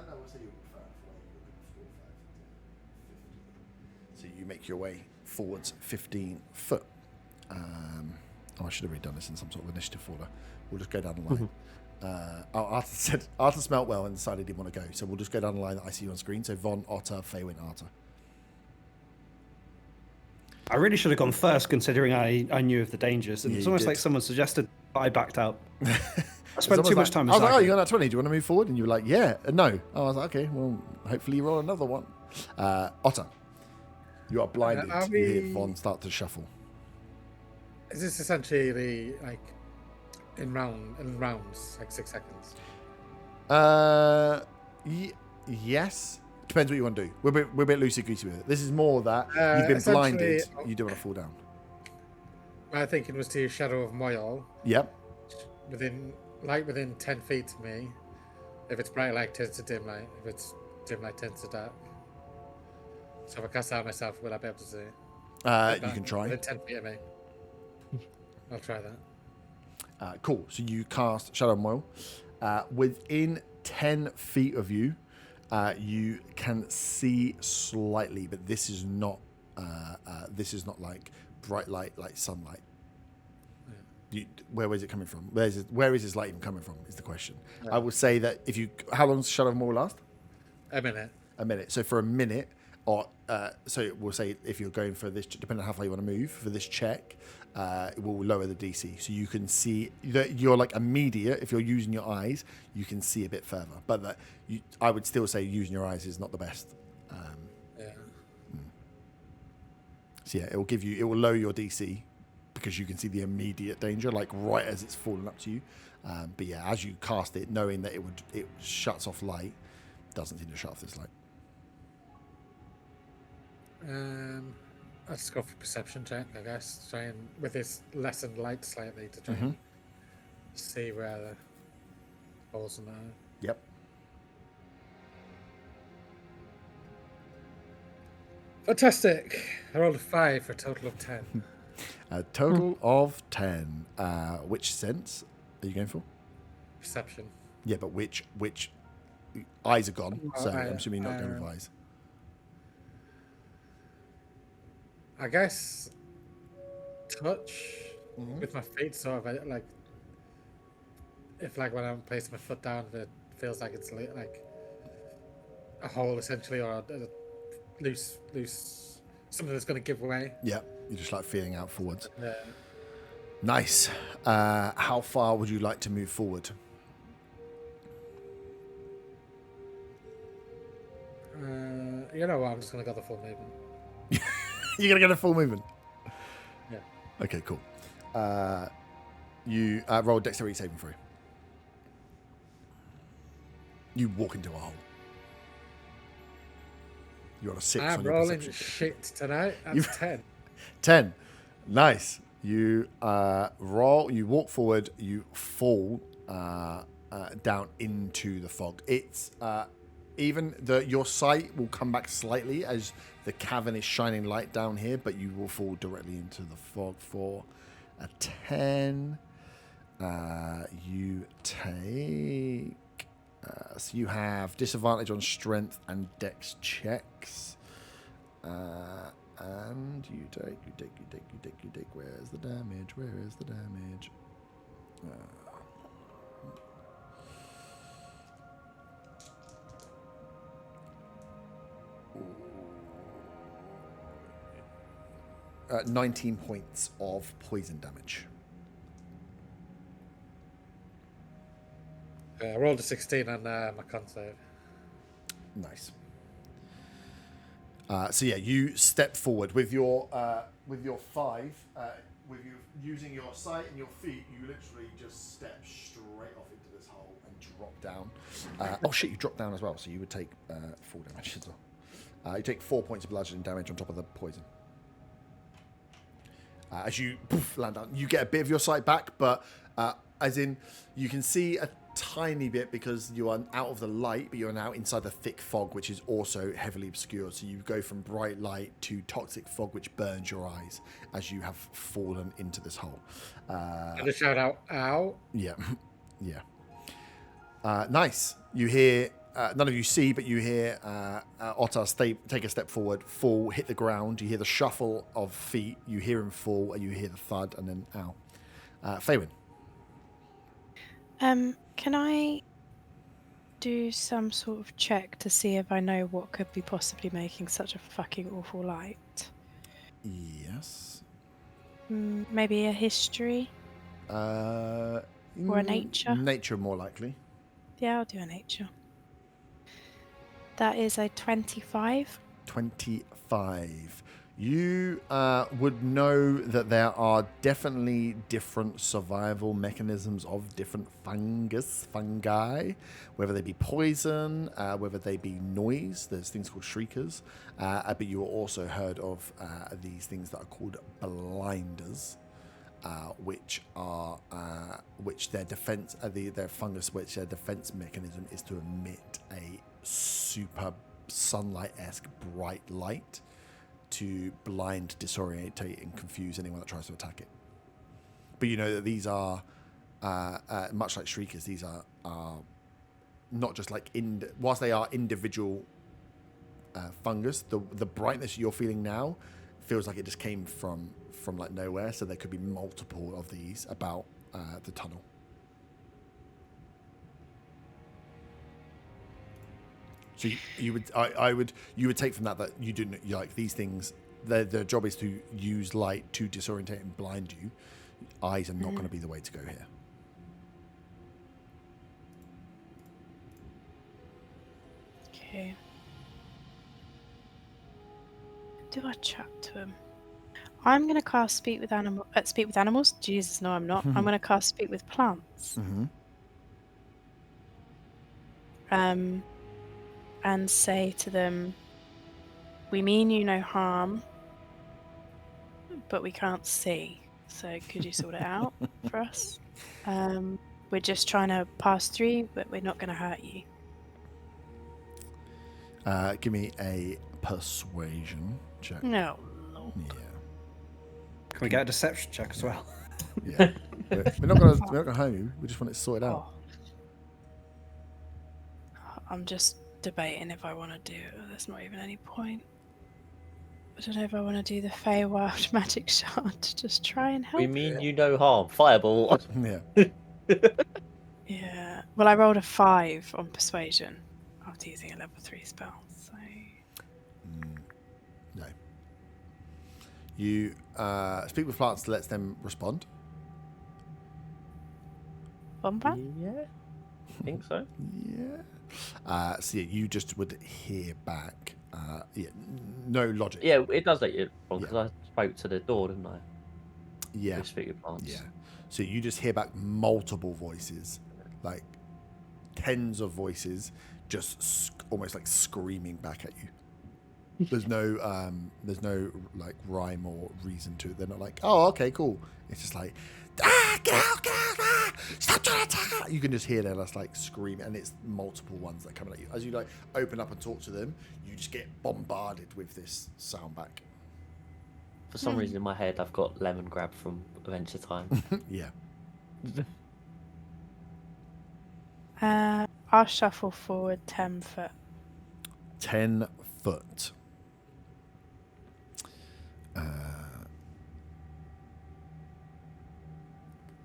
No, we'll say you'll be 5 away. You'll be 4, 5, 10, 15. So you make your way forwards 15 foot. I should have redone this in some sort of initiative order. We'll just go down the line. Arthur smelt well and decided he didn't want to go, so we'll just go down the line that I see on screen. So Von, Otter, Faywin, Arthur.
I really should have gone first, considering I knew of the dangers. And
Yeah,
it's
you
almost
did.
like someone suggested, but I backed out. I spent too much time.
I was like, oh, you got that 20. Do you want to move forward? And you were like, yeah. No. I was like, okay, well, hopefully you roll another one. Otter, you are blinded. You hear Von start to shuffle.
Is this essentially like in rounds, like 6 seconds?
Yes. Depends what you want to do. We're a bit loosey-goosey with it. This is more that you've been blinded. You don't want to fall down.
My thinking was to use Shadow of Moyle
Yep.
within 10 feet to me. If it's bright light, turns to dim light. If it's dim light, turns to dark. So if I cast out myself, will I be able to see?
You can try.
Within 10 feet of me. I'll try that.
Cool. So you cast Shadow Moil. Within 10 feet of you, you can see slightly, but this is not like bright light, like sunlight. Where is it coming from? Where is this light even coming from? Is the question.
Yeah.
I will say that how long does Shadow Moil last?
A minute.
A minute. So for a minute, or so we'll say if you're going for this, depending on how far you want to move for this check, it will lower the DC. So you can see that you're like immediate. If you're using your eyes, you can see a bit further. But I would still say using your eyes is not the best.
Yeah.
So yeah, it will lower your DC because you can see the immediate danger, like right as it's falling up to you. But yeah, as you cast it, knowing that it shuts off light, doesn't seem to shut off this light.
I'll just go for perception check, I guess. Try and with this lessened light slightly to try and see where the holes in there.
Yep.
Fantastic! I rolled a 5 for a total of 10.
A total of 10. Which sense are you going for?
Perception.
Yeah, but which eyes are gone,
Well,
so I'm assuming you're not going with eyes.
I guess touch with my feet, sort of like if like when I'm placing my foot down, it feels like it's like a hole essentially, or a loose something that's going to give way.
Yeah, you're just like feeling out forwards.
Yeah.
Nice. How far would you like to move forward?
You know what? I'm just going to go the full movement.
You're going to get a full movement?
Yeah.
Okay, cool. You roll a dexterity saving throw. You walk into a hole. You're on a 6
I'm
on your
rolling
perception.
shit tonight. That's 10.
10. Nice. You roll, you walk forward, you fall down into the fog. It's even your sight will come back slightly as the cavern is shining light down here, but you will fall directly into the fog for a 10. You take... so you have disadvantage on strength and dex checks. And you take. Where's the damage? Where is the damage? 19 points of poison damage.
I rolled a 16 on my con save.
Nice. So yeah, you step forward with your 5, with you using your sight and your feet. You literally just step straight off into this hole and drop down. Oh shit, you drop down as well, so you would take 4 damage as well. You take 4 points of bludgeoning damage on top of the poison. As you land down, you get a bit of your sight back, but as in you can see a tiny bit because you are out of the light, but you're now inside the thick fog, which is also heavily obscured. So you go from bright light to toxic fog, which burns your eyes as you have fallen into this hole.
I just shout out, "Ow!"
Yeah, yeah. Nice. You hear. None of you see, but you hear Otter take a step forward, fall, hit the ground. You hear the shuffle of feet. You hear him fall, and you hear the thud, and then ow. Faywin.
Can I do some sort of check to see if I know what could be possibly making such a fucking awful light?
Yes.
Maybe a history? Or a nature?
Nature, more likely.
Yeah, I'll do a nature. That is a 25.
25. You would know that there are definitely different survival mechanisms of different fungi, whether they be poison, whether they be noise. There's things called shriekers, but you also heard of these things that are called blinders, which their defense, their fungus, which their defense mechanism is to emit a super sunlight-esque bright light to blind, disorientate, and confuse anyone that tries to attack it. But you know that these are, much like shriekers, these are not just like, whilst they are individual fungus, the brightness you're feeling now feels like it just came from like nowhere, so there could be multiple of these about the tunnel. So you would take from that you didn't, you like these things. Their job is to use light to disorientate and blind you. Eyes are not going to be the way to go here.
Okay. Do I chat to him? I'm going to cast Speak with Animals. Jesus, no, I'm not. I'm going to cast Speak with Plants. And say to them, we mean you no harm, but we can't see. So could you sort it out for us? We're just trying to pass through, but we're not going to hurt you.
Give me a persuasion check.
No, Lord.
Yeah.
Can we get a deception check as well?
Yeah. We're not gonna hurt you. We just want it sorted out.
I'm just debating if I want to do it. There's not even any point. I don't know if I want to do the Feywild magic shard to just try and help.
We mean you no harm. Fireball.
Yeah.
Yeah. Well, I rolled a 5 on persuasion after using a level 3 spell. So.
No. You speak with plants to let them respond.
Wombat?
Yeah, I think so.
Yeah. So yeah, you just would hear back. No logic.
Yeah, it does let you respond because I spoke to the door, didn't I?
Yeah.
With speak with plants.
Yeah. So you just hear back multiple voices, like tens of voices, just almost like screaming back at you. There's no like rhyme or reason to it. They're not like, oh, okay, cool. It's just like, get out, stop trying to attack. You can just hear them just like screaming, and it's multiple ones that come at you. As you like open up and talk to them, you just get bombarded with this sound back.
For some reason in my head, I've got lemon grab from Adventure Time.
Yeah.
I'll shuffle forward 10 foot.
10 foot.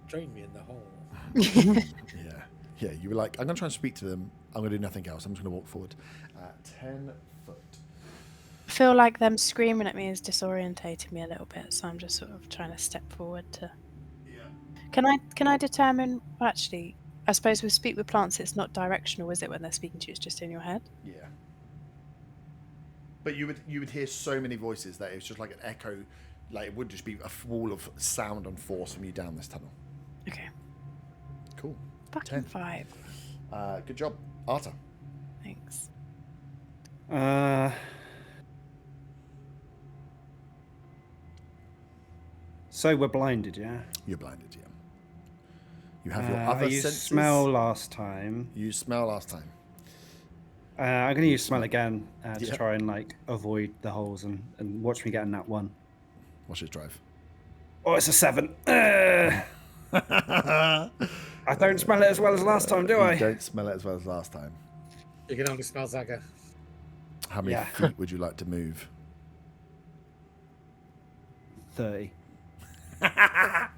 Join me in the hole.
Yeah. You were like, I'm gonna try and speak to them. I'm gonna do nothing else. I'm just gonna walk forward. 10 foot.
I feel like them screaming at me is disorientating me a little bit, so I'm just sort of trying to step forward to.
Yeah.
Can I determine? Well, actually, I suppose with speak with plants, it's not directional, is it? When they're speaking to you, it's just in your head.
Yeah. But you would hear so many voices that it's just like an echo, like it would just be a wall of sound and force from you down this tunnel.
Okay.
Cool.
Fucking
10.
5.
Good job, Arta.
Thanks.
So we're blinded, yeah?
You're blinded, yeah. You have your other
I used
senses.
smell last time.
You smell last time.
I'm going to use smell again to
Yeah.
try and like avoid the holes and watch me get in that one.
What's your drive?
Oh, it's a 7. I don't smell it as well as last time, do
You
I?
don't smell it as well as last time.
You can only smell Zaga.
How many feet would you like to move?
30. Because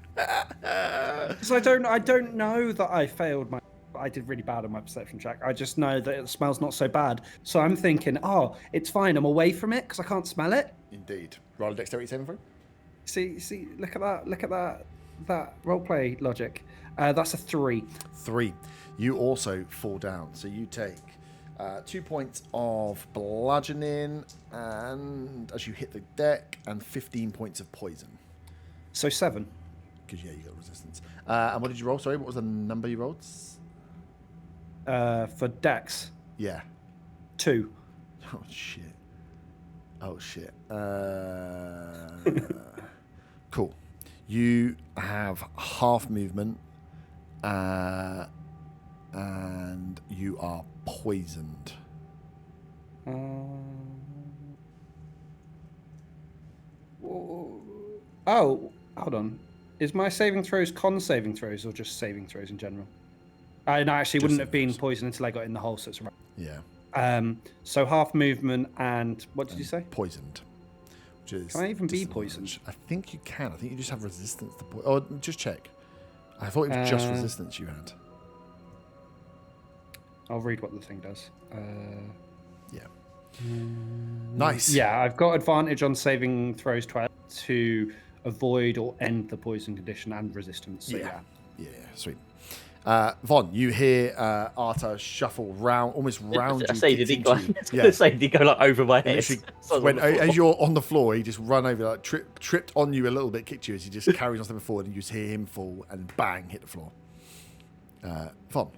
I don't know that I failed I did really bad on my perception check. I just know that it smells not so bad. So I'm thinking, oh, it's fine. I'm away from it because I can't smell it.
Indeed. Roll a dexterity saving throw.
See, look at that. Look at that roleplay logic. That's a 3.
3. You also fall down. So you take 2 points of bludgeoning and as you hit the deck, and 15 points of poison.
So 7.
Because you got resistance. And what did you roll? Sorry, what was the number you rolled?
For Dex,
Yeah.
2.
Oh shit. Cool. You have half movement, and you are poisoned.
Oh, hold on. Is my saving throws con saving throws or just saving throws in general? No, actually,
Just
wouldn't have been
saving throws.
poisoned until I got in the hole, so it's right.
Yeah.
So half movement and what did you say?
Poisoned. Which is
Can I even be
disadvantage.
poisoned?
I think you can. I think you just have resistance to poison. Oh, just check. I thought it was just resistance you had.
I'll read what the thing does.
Yeah. Nice.
Yeah, I've got advantage on saving throws to avoid or end the poison condition and resistance. So yeah.
Yeah, sweet. Von, you hear Arta shuffle round, almost round you.
I say, did he go?
Yeah.
Say, did he go like over my head?
Literally, as you're on the floor, he just run over, like tripped on you a little bit, kicked you as he just carries on stepping forward, and you just hear him fall and bang hit the floor. Von.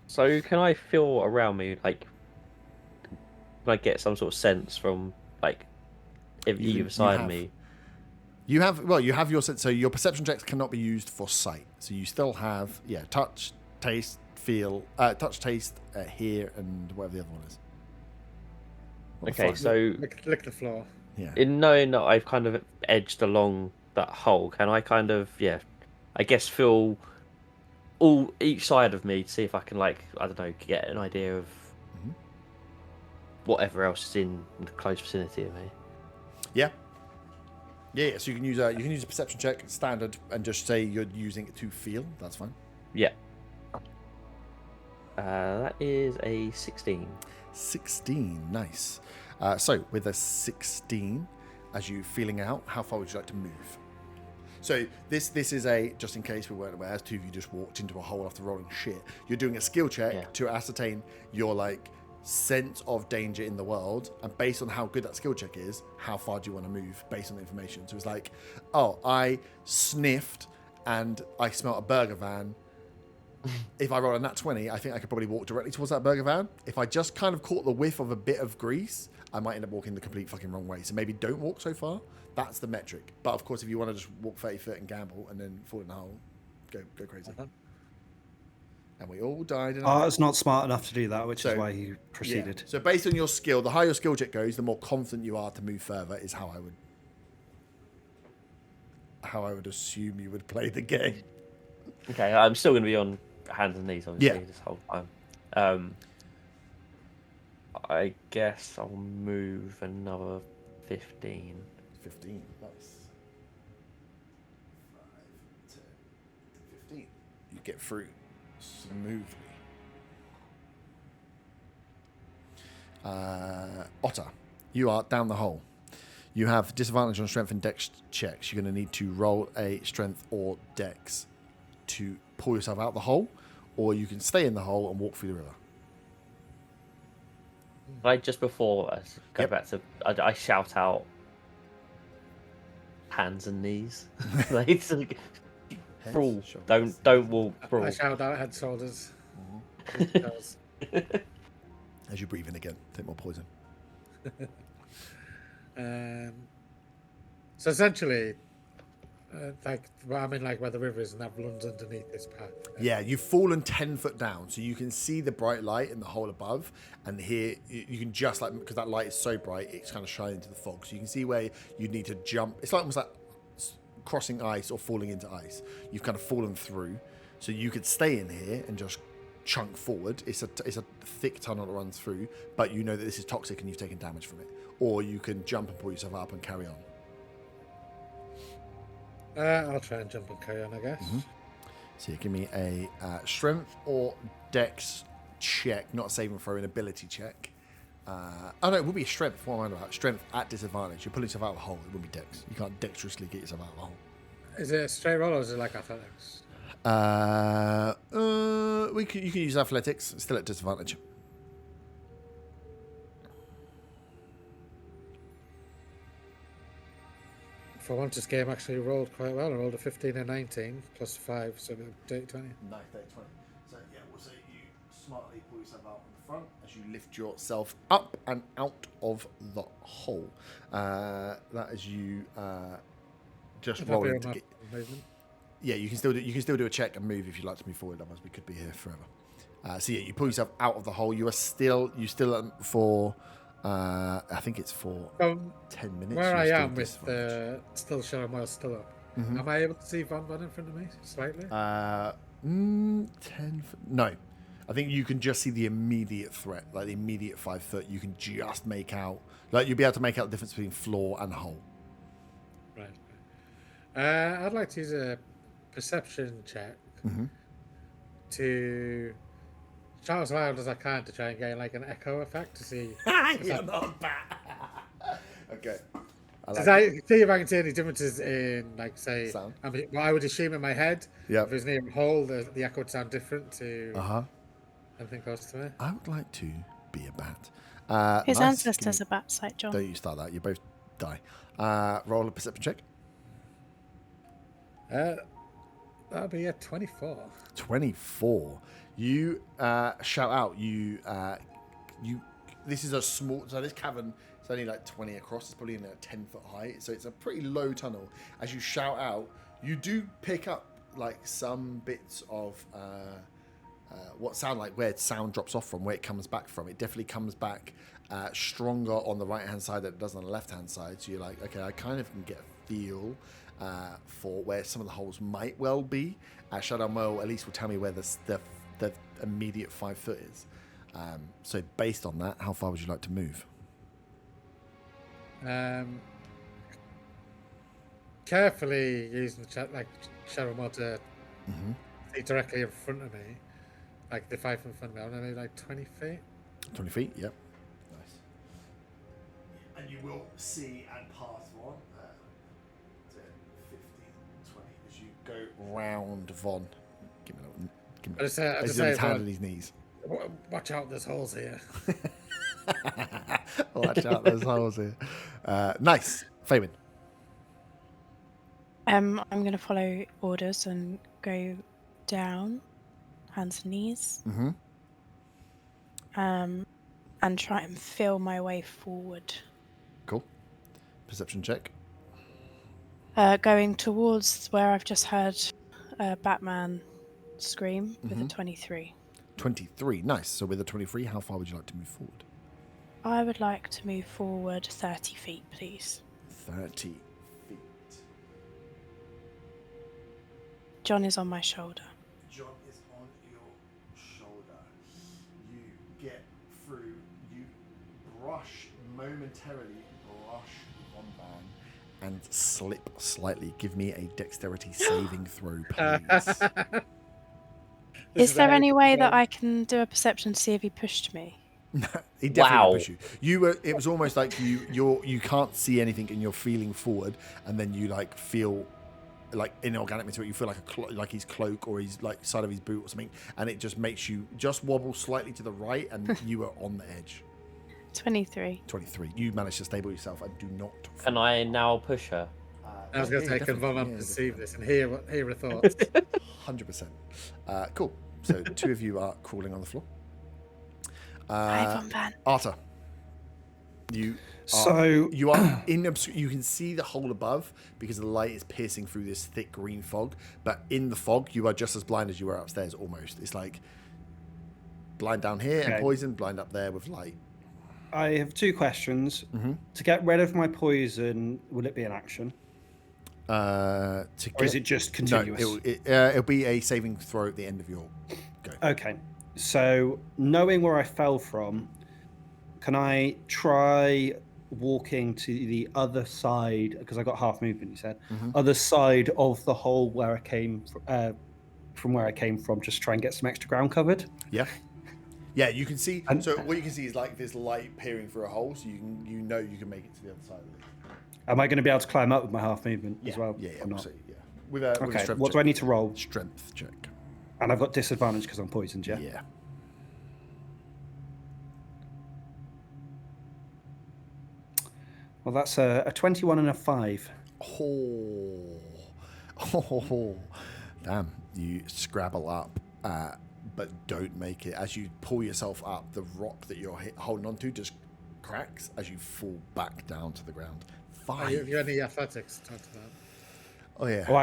So can I feel around me, like, can I get some sort of sense from like either side of me?
You have your sense. So your perception checks cannot be used for sight. So you still have touch, taste, feel, hear, and whatever the other one is. What the
Okay,
fuck?
so
Lick the floor.
Yeah.
in knowing that I've kind of edged along that hole, can I kind of I guess feel each side of me to see if I can, like, I don't know, get an idea of whatever else is in the close vicinity of me.
Yeah. Yeah. So you can use a perception check, standard, and just say you're using it to feel. That's fine.
Yeah. That is a 16.
16. Nice. So with a 16, as you feeling out, how far would you like to move? So this is a, just in case we weren't aware, as two of you just walked into a hole after rolling shit, you're doing a skill check to ascertain your like sense of danger in the world, and based on how good that skill check is, how far do you want to move based on the information. So it's like, oh, I sniffed and I smelt a burger van. If I roll a nat 20, I think I could probably walk directly towards that burger van. If I just kind of caught the whiff of a bit of grease, I might end up walking the complete fucking wrong way. So maybe don't walk so far. That's the metric. But of course, if you want to just walk 30 foot and gamble and then fall in the hole, go crazy. And we all died.
It's not smart enough to do that, which is why you proceeded.
Yeah. So based on your skill, the higher your skill check goes, the more confident you are to move further. Is how I would assume you would play the game.
Okay, I'm still going to be on hands and knees, obviously, this whole time. I guess I'll move another 15.
15, nice. 5, 10, 15. You get through smoothly. Otter, you are down the hole. You have disadvantage on strength and dex checks. You're going to need to roll a strength or dex to pull yourself out the hole, or you can stay in the hole and walk through the river.
Right, just before I go back to, I shout out hands and knees. Like, crawl. Don't walk. Crawl.
I shout out head, shoulders.
As you breathe in again, take more poison.
So essentially, I'm in like where the river is, and that runs underneath this path.
Yeah, you've fallen 10 foot down, so you can see the bright light in the hole above, and here you can just like, because that light is so bright, it's kind of shining into the fog, so you can see where you need to jump. It's like almost like crossing ice or falling into ice. You've kind of fallen through, so you could stay in here and just chunk forward. It's a thick tunnel that runs through, but you know that this is toxic and you've taken damage from it. Or you can jump and pull yourself up and carry on.
I'll try and jump and carry on, I guess.
Mm-hmm. So you give me a strength or dex check, not a saving throw, an ability check. No, it would be a strength. What am I on about? Strength at disadvantage. You're pulling yourself out of the hole. It wouldn't be dex. You can't dexterously get yourself out of the hole.
Is it a straight roll or is it like athletics?
You can use athletics. Still at disadvantage.
For once, this game actually rolled quite well. I rolled a 15 and 19 plus 5, so dirty 20.
Nice, dirty 20. So yeah, we'll say you smartly pull yourself out on the front as you lift yourself up and out of the hole. That is you just rolling to get
movement.
Yeah, you can still do a check and move if you'd like to move forward. Otherwise, we could be here forever. So yeah, you pull yourself out of the hole. You still for I think it's for 10 minutes.
Where I am with the still showing while still up.
Mm-hmm.
Am I able to see Van in front of me slightly?
10 no. I think you can just see the immediate threat, like the immediate 5 foot. You can just make out, like you'll be able to make out the difference between floor and hole.
Right. I'd like to use a perception check to shout as loud as I can to try and get like an echo effect to see.
You're not bad. Okay.
See if I can see any differences in, like, say,
sound.
I would assume in my head,
Yep.
if it was near a hole, the echo would sound different to anything close to me.
I would like to be a bat.
His ancestors are bats, like John.
Don't you start that. You both die. Roll a perception check.
That'll be a 24.
24. You shout out. This is a small. So this cavern is only like 20 across. It's probably in a 10 foot height. So it's a pretty low tunnel. As you shout out, you do pick up like some bits of what sound like where sound drops off from, where it comes back from. It definitely comes back stronger on the right hand side than it does on the left hand side. So you're like, okay, I kind of can get a feel for where some of the holes might well be. Shadow Mo at least will tell me where the immediate 5 foot is. So based on that, how far would you like to move?
Carefully using the chat like Shadow Mo to see directly in front of me, like the 5 foot in front of me. I don't know, like 20 feet.
20 feet, yep. Nice. And you will see and pass one 10, 15, 20 as you go round Von. Give me
I just say,
his hand on his knees.
Watch out, there's holes here.
Watch out, there's holes here. Nice. Fabian.
I'm going to follow orders and go down, hands and knees. And try and feel my way forward.
Cool. Perception check.
Going towards where I've just heard Batman scream with a 23.
23. Nice. So with a 23, how far would you like to move forward?
I would like to move forward 30 feet, please.
30 feet.
John is on my shoulder.
John is on your shoulder. You get through. You momentarily brush Von Van and slip slightly. Give me a dexterity saving throw, please.
Is there any way that I can do a perception to see if he pushed me?
He definitely pushed you. You were. It was almost like you can't see anything and you're feeling forward, and then you like feel like inorganic material. You feel like his cloak or his like side of his boot or something, and it just makes you just wobble slightly to the right, and you are on the edge.
23.
23. You managed to stable yourself and do not.
Can I now push her?
I was going to say, can Von perceive this and hear her thoughts?
100%. Cool. So 2 of you are crawling on the floor.
Hi, Von Van.
Arta, you are in. You can see the hole above because the light is piercing through this thick green fog. But in the fog, you are just as blind as you were upstairs. Almost. It's like blind down here and poison, blind up there with light.
I have 2 questions. To get rid of my poison, will it be an action? Or is it just continuous?
No, it'll be a saving throw at the end of your go.
Okay. So, knowing where I fell from, can I try walking to the other side? Because I got half movement, you said. Other side of the hole where I came from where I came from, just try and get some extra ground covered?
Yeah. Yeah, you can see. So what you can see is like this light peering through a hole, so you can make it to the other side of it.
Am I going to be able to climb up with my half movement as well?
Yeah,
or not?
yeah. With a strength
what
check.
do I need to roll?
Strength check.
And I've got disadvantage because I'm poisoned, yeah?
Yeah.
Well, that's a 21 and a 5.
Oh. Damn. You scrabble up, but don't make it. As you pull yourself up, the rock that you're holding onto just cracks as you fall back down to the ground. 5.
You had any athletics to talk about?
Oh, yeah.
Well,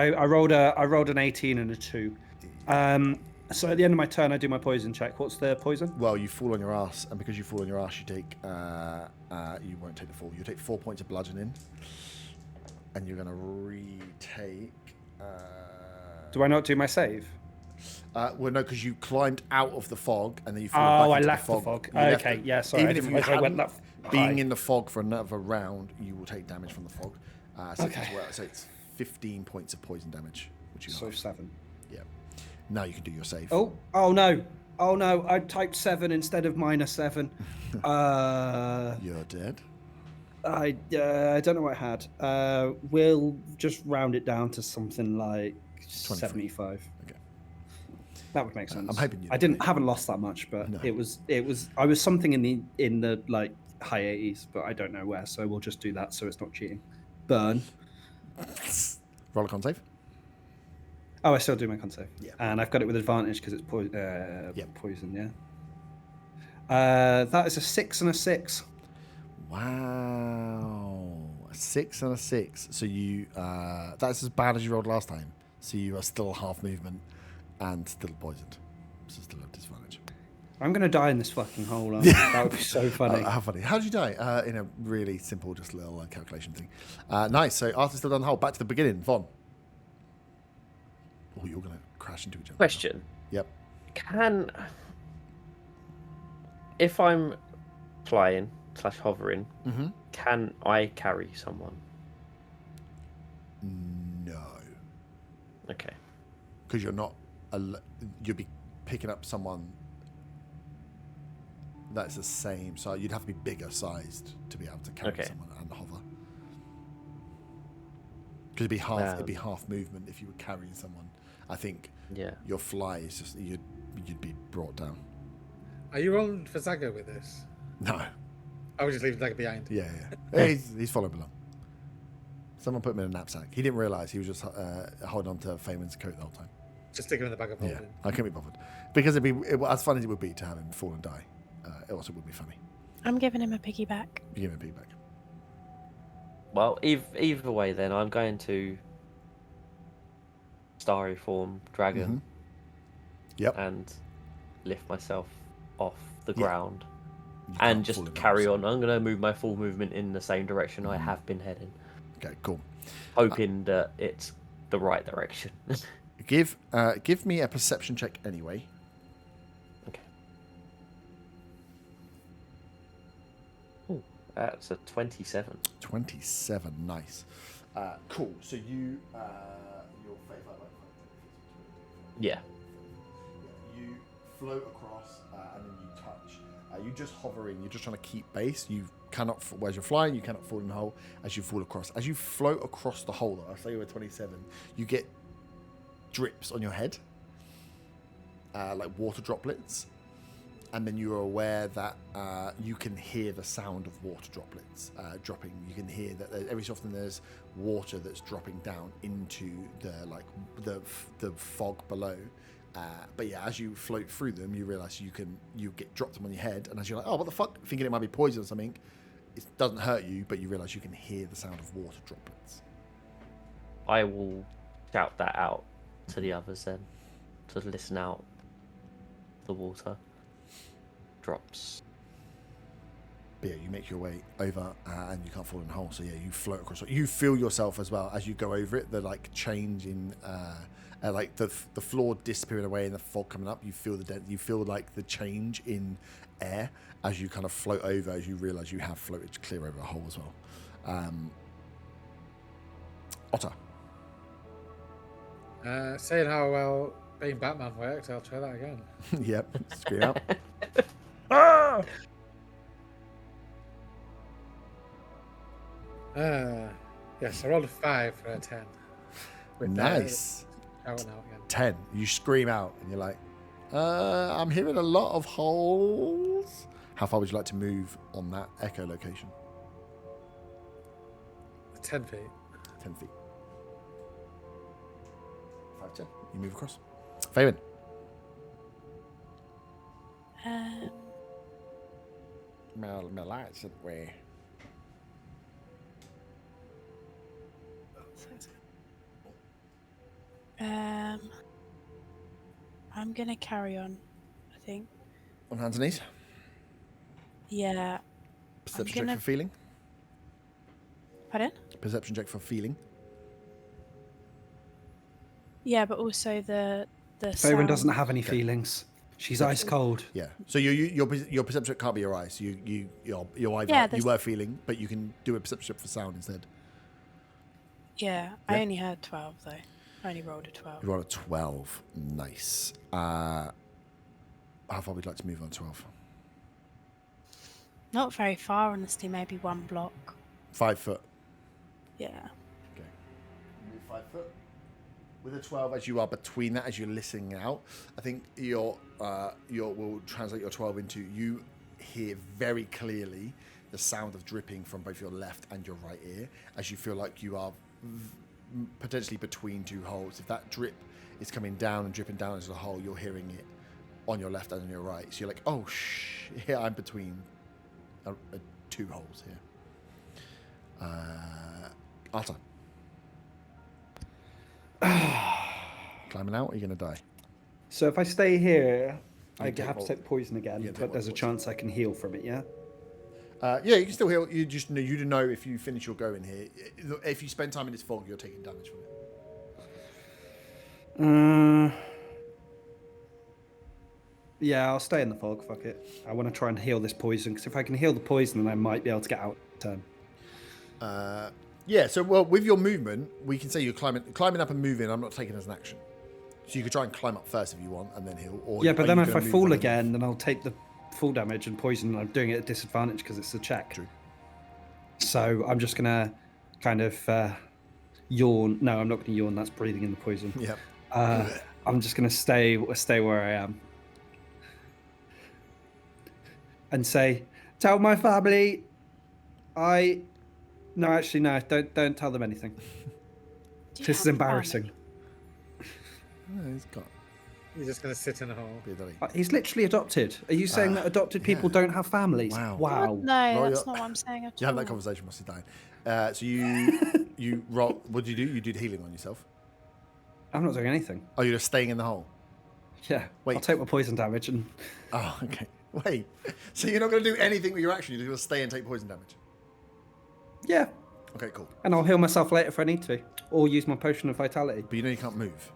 I rolled an 18 and a 2. So at the end of my turn, I do my poison check. What's the poison?
Well, you fall on your ass, and because you fall on your ass, you take you won't take the fall. You take 4 points of bludgeoning, and you're going to retake.
Do I not do my save?
Well, no, because you climbed out of the fog, and then you fall back into
left the fog.
You left
Okay,
it.
yeah, sorry.
Even if you
I went that
being
high.
in the fog for another round, you will take damage from the fog.
Okay.
So it's 15 points of poison damage, which you
So 7.
Yeah. Now you can do your save.
Oh no! I typed 7 instead of -7.
You're dead.
I don't know what I had. We'll just round it down to something like 75.
Okay.
That would make sense.
I'm hoping you.
haven't lost that much, but
No.
it was. I was something in the like high 80s, but I don't know where. So we'll just do that, so it's not cheating. Burn.
Roll a con save.
Oh, I still do my con save.
Yeah.
And I've got it with advantage because it's poison. Yeah. That is a 6 and a 6.
Wow. A 6 and a 6. So you that's as bad as you rolled last time. So you are still half movement and still poisoned. So still at disadvantage.
I'm gonna die in this fucking hole. That would be so funny.
How funny. How did you die? In a really simple, just little calculation thing. Nice. So Arthur's still down the hole. Back to the beginning. Vaughn. Oh, you're going to crash into each other.
Question.
Yep.
If I'm flying / hovering,
Mm-hmm.
can I carry someone?
No.
Okay.
Because you're not... You'll be picking up someone that's the same. So you'd have to be bigger sized to be able to carry someone and hover. Because it'd be half movement if you were carrying someone. I think your fly is just... You'd be brought down.
Are you rolling for Zago with this?
No.
I was just leaving Zago behind.
Yeah. He's following along. Someone put him in a knapsack. He didn't realise he was just holding on to Feynman's coat the whole time.
Just stick him in the bag of holding.
Yeah, I couldn't be bothered. Because as funny as it would be to have him fall and die, it also would be funny.
I'm giving him a piggyback.
You give him a piggyback.
Well, either way, then I'm going to starry form dragon
Mm-hmm. Yep.
and lift myself off the ground
You
and
can't
just
fall in
carry
the
on. I'm going to move my full movement in the same direction I have been heading,
Okay, cool.
hoping that it's the right direction.
Give me a perception check anyway.
Okay. Ooh, that's a 27.
27, nice. Cool. So you your favour,
Yeah.
you float across and then you touch. You just hovering. You're just trying to keep base. You cannot, whereas you're flying, you cannot fall in the hole. As you fall across, as you float across the hole, I say you were 27. You get drips on your head, like water droplets, and then you are aware that you can hear the sound of water droplets dropping. You can hear that every so often there's water that's dropping down into the fog below. But yeah, as you float through them, you realise you get dropped them on your head, and as you're like, oh, what the fuck, thinking it might be poison or something, it doesn't hurt you, but you realise you can hear the sound of water droplets.
I will shout that out to the others then, to listen out the water drops.
But yeah, you make your way over and you can't fall in the hole. So yeah, you float across. You feel yourself as well as you go over it. The change in like the floor disappearing away and the fog coming up. You feel you feel like the change in air as you kind of float over. As you realise you have floated clear over a hole as well. Otter.
Saying how well being Batman worked, I'll try that again.
Yep. Scream out.
Yes, I rolled a 5 for a 10.
Nice.
Out and out again.
10. You scream out and you're like, I'm hearing a lot of holes. How far would you like to move on that echolocation?
10 feet.
10 feet. 5, 10. You move across. Faven. My lights are way.
I'm gonna carry on, I think.
On hands and knees.
Yeah.
Perception check for feeling.
Pardon?
Perception check for feeling.
Yeah, but also the
Faven
sound.
doesn't have any feelings. She's ice cold.
Yeah. So your perception check can't be your eyes. You're either
Yeah,
you were feeling, but you can do a perception check for sound instead.
Yeah, I only had 12 though. I only rolled a 12.
You rolled a 12. Nice. How far would you like to move on 12?
Not very far, honestly. Maybe 1 block.
5 foot.
Yeah.
Okay. Move 5 foot. With a 12, as you are between that, as you're listening out, I think your will translate your 12 into you hear very clearly the sound of dripping from both your left and your right ear, as you feel like you are potentially between 2 holes. If that drip is coming down and dripping down into the hole, you're hearing it on your left and on your right. So you're like, oh here I'm between 2 holes here. Arthur. Climbing out, or are you going to die?
So if I stay here, I have to take poison again, but there's a chance I can heal from it, yeah?
Yeah, you can still heal. You just know, you know if you finish your go in here. If you spend time in this fog, you're taking damage from it.
Yeah, I'll stay in the fog. Fuck it. I want to try and heal this poison, because if I can heal the poison, then I might be able to get out in turn.
Yeah, so well, with your movement, we can say you're climbing up and moving. I'm not taking it as an action, so you could try and climb up first if you want, and then heal. Or
Yeah, but then if I fall again, then I'll take the full damage and poison, and I'm doing it at disadvantage because it's a check.
True.
So I'm just gonna kind of yawn. No, I'm not gonna yawn. That's breathing in the poison.
Yeah.
I'm just gonna stay where I am and say, "Tell my family, No, actually, no. Don't tell them anything. This is embarrassing."
No, he's got.
You're just going to sit in a hole.
He's literally adopted. Are you saying that adopted people don't have families? Wow.
No, that's not what I'm saying at all.
You have that conversation whilst you're dying. So you roll. What did you do? You did healing on yourself.
I'm not doing anything.
Oh, you're just staying in the hole.
Yeah.
Wait.
I'll take my poison damage and.
Oh, okay. Wait. So you're not going to do anything with your action. You're just going to stay and take poison damage.
Yeah.
Okay, cool.
And I'll heal myself later if I need to, or use my potion of vitality.
But you know you can't move.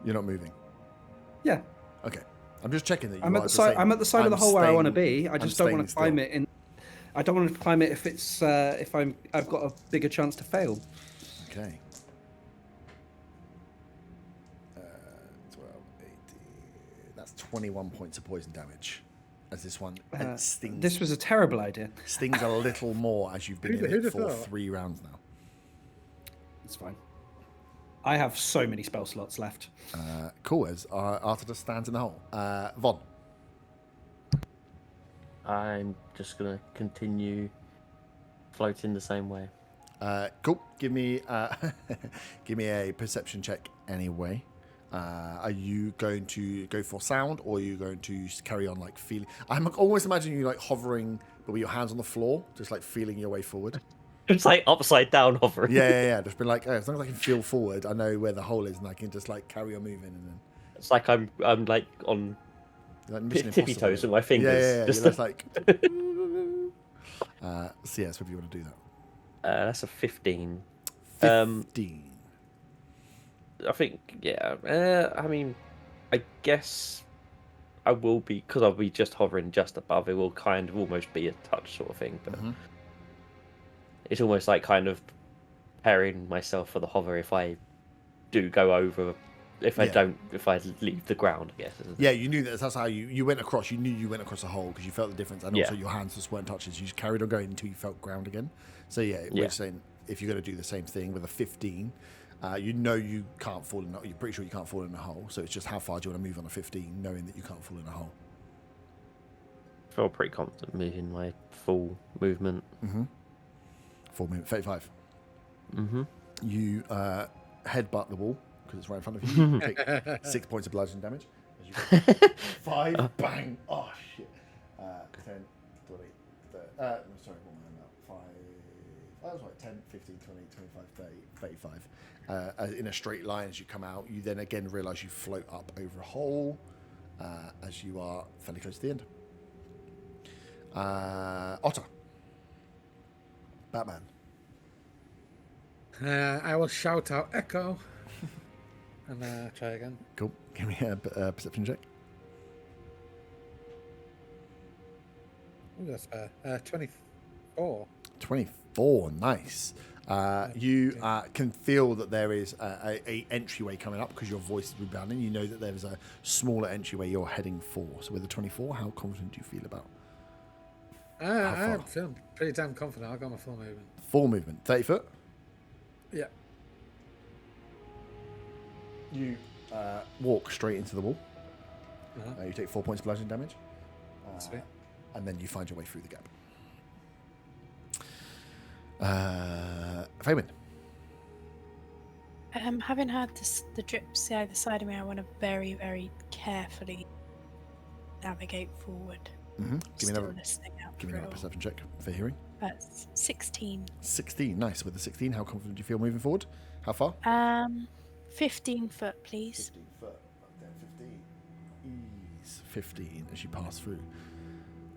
You're not moving.
Yeah.
Okay. I'm just checking that you
I'm at the side. I'm at the side of the hole where I want to be. I just don't want to climb it. I don't want to climb it if it's I've got a bigger chance to fail.
Okay. 12, 18. That's 21 points of poison damage. As this one stings.
This was a terrible idea.
Stings a little more as you've been in it for 3 rounds now.
It's fine. I have so many spell slots left.
Cool. As Arthur stands in the hole. Von.
I'm just gonna continue floating the same way.
Cool. Give me a perception check anyway. Are you going to go for sound, or are you going to carry on like feeling? I'm always imagining you like hovering, but with your hands on the floor, just like feeling your way forward.
It's like upside down hovering.
Yeah. Just been like, as long as I can feel forward, I know where the hole is, and I can just like carry on moving. And then
it's like I'm like on tippy toes with my fingers.
Yeah. Just like. So yeah, so if you want to do that.
That's a 15.
15.
I think, yeah. I mean, I guess I will be, because I'll be just hovering just above. It will kind of almost be a touch sort of thing, but it's almost like kind of preparing myself for the hover if I do go over. If I leave the ground, I guess.
Yeah, you knew that's how you went across. You knew you went across a hole because you felt the difference, and also your hands just weren't touching. So you just carried on going until you felt ground again. So we're saying if you're going to do the same thing with a 15. You know you can't fall in. You're pretty sure you can't fall in a hole. So it's just how far do you want to move on a 15, knowing that you can't fall in a hole.
I feel pretty confident moving my full movement.
Full movement, 35. You headbutt the wall because it's right in front of you. You take 6 points of bludgeoning damage. As you go 5, bang. Oh shit. 10, 20. Sorry, what am I now? 5. That was like 10, 15, 20, 25, 30, 35. In a straight line as you come out, you then again realise you float up over a hole as you are fairly close to the end. Otter. Batman.
I will shout out Echo and try again.
Cool. Give me a perception check.
Ooh, that's 24.
24, nice. You can feel that there is a entryway coming up because your voice is rebounding. You know that there is a smaller entryway you're heading for. So with a 24, how confident do you feel about?
I'm feeling pretty damn confident. I'll go my full movement.
Full movement, 30 foot.
Yeah.
You walk straight into the wall. You take 4 points of bludgeoning damage.
Sweet.
And then you find your way through the gap. Fabian.
Having had the drips either side of me, I want to very, very carefully navigate forward.
Give me another perception check for hearing.
That's 16.
16, nice. With the 16, how confident do you feel moving forward? How far?
15 foot, please.
15 foot. 10, 15. these 15 as you pass through.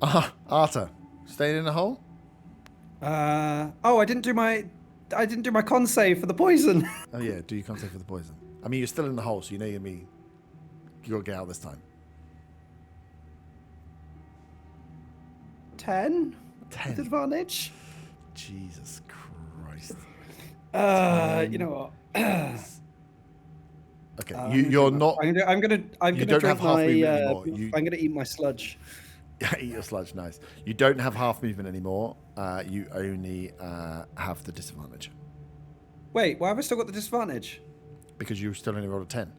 Arta, staying in the hole?
I didn't do my con save for the poison.
Oh yeah, do your con save for the poison. I mean, you're still in the hole, so you know you gotta get out this time.
10?
10.
With advantage?
Jesus Christ.
You know what?
Okay, you're not.
I'm gonna
don't have
drink
half
my.
movement anymore.
I'm gonna eat my sludge.
Eat your sludge, nice. You don't have half movement anymore. You only have the disadvantage.
Wait, why have I still got the disadvantage?
Because you still only rolled a 10.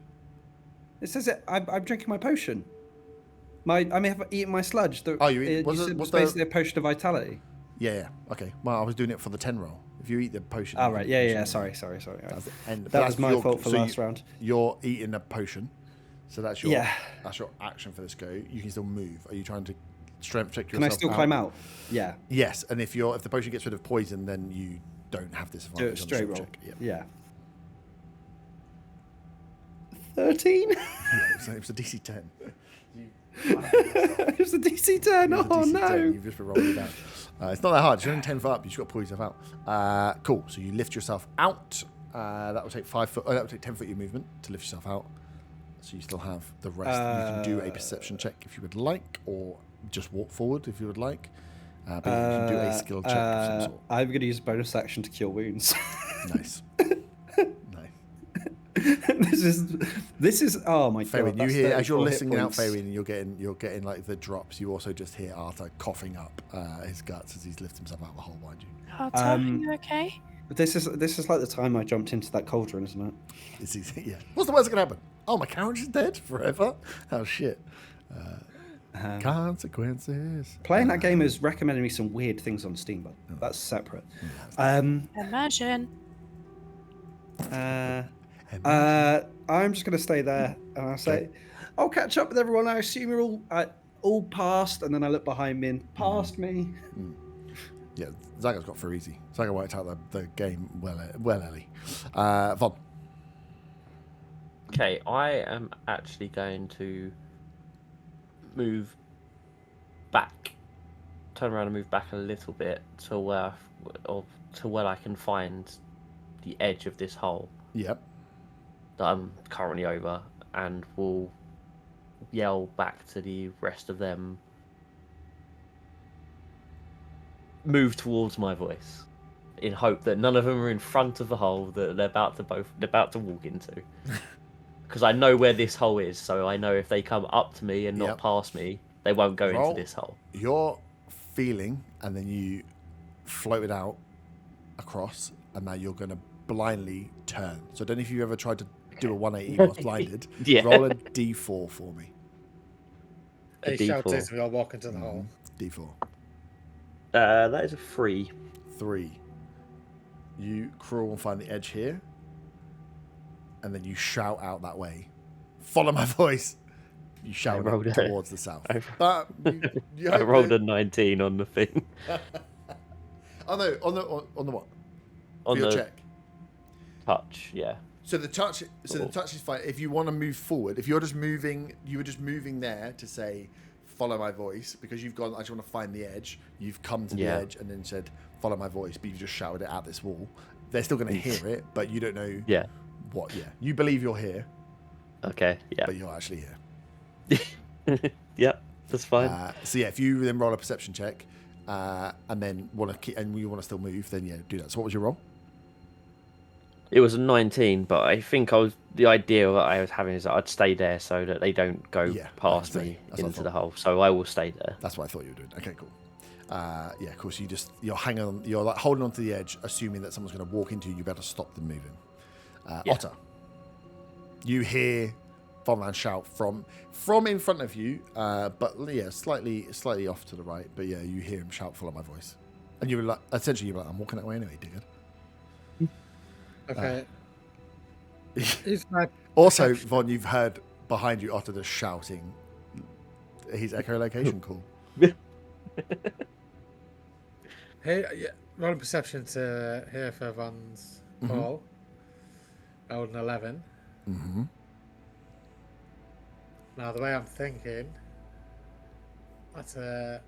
It says it. I'm drinking my potion. I may have eaten my sludge.
Oh, you eat.
It was basically a potion of vitality.
Yeah. Okay. Well, I was doing it for the 10 roll. If you eat the potion.
Oh, right. Yeah. Sorry. That was my fault for last round.
You're eating a potion, so that's your action for this go. You can still move. Are you trying to strength check yourself?
Can I still climb out? Yeah.
Yes, and if the potion gets rid of poison, then you don't have this advantage.
Do it straight roll.
Check.
Yeah. 13.
Yeah, it was a DC 10.
It was a DC 10. Oh
DC
no!
10. You've just been rolling it down. It's not that hard. You're only 10 foot up. You just got to pull yourself out. Cool. So you lift yourself out. That will take 5 foot. That will take 10 foot of your movement to lift yourself out. So you still have the rest. You can do a perception check if you would like, or just walk forward if you would like. But you can do a skill check of some sort.
I'm going to use a bonus action to cure wounds.
Nice.
This is oh my
Faerwin,
god!
you hear as you're
34 hit
listening out,
points.
Faerwin, and you're getting like the drops. You also just hear Arthur coughing up his guts as he's lifted himself out of the hole behind you.
Oh, Tom, are you okay?
This is like the time I jumped into that cauldron, isn't it?
It's easy, yeah. What's the worst that can happen? Oh, my character's dead forever. Oh shit. Consequences.
Playing that game is recommending me some weird things on Steam, but that's separate.
Imagine.
I'm just going to stay there, and I'll say, I'll catch up with everyone. I assume you're all past, and then I look behind me and past me.
Yeah, Zaga's got for easy. Zaga worked out the game well, Ellie. Von.
Okay, I am actually going to move back, turn around and move back a little bit to where I can find the edge of this hole.
Yep.
That I'm currently over, and will yell back to the rest of them, move towards my voice, in hope that none of them are in front of the hole that they're about to walk into. Because I know where this hole is, so I know if they come up to me and not past me, they won't go into this hole.
You're feeling, and then you float it out across, and now you're going to blindly turn. So I don't know if you ever tried to do a 180 whilst blinded.
Yeah.
Roll a d4 for me.
A
He shouts
D4.
as we all walk into the hole.
D4.
That is a 3.
3. You crawl and find the edge here, and then you shout out that way. Follow my voice. You shout it towards the south. But you
I rolled a 19 on the thing.
Oh no, on the what?
On
For your
the
check.
touch, yeah.
So the touch is fine. If you want to move forward, if you're just moving, you were just moving there to say, follow my voice, because you've gone, I just want to find the edge. You've come to the edge and then said, follow my voice, but you just shouted it at this wall. They're still going to hear it, but you don't know what. Yeah. You believe you're here.
Okay, yeah.
But you're actually here.
Yeah, that's fine.
So yeah, if you then roll a perception check, and then want to keep, and you want to still move, then yeah, do that. So what was your roll?
It was a 19, but I think the idea that I was having is that I'd stay there so that they don't go past me into the hole. So I will stay there.
That's what I thought you were doing. Okay, cool. Yeah, of course. You're hanging on. You're like holding on to the edge, assuming that someone's going to walk into you. You better stop them moving. Otter, you hear Vonland shout from in front of you, but yeah, slightly off to the right. But yeah, you hear him shout, "Follow my voice," and you're like, essentially, you're like, "I'm walking that way anyway, dickhead."
Okay.
Also, Von, you've heard behind you Otter just shouting his echolocation call.
Hey, rolling perception to hear for Von's call. I rolled an 11.
Mm-hmm.
Now, the way I'm thinking, that's a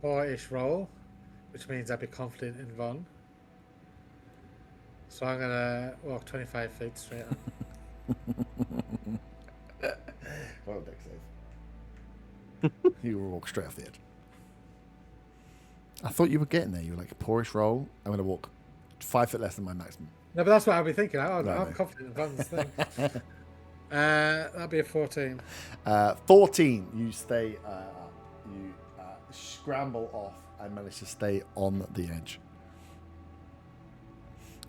4-ish roll, which means I'd be confident in Von. So I'm going to walk 25 feet straight on.
Well, deck save. You will walk straight off the edge. I thought you were getting there. You were like, poorish roll. I'm going to walk 5 foot less than my maximum.
No, but that's what I'll be thinking. I'm
Right.
confident in Von's thing. That'd be a 14.
14. You stay. You scramble off and manage to stay on the edge.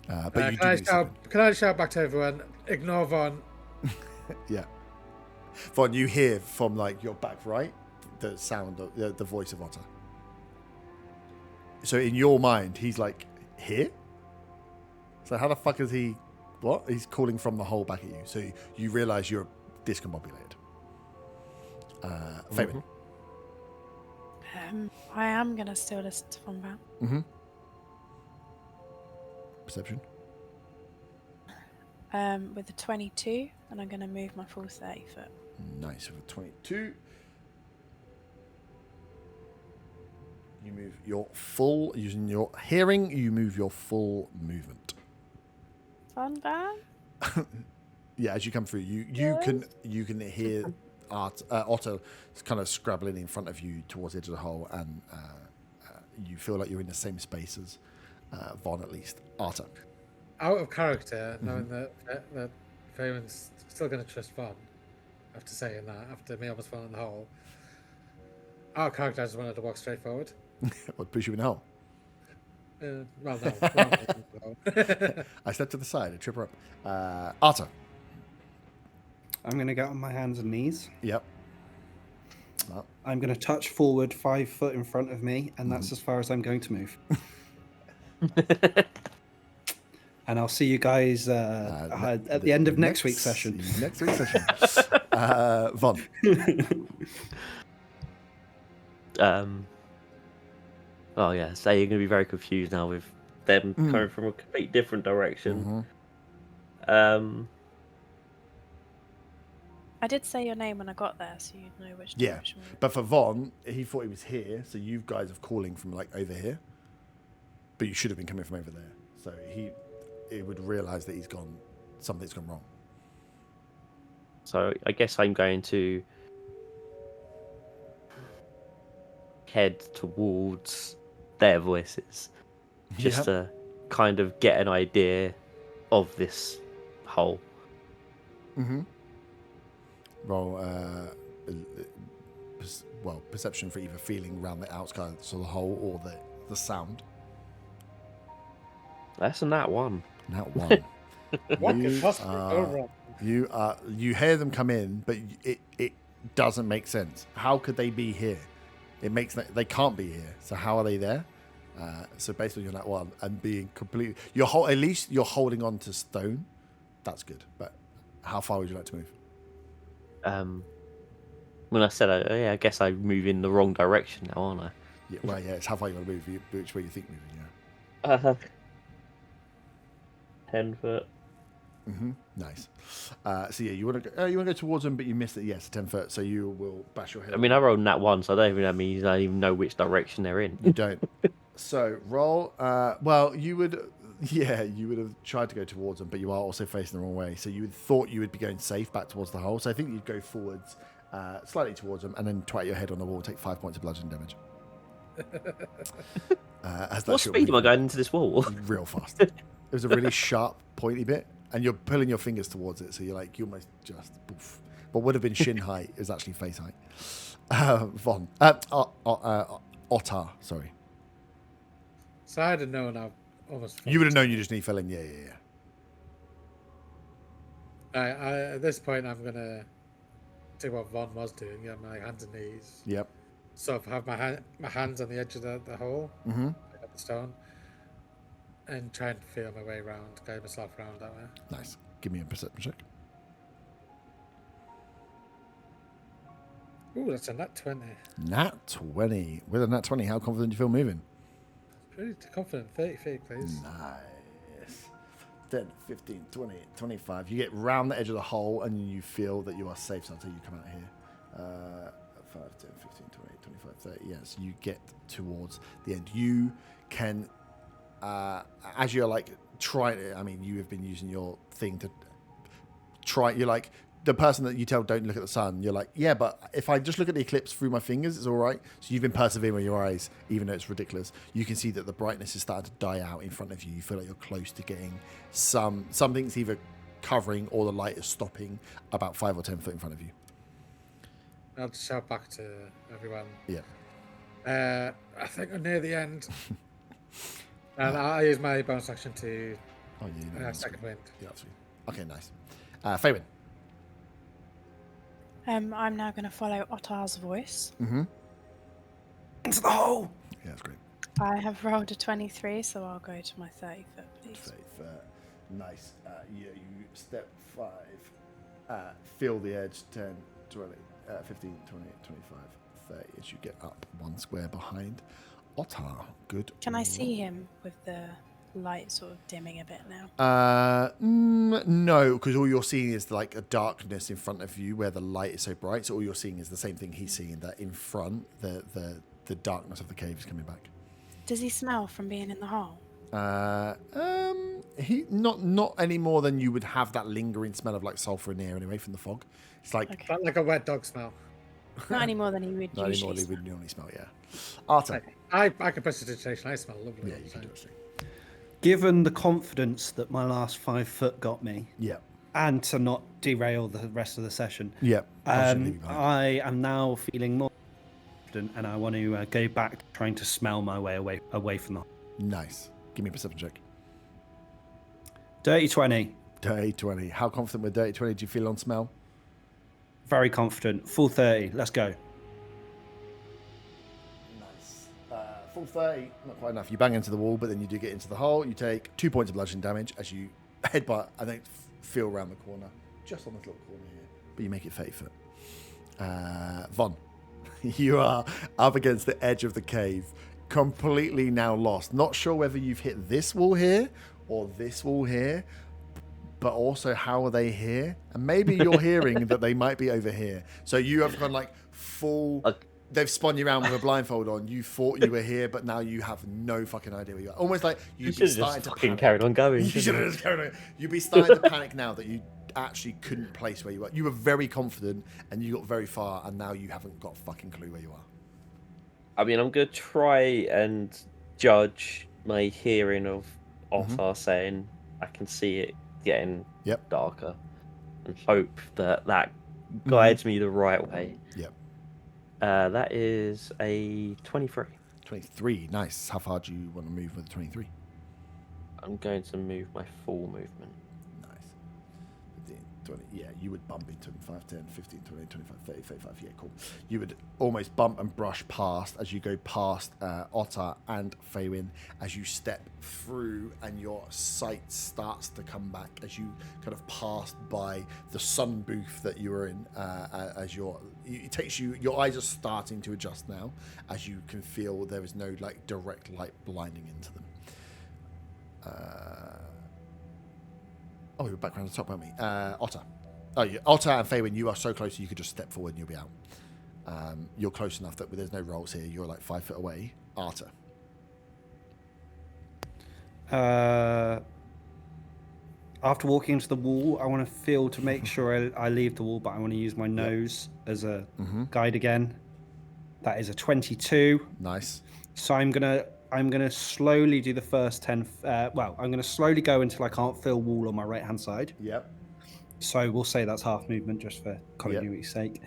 But you
can I shout back to everyone? Ignore Von.
Yeah. Von, you hear from like your back right the sound of the voice of Otter. So in your mind, he's like here. So how the fuck is he? What? He's calling from the hole back at you. So you realise you're discombobulated. Fabian.
I am going to still listen to Von Bat.
Mm-hmm. Perception.
With a 22, and I'm going to move my full 30 foot.
Nice. With a 22. You move your full, using your hearing, you move your full movement.
Von Bat?
Yeah, as you come through, you can hear Otto kind of scrabbling in front of you towards the edge of the hole, and you feel like you're in the same space as Von, at least. Otter.
Out of character, knowing that Fabian's still going to trust Von, after saying that, after me almost falling in the hole. Out of character, I just wanted to walk straight forward.
What, push you in the hole?
Well, no.
I step to the side and trip her up. Otter.
I'm going to get on my hands and knees.
Yep.
I'm going to touch forward 5 foot in front of me, and that's as far as I'm going to move. And I'll see you guys at the end of next week's session.
Next week's session. Von.
Oh yeah, so you're going to be very confused now with them coming from a complete different direction.
I did say your name when I got there, so you'd know which
Yeah,
direction.
but for Von, he thought he was here, so you guys are calling from like over here, but you should have been coming from over there. So he would realise that something's gone wrong.
So I guess I'm going to head towards their voices, just to kind of get an idea of this hole.
Mm-hmm. Roll, perception for either feeling around the outskirts of the hole or the sound.
That's a nat 1.
Nat 1.
What could possibly go wrong?
You hear them come in, but it doesn't make sense. How could they be here? They can't be here. So how are they there? So based on your nat 1 and being completely, at least you're holding on to stone. That's good. But how far would you like to move?
When I said, I guess I move in the wrong direction now, aren't I?
Yeah, well, yeah, it's how far you want to move. Which way you think moving?
Yeah. 10 foot.
Mm-hmm. Nice. So yeah, you want to go towards them, but you missed it. Yes, 10 foot. So you will bash your head.
I mean, I rolled nat 1, so I don't even know which direction they're in.
You don't. So roll. Well, you would have tried to go towards them, but you are also facing the wrong way. So you thought you would be going safe back towards the hole. So I think you'd go forwards, slightly towards them, and then twat your head on the wall, take 5 points of bludgeoning damage.
What speed am I going into this wall?
Real fast. It was a really sharp, pointy bit, and you're pulling your fingers towards it, so you almost just poof. What would have been shin height is actually face height. Von. Otter, sorry.
So I'd have known I almost...
You would have known you just fell in, yeah.
At this point, I'm going to do what Von was doing, get my hands and knees.
Yep.
So have my hands on the edge of the hole, at the stone, and try and feel my way around, guide myself around that way.
Nice. Give me a perception check.
Ooh, that's a nat 20.
Nat 20. With a nat 20, how confident do you feel moving?
Pretty confident. 30 feet, please.
Nice. 10, 15, 20, 25. You get round the edge of the hole and you feel that you are safe, so until you come out here. 5, 10, 15, 20, 25, 30. Yes, you get towards the end. You can, as you're like trying, I mean, you have been using your thing to try, you're like, the person that you tell don't look at the sun, you're like, yeah, but if I just look at the eclipse through my fingers, it's all right. So you've been persevering with your eyes, even though it's ridiculous. You can see that the brightness is starting to die out in front of you. You feel like you're close to getting something's either covering or the light is stopping about 5 or 10 foot in front of you.
I'll just shout back to everyone.
Yeah.
I think I'm near the end. And I'll use my bonus action to second wind.
Yeah, that's okay, nice. Faywin.
I'm now going to follow Ottar's voice.
Mm-hmm.
Into the hole!
Yeah, that's great.
I have rolled a 23, so I'll go to my 30 foot, please.
30 foot. Nice. You step 5. Feel the edge 10, 20, 15, 20, 25, 30 as you get up 1 square behind Ottar. Good.
Can I see him with the light sort of dimming a bit now?
No, because all you're seeing is like a darkness in front of you where the light is so bright. So all you're seeing is the same thing he's seeing, that in front, the darkness of the cave is coming back.
Does he smell from being in the hole?
He not any more than you would have that lingering smell of like sulfur in the air anyway from the fog. It's like
Like a wet dog smell.
Not any more than he would
not any
usually
more than he
smell.
would normally smell. Yeah, Arthur.
I can prestidigitation. I smell lovely.
Yeah, you can do it.
Given the confidence that my last 5 foot got me,
Yeah,
and to not derail the rest of the session,
yeah.
I am now feeling more confident, and I want to go back trying to smell my way away from the hole.
Nice. Give me a perception check.
Dirty 20.
Dirty 20. How confident with Dirty 20 do you feel on smell?
Very confident. Full 30. Let's go.
Nice. Full 30, not quite enough. You bang into the wall, but then you do get into the hole. You take 2 points of bludgeoning damage as you headbutt and then feel around the corner, just on this little corner here. But you make it 30 foot. Von, you are up against the edge of the cave, completely now lost. Not sure whether you've hit this wall here or this wall here, but also how are they here? And maybe you're hearing that they might be over here. So you have gone like full... They've spun you around with a blindfold on. You thought you were here, but now you have no fucking idea where you are. Almost like you'd be starting to panic.
Carried on going.
You should have just carried on. You'd be starting to panic now that you actually couldn't place where you were. You were very confident and you got very far, and now you haven't got a fucking clue where you are.
I mean, I'm going to try and judge my hearing of Ottar saying I can see it getting darker, and hope that guides me the right way.
Yep.
That is a 23.
23, nice. How far do you want to move with the 23?
I'm going to move my full movement.
Nice. 15, 20, yeah, you would bump into him. 5, 10, 15, 20, 25, 30, 35, yeah, cool. You would almost bump and brush past as you go past Ottar and Faywin as you step through, and your sight starts to come back as you kind of passed by the sun booth that you were in. As it takes you, your eyes are starting to adjust now as you can feel there is no like direct light blinding into them. We're back around the top, aren't we? Otter. Oh, yeah. Otter and Faywin, you are so close you could just step forward and you'll be out. You're close enough that there's no rolls here. You're like 5 foot away. Arthur.
After walking into the wall, I want to feel to make sure I leave the wall, but I want to use my nose as a guide again. That is a 22.
Nice.
So I'm gonna slowly do the first 10. I'm gonna slowly go until I can't feel wall on my right hand side.
Yep.
So we'll say that's half movement just for continuity's sake,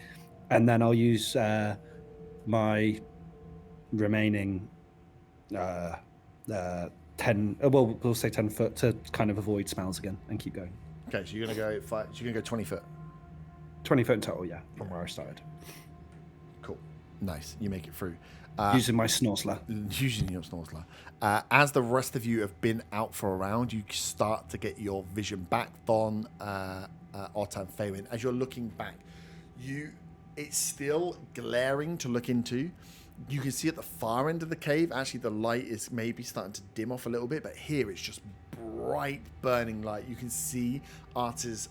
and then I'll use my remaining 10. We'll say 10 foot to kind of avoid smells again and keep going.
Okay, so you're gonna go 5. So you're gonna go 20 foot.
20 foot in total, yeah, from where I started.
Cool. Nice. You make it through.
Using my snorkeler.
Using your snorkeler. As the rest of you have been out for a round, you start to get your vision back. Thon, Otter, and Faywin. As you're looking back, it's still glaring to look into. You can see at the far end of the cave, actually the light is maybe starting to dim off a little bit, but here it's just bright burning light. You can see Arta's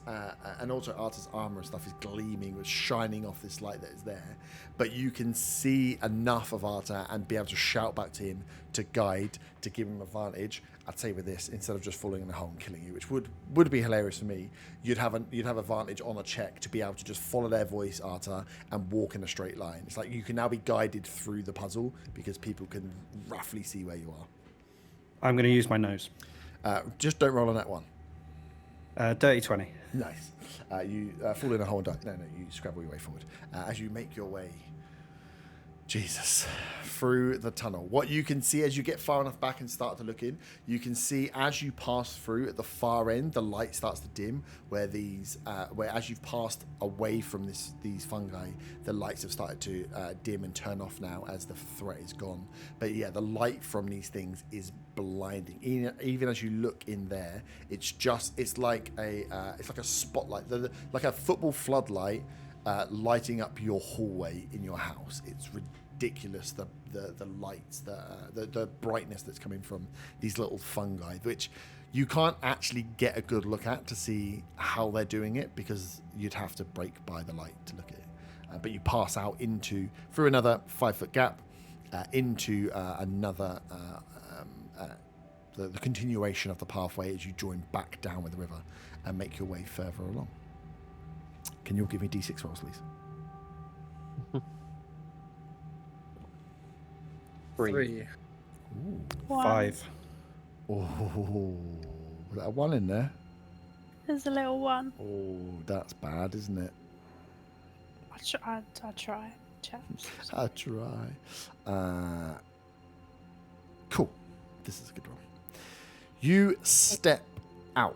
and also Arta's armor and stuff is gleaming, with shining off this light that is there. But you can see enough of Arta and be able to shout back to him to guide, to give him advantage. I'd say with this, instead of just falling in the hole and killing you, which would be hilarious for me, you'd have advantage on a check to be able to just follow their voice, Arta, and walk in a straight line. It's like you can now be guided through the puzzle because people can roughly see where you are.
I'm going to use my nose.
Just don't roll on that one.
Dirty 20.
Nice. You fall in a hole and die. No, you scrabble your way forward. As you make your way, Jesus, through the tunnel. What you can see as you get far enough back and start to look in, you can see as you pass through at the far end, the light starts to dim. Where as you've passed away from these fungi, the lights have started to dim and turn off now as the threat is gone. But yeah, the light from these things is blinding. Even as you look in there, it's like a spotlight, like a football floodlight. Lighting up your hallway in your house. It's ridiculous, the lights, the brightness that's coming from these little fungi, which you can't actually get a good look at to see how they're doing it, because you'd have to break by the light to look at it. But you pass out through another 5-foot gap into another the continuation of the pathway as you join back down with the river and make your way further along. Can you all give me D6 rolls, please?
3.
Ooh.
5.
Oh, was that a 1 in there?
There's a little one.
Oh, that's bad, isn't it?
I'll try, chaps.
I'll try. Cool. This is a good one. You step out.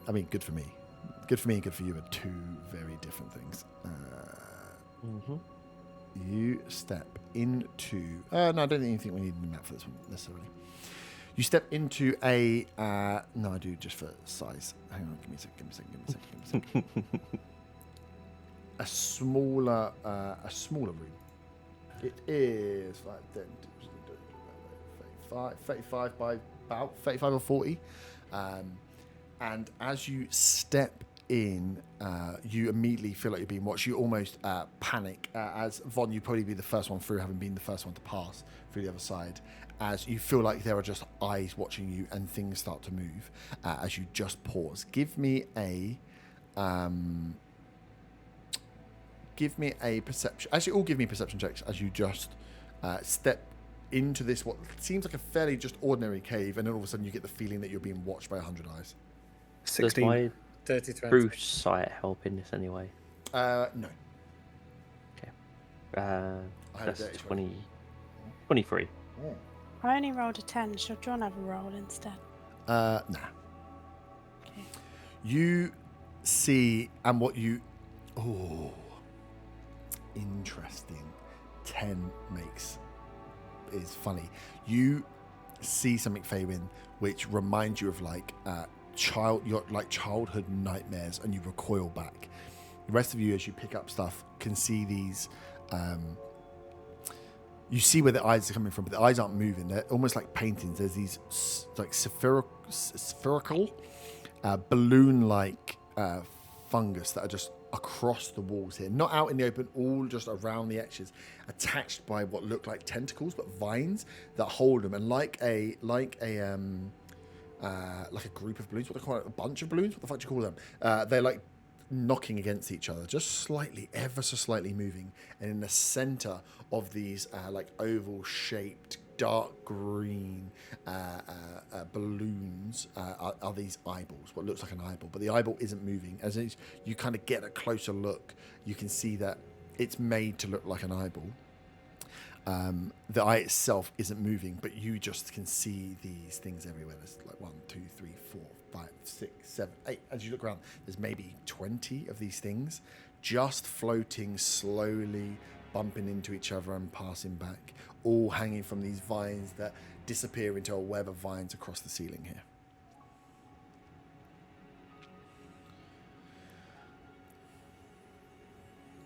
I mean, good for me. Good for me and good for you are two very different things. You step into... no, I don't think we need a map for this one necessarily. You step into a... no, I do just for size. Hang on, give me a second. A smaller room. It is 35 by about 35 or 40. And as you step in, you immediately feel like you're being watched. You almost panic. As Von, you'd probably be the first one through, having been the first one to pass through the other side. As you feel like there are just eyes watching you, and things start to move as you just pause. Give me a perception. Actually, all give me perception checks as you just step into this what seems like a fairly just ordinary cave, and then all of a sudden you get the feeling that you're being watched by 100 eyes.
16.
Does my
Dirty 20.
true sight help in this anyway?
No.
Okay.
I had a
That's
dirty
20, 23.
Oh.
I only rolled a 10. Should John have a roll instead?
Nah.
Okay.
You see, and what you... Oh. Interesting. 10 is funny. You see something, Faywin, which reminds you of your childhood nightmares, and you recoil back. The rest of you, as you pick up stuff, can see these. You see where the eyes are coming from, but the eyes aren't moving. They're almost like paintings. There's these like spherical, balloon-like fungus that are just across the walls here, not out in the open, all just around the edges, attached by what look like tentacles, but vines that hold them. And like a group of balloons, what do they call it? A bunch of balloons? What the fuck do you call them? They're like knocking against each other, just slightly, ever so slightly moving. And in the center of these like oval-shaped, dark green balloons are these eyeballs, what looks like an eyeball, but the eyeball isn't moving. As you kind of get a closer look, you can see that it's made to look like an eyeball. The eye itself isn't moving, but you just can see these things everywhere. There's like 1, 2, 3, 4, 5, 6, 7, 8. As you look around, there's maybe 20 of these things just floating slowly, bumping into each other and passing back, all hanging from these vines that disappear into a web of vines across the ceiling here.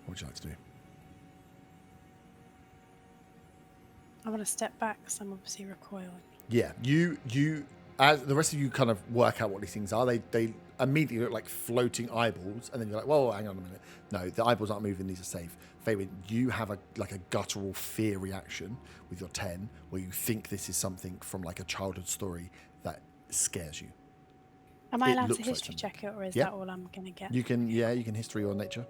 What would you like to do?
I want to step back because I'm obviously recoiling.
Yeah, you as the rest of you kind of work out what these things are, they immediately look like floating eyeballs, and then you're like, whoa, hang on a minute. No, the eyeballs aren't moving. These are safe. Fabian, you have a guttural fear reaction with your 10, where you think this is something from like a childhood story that scares you.
Am I
It
allowed to
looks like
history
something.
check it, or is
Yeah.
that all I'm going to get?
You can history or nature.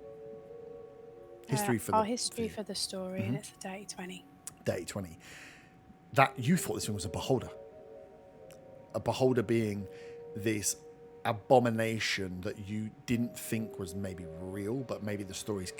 History for
Our
the
history for the story, and it's a dirty 20.
Day 20. That you thought this thing was a beholder. A beholder being this abomination that you didn't think was maybe real, but maybe the stories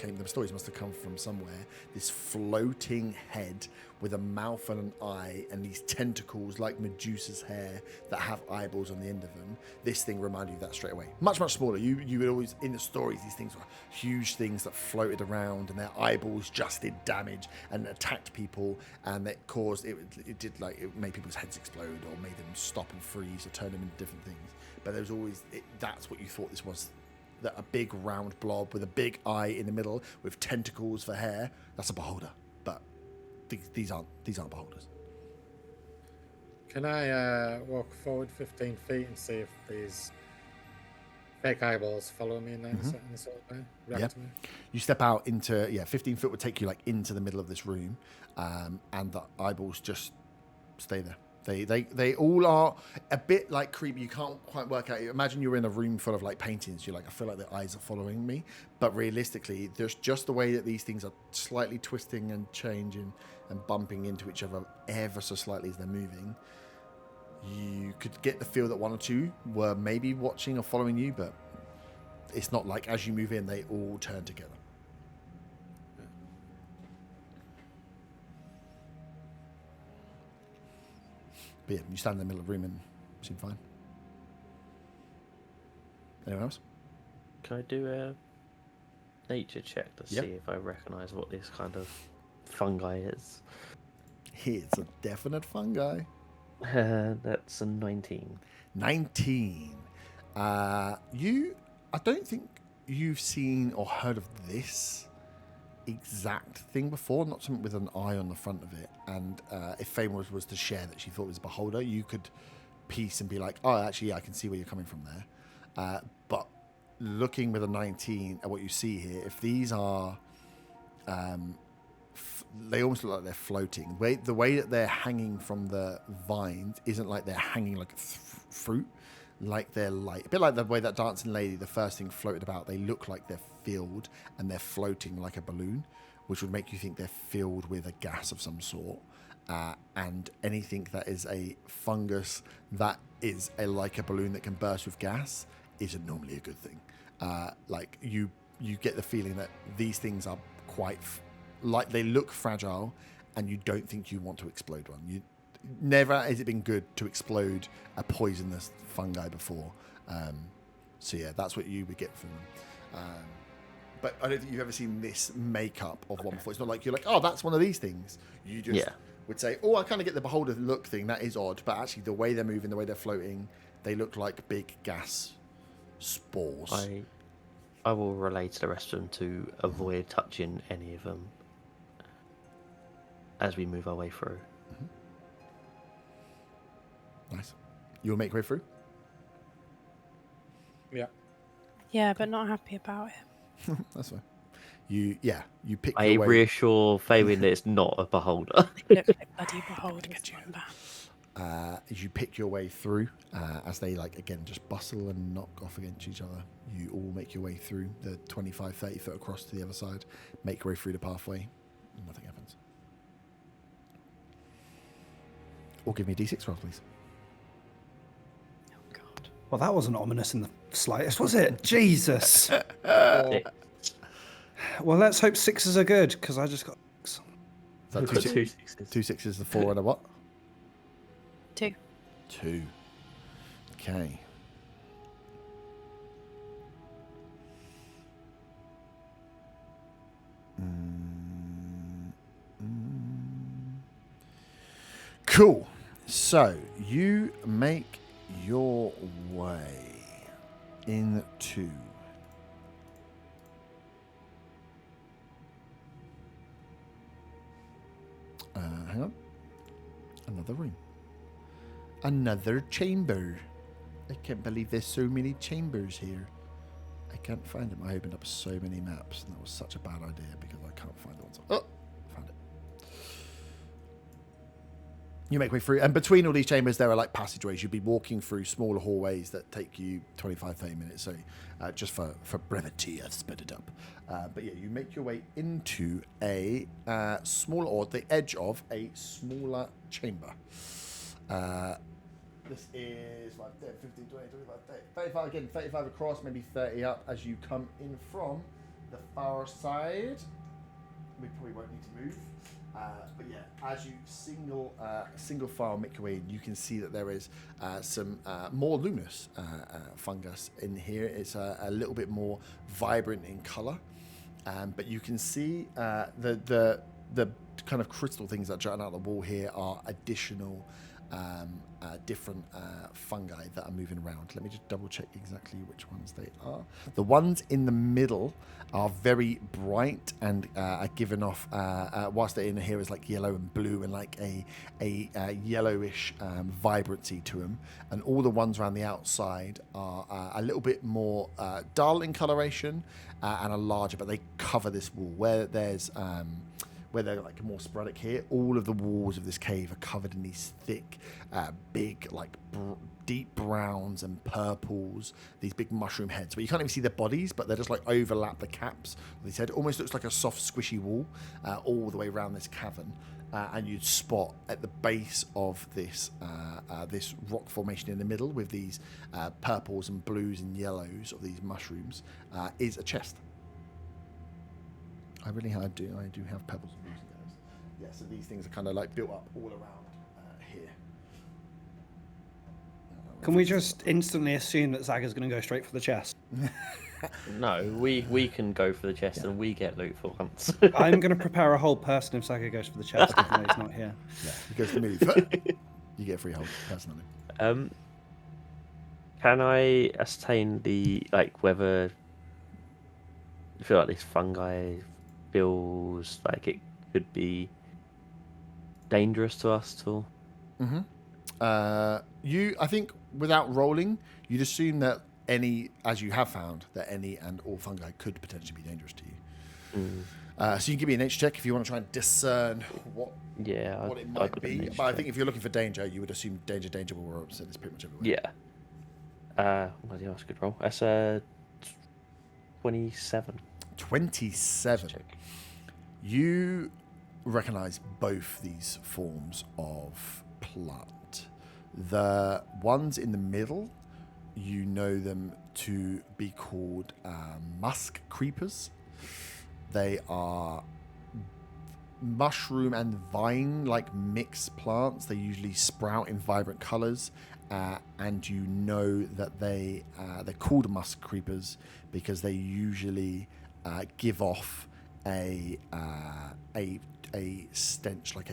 must have come from somewhere. This floating head with a mouth and an eye and these tentacles like Medusa's hair that have eyeballs on the end of them. This thing reminded you of that straight away. Much smaller. You would always, in the stories, these things were huge things that floated around and their eyeballs just did damage and attacked people, and it made people's heads explode or made them stop and freeze or turn them into different things. But there was always, that's what you thought this was, that a big round blob with a big eye in the middle with tentacles for hair. That's a beholder, but these aren't beholders.
Can I walk forward 15 feet and see if these fake eyeballs follow me in that sort of way? React to me?
You step out into 15 foot would take you like into the middle of this room, and the eyeballs just stay there. They all are a bit like creepy. You can't quite work out. Imagine you're in a room full of like paintings. You're like, I feel like the eyes are following me. But realistically, there's just the way that these things are slightly twisting and changing and bumping into each other ever so slightly as they're moving. You could get the feel that one or two were maybe watching or following you, but it's not like as you move in, they all turn together. But yeah, you stand in the middle of the room and seem fine. Anyone else?
Can I do a nature check to
Yep.
see if I recognise what this kind of fungi is?
It's a definite fungi.
That's a 19.
19. I don't think you've seen or heard of this exact thing before, not something with an eye on the front of it. And if Fame was to share that she thought it was a beholder, you could piece and be like, oh, actually, yeah, I can see where you're coming from there. But looking with a 19 at what you see here, if these are, they almost look like they're floating. The way that they're hanging from the vines isn't like they're hanging like fruit, like they're light. A bit like the way that dancing lady, the first thing floated about. They look like they're filled and they're floating like a balloon, which would make you think they're filled with a gas of some sort. And anything that is a fungus that is like a balloon that can burst with gas isn't normally a good thing. Like you get the feeling that these things are quite like they look fragile, and you don't think you want to explode one. You never has it been good to explode a poisonous fungi before. So yeah, that's what you would get from them. But I don't think you've ever seen this makeup of one before. It's not like you're like, oh, that's one of these things. You just would say, oh, I kind of get the beholder look thing. That is odd. But actually, the way they're moving, the way they're floating, they look like big gas spores.
I will relay to the rest of them to avoid touching any of them as we move our way through.
Nice. You'll make your way through?
Yeah.
Yeah, but not happy about it.
That's fine. You pick
I
your way.
reassure Fabian that it's not a beholder.
Look like bloody beholders.
As you pick your way through, as they again just bustle and knock off against each other, you all make your way through the 25-30 foot across to the other side, make your way through the pathway, and nothing happens. Or give me a d6 roll, please.
Oh God.
Well, that wasn't ominous in the slightest, was it? Jesus. Well, let's hope sixes are good, because I just got six.
Is that
We've got 2 sixes.
2 sixes, the 4 and a what?
2.
2. Okay. Cool. So you make your way into hang on, another room. Another chamber. I can't believe there's so many chambers here. I can't find them. I opened up so many maps, and that was such a bad idea because I can't find the ones. Oh, found it. You make way through, and between all these chambers, there are like passageways. You'd be walking through smaller hallways that take you 25, 30 minutes. So, just for brevity, I've sped it up. But yeah, you make your way into a smaller, or the edge of a smaller chamber. This is 5, 10, 15, 20, 25, 30, 35 again, 35 across, maybe 30 up as you come in from the far side. We probably won't need to move. But yeah, as you single file make your way in, you can see that there is some more luminous fungus in here. It's a little bit more vibrant in colour, but you can see the kind of crystal things that jutting out the wall here are additional different fungi that are moving around. Let me just double check exactly which ones they are. The ones in the middle are very bright and are given off, whilst they're in here, is like yellow and blue and like a yellowish vibrancy to them. And all the ones around the outside are a little bit more dull in coloration and are larger, but they cover this wall. Where they're like more sporadic here, all of the walls of this cave are covered in these thick, big, like deep browns and purples, these big mushroom heads. But you can't even see their bodies, but they just like overlap the caps of this head. Almost looks like a soft, squishy wall all the way around this cavern. And you'd spot at the base of this this rock formation in the middle with these purples and blues and yellows of these mushrooms is a chest. I do have pebbles and blues and yellows. Yeah, so these things are kind of like built up all around here.
Can we just instantly assume that Zaga's going to go straight for the chest?
No, we can go for the chest and we get loot for once.
I'm going to prepare a whole person if Zaga goes for the chest, even though he's not here.
Yeah, he goes to move. You get a free hold, personally.
Can I ascertain whether I feel like this fungi feels like it could be dangerous to us at all?
Mm-hmm. I think without rolling, you'd assume that as you have found, that any and all fungi could potentially be dangerous to you. So you can give me a nature check if you want to try and discern what it might be. But I think if you're looking for danger, you would assume danger will represent this pretty much everywhere.
Yeah. Bloody hell, that's a good roll. That's 27.
27. You recognize both these forms of plant. The ones in the middle, you know them to be called musk creepers. They are mushroom and vine like mixed plants. They usually sprout in vibrant colors, and you know that they're called musk creepers because they usually give off a stench, like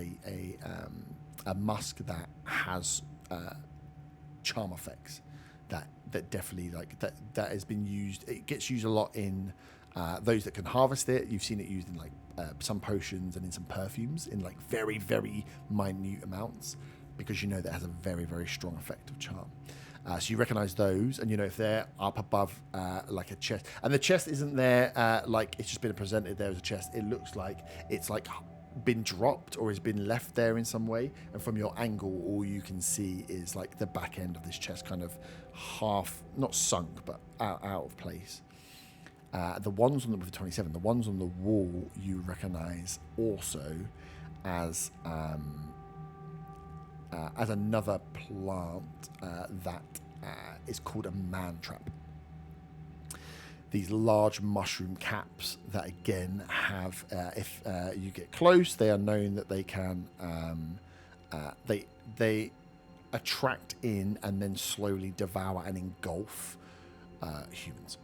a musk that has charm effects. That definitely that has been used. It gets used a lot in those that can harvest it. You've seen it used in like some potions and in some perfumes in like very, very minute amounts, because you know that has a very, very strong effect of charm. So you recognize those, and you know if they're up above like a chest, and the chest isn't there like it's just been presented there as a chest. It looks like it's like been dropped or has been left there in some way, and from your angle all you can see is like the back end of this chest kind of half, not sunk, but out of place. The ones on with the 27, the ones on the wall you recognize also as another plant that is called a man trap. These large mushroom caps that again have, if you get close, they are known that they can, they attract in and then slowly devour and engulf humans.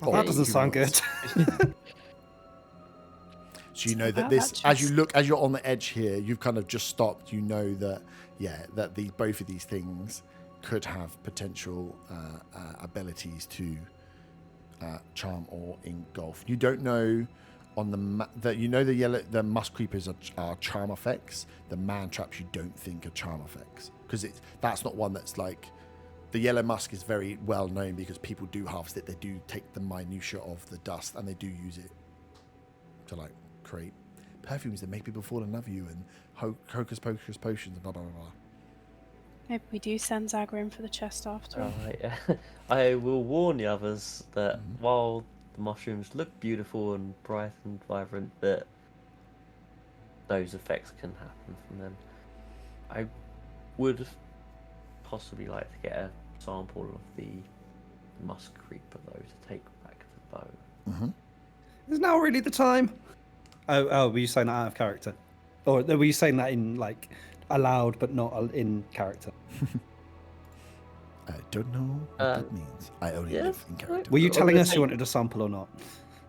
Well, that doesn't sound good.
So you know that this, as you're on the edge here, you've kind of just stopped. You know that, that both of these things could have potential abilities to charm or engulf. You don't know on the the musk creepers are charm effects. The man traps you don't think are charm effects because that's not one that's like the yellow musk is very well known because people do harvest it. They do take the minutia of the dust and they do use it to like create perfumes that make people fall in love with you and hocus pocus potions and blah blah blah blah.
Maybe we do send Zaga in for the chest after all.
Right. I will warn the others that while the mushrooms look beautiful and bright and vibrant, that those effects can happen from them. I would possibly like to get a sample of the musk creeper though to take back to the bow.
Is now really the time? Oh, were you saying that out of character, or were you saying that in like aloud but not in character?
I don't know what that means. I only live in character.
Were you telling us you wanted a sample or not?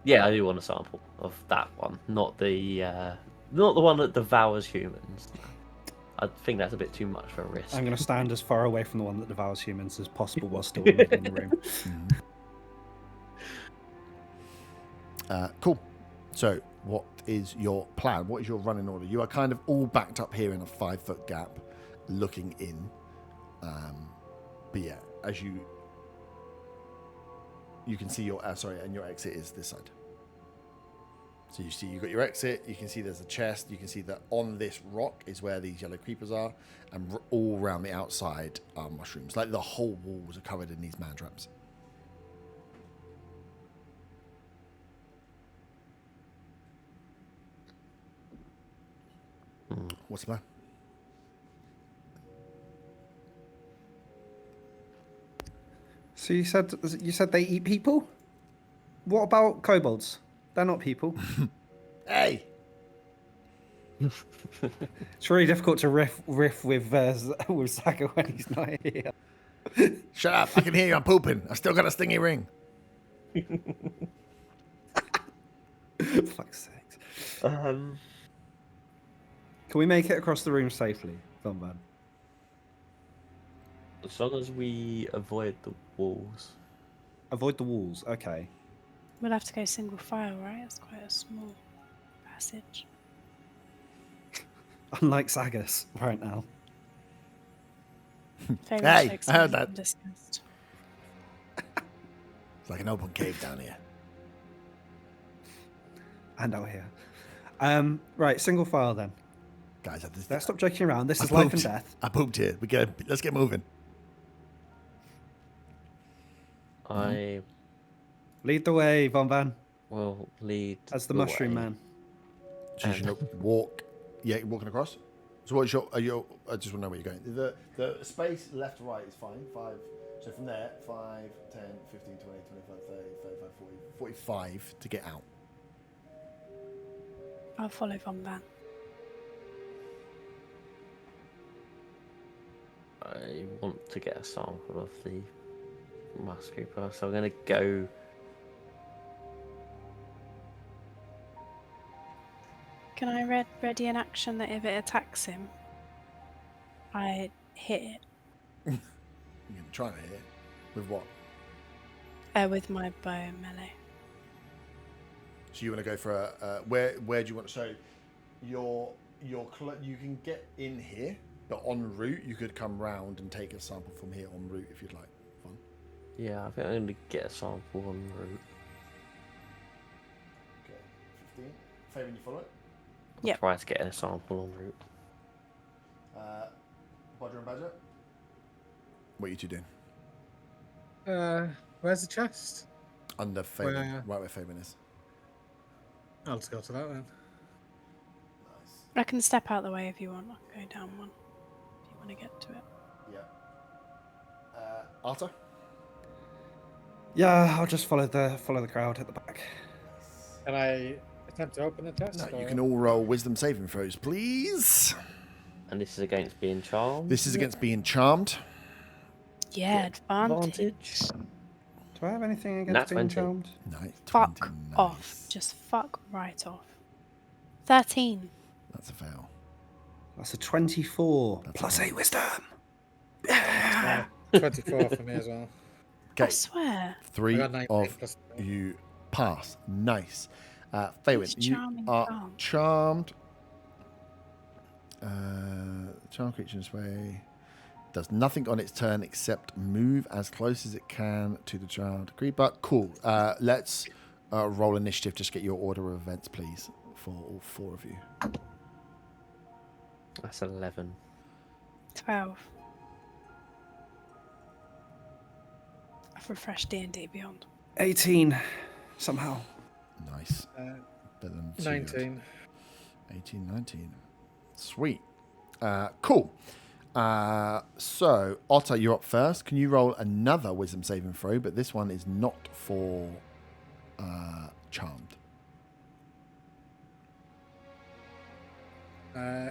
Yeah, I do want a sample of that one, not the one that devours humans. I think that's a bit too much for a risk.
I'm going to stand as far away from the one that devours humans as possible while still in the room.
Cool. So, what is your plan? What is your running order? You are kind of all backed up here in a 5-foot gap, looking in. But yeah, as you can see your and your exit is this side. So you see you've got your exit. You can see there's a chest. You can see that on this rock is where these yellow creepers are, and all around the outside are mushrooms. Like the whole walls are covered in these man traps. What's the plan?
So you said they eat people? What about kobolds? They're not people.
Hey!
It's really difficult to riff with Zaga when he's not here.
Shut up! I can hear you. I'm pooping. I still got a stingy ring.
Fuck's sakes. Can we make it across the room safely, Thumban?
As long as we avoid the walls.
Avoid the walls. Okay.
We'll have to go single file, right? It's quite a small passage.
Unlike Sagas right now.
Hey, I heard that.
Discussed.
It's like an open cave down here.
And out here. Right, single file then.
Guys,
Let's stop joking around. This is life and death.
I pooped here. Let's get moving.
I
Lead the way, Von Van.
will lead
As the mushroom
way.
man.
So you should walk. Yeah, you're walking across. So what's your? I just want to know where you're going. The space left to right is fine. 5. So from there, 5, 10, 15, 20, 25, 30, 35, 40, 45 to get out.
I'll follow Von Van.
I want to get a sample of the musk creeper, so I'm going to go.
Can I ready an action that if it attacks him, I hit it
You can try to hit it. With what?
with my bow and melee?
So you want to go for a where do you want to? So you can get in here, but en route you could come round and take a sample from here en route if you'd like. Fun.
Yeah, I think I'm going to get a sample en route.
Okay, 15. Fabian, you follow it.
Yep.
Try to get a sample en route.
Bodger and Badger. What are you two doing?
Where's the chest?
Under Fabian, right where Fabian is.
I'll just go to that then.
Nice.
I can step out the way if you want. I'll go down one if you want to get to it.
Yeah. Arta.
Yeah, I'll just follow the crowd at the back.
Can I attempt to open the chest?
No, you
or-
can all roll wisdom saving throws, please.
And this is against being charmed.
This is against being charmed.
Yeah, advantage.
Do I have anything against
Nat
being
20.
charmed?
Nice.
Fuck
20,
off.
nice.
Just fuck right off. 13.
That's a fail.
That's a 24
That's
plus
a
8 wisdom.
24 for me as well.
I
Okay,
swear.
3
I got 19
of
plus 3.
you pass. Nice. Faywin,
It's
you
charming
are
charm.
charmed. Charm creature in this way does nothing on its turn except move as close as it can to the child creeper. Cool. Let's roll initiative. Just get your order of events, please, for all 4 of you.
That's 11.
12. I've refreshed D&D Beyond.
18, somehow.
Nice. Better than
19.
18, 19. Sweet. Cool. So, Otter, you're up first. Can you roll another wisdom saving throw? But this one is not for charmed.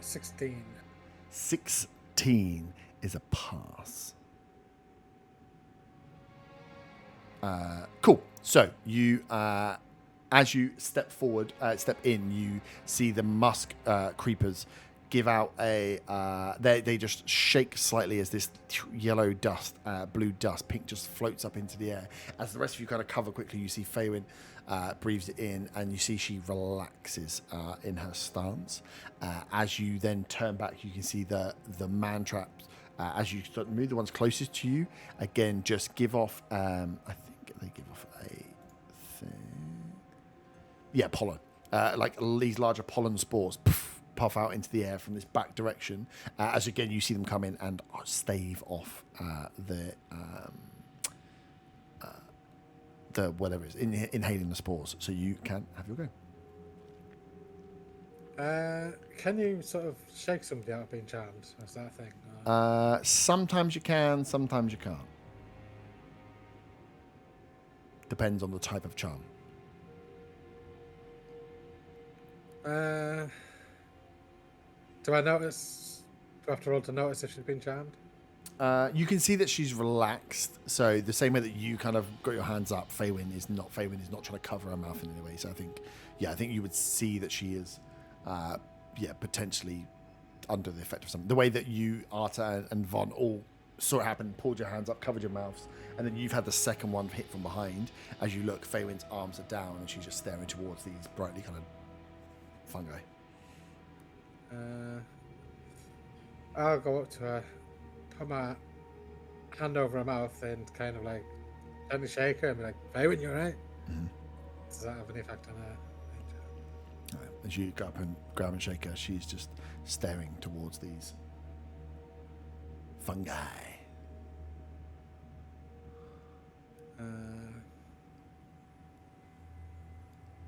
16.
16 is a pass. Cool. So you, as you step forward, step in, you see the musk creepers give out a. They just shake slightly as this yellow dust, blue dust, pink just floats up into the air. As the rest of you kind of cover quickly, you see Faywin breathes it in, and you see she relaxes in her stance. As you then turn back, you can see the man traps. As you start to move the ones closest to you, again, just give off. I think they give off a thing. Yeah, pollen. Like these larger pollen spores puff out into the air from this back direction. As again, you see them come in and stave off the whatever it is, inhaling the spores. So you can have your go.
Can you sort of shake somebody out of being charmed? Is that a thing?
Sometimes you can, sometimes you can't. Depends on the type of charm.
Do I notice? Do I have to roll to notice if she's been charmed?
You can see that she's relaxed. So the same way that you kind of got your hands up, Faywin is not trying to cover her mouth in any way. So I think you would see that she is, potentially under the effect of something. The way that you, Arta and Von, all saw it happen, pulled your hands up, covered your mouths, and then you've had the second one hit from behind. As you look, Faywin's arms are down, and she's just staring towards these brightly kind of fungi.
I'll go up to her, put my hand over her mouth, and kind of like gently shake her and be like, "Faywin, you alright?"
Mm-hmm.
Does that have any effect on her?
As you go up and grab and shake her, she's just staring towards these fungi.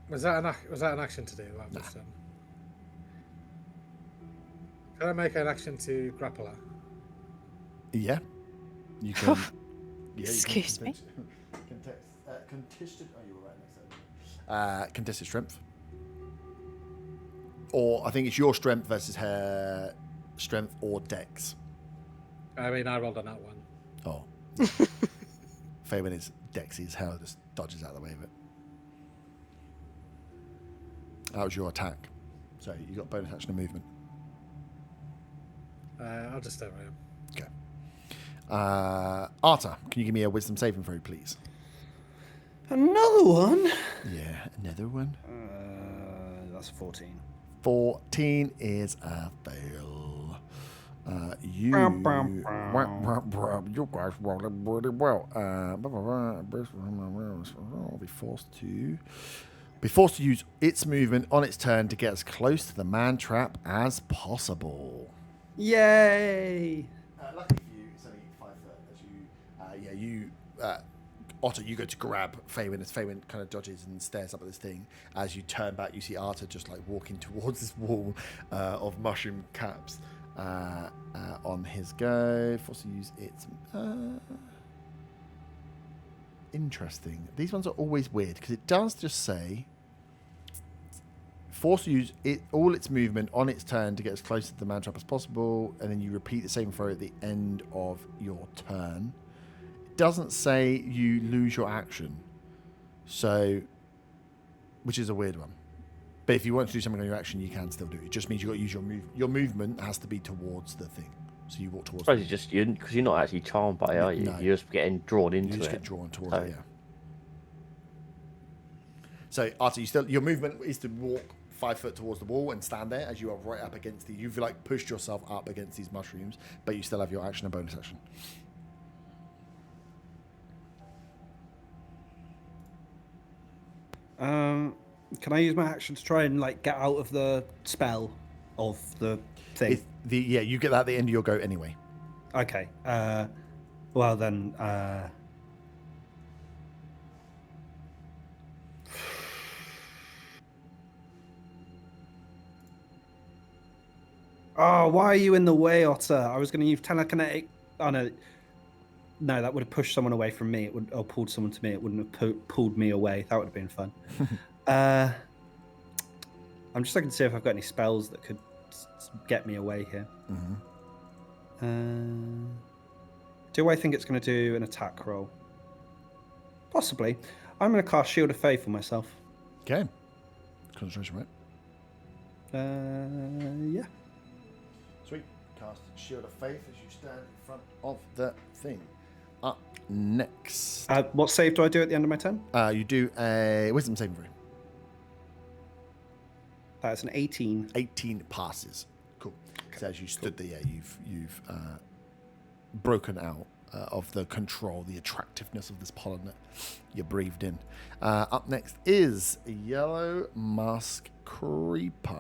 Was that an action to do? What I've just done? Can I make an action to grapple her?
Yeah, you can.
Excuse me.
Contested. Oh, you were right next to me. Contested strength. Or I think it's your strength versus her strength or dex.
I mean, I rolled on that one.
Oh. Faywin is dexy as hell, just dodges out of the way of it. That was your attack. So you got bonus action and movement.
I'll just stay where I am.
Okay. Arta, can you give me a wisdom saving throw, please?
Another one?
Yeah, another one.
That's 14.
14 is a fail. You guys rolled it really well. Be forced to use its movement on its turn to get as close to the man trap as possible.
Yay!
Luckily for you, it's only 5 foot. As you, Otter, you go to grab Faywin as Faywin kind of dodges and stares up at this thing. As you turn back, you see Arta just like walking towards this wall of mushroom caps on his go. Forced to use its. Interesting. These ones are always weird because it does just say forced to use all its movement on its turn to get as close to the man trap as possible, and then you repeat the same throw at the end of your turn. Doesn't say you lose your action, so, which is a weird one. But if you want to do something on your action, you can still do it. It just means you got to use your movement has to be towards the thing, so you walk towards.
I suppose because you're not actually charmed by it, are you?
No.
You're just getting drawn into it.
You just get drawn towards it. Yeah. So Arthur, your movement is to walk 5 foot towards the wall and stand there as you are right up against you've like pushed yourself up against these mushrooms, but you still have your action and bonus action.
Can I use my action to try and like get out of the spell of the thing?
You get that at the end of your go anyway.
Okay. Well then. Oh, why are you in the way, Otter? I was going to use telekinetic. Oh no. No, that would have pushed someone away from me. It would or pulled someone to me. It wouldn't have pulled me away. That would have been fun. I'm just looking to see if I've got any spells that could get me away here. Do I think it's going to do an attack roll? Possibly. I'm going to cast Shield of Faith on myself.
Okay. Concentration, right?
Yeah.
Sweet. Cast Shield of Faith as you stand in front of the thing. Up next.
What save do I do at the end of my turn?
You do a Wisdom saving throw.
That's an 18.
18 passes. Cool. So as you stood there, you've broken out of the control, the attractiveness of this pollen that you breathed in. Up next is Yellow Mask Creeper.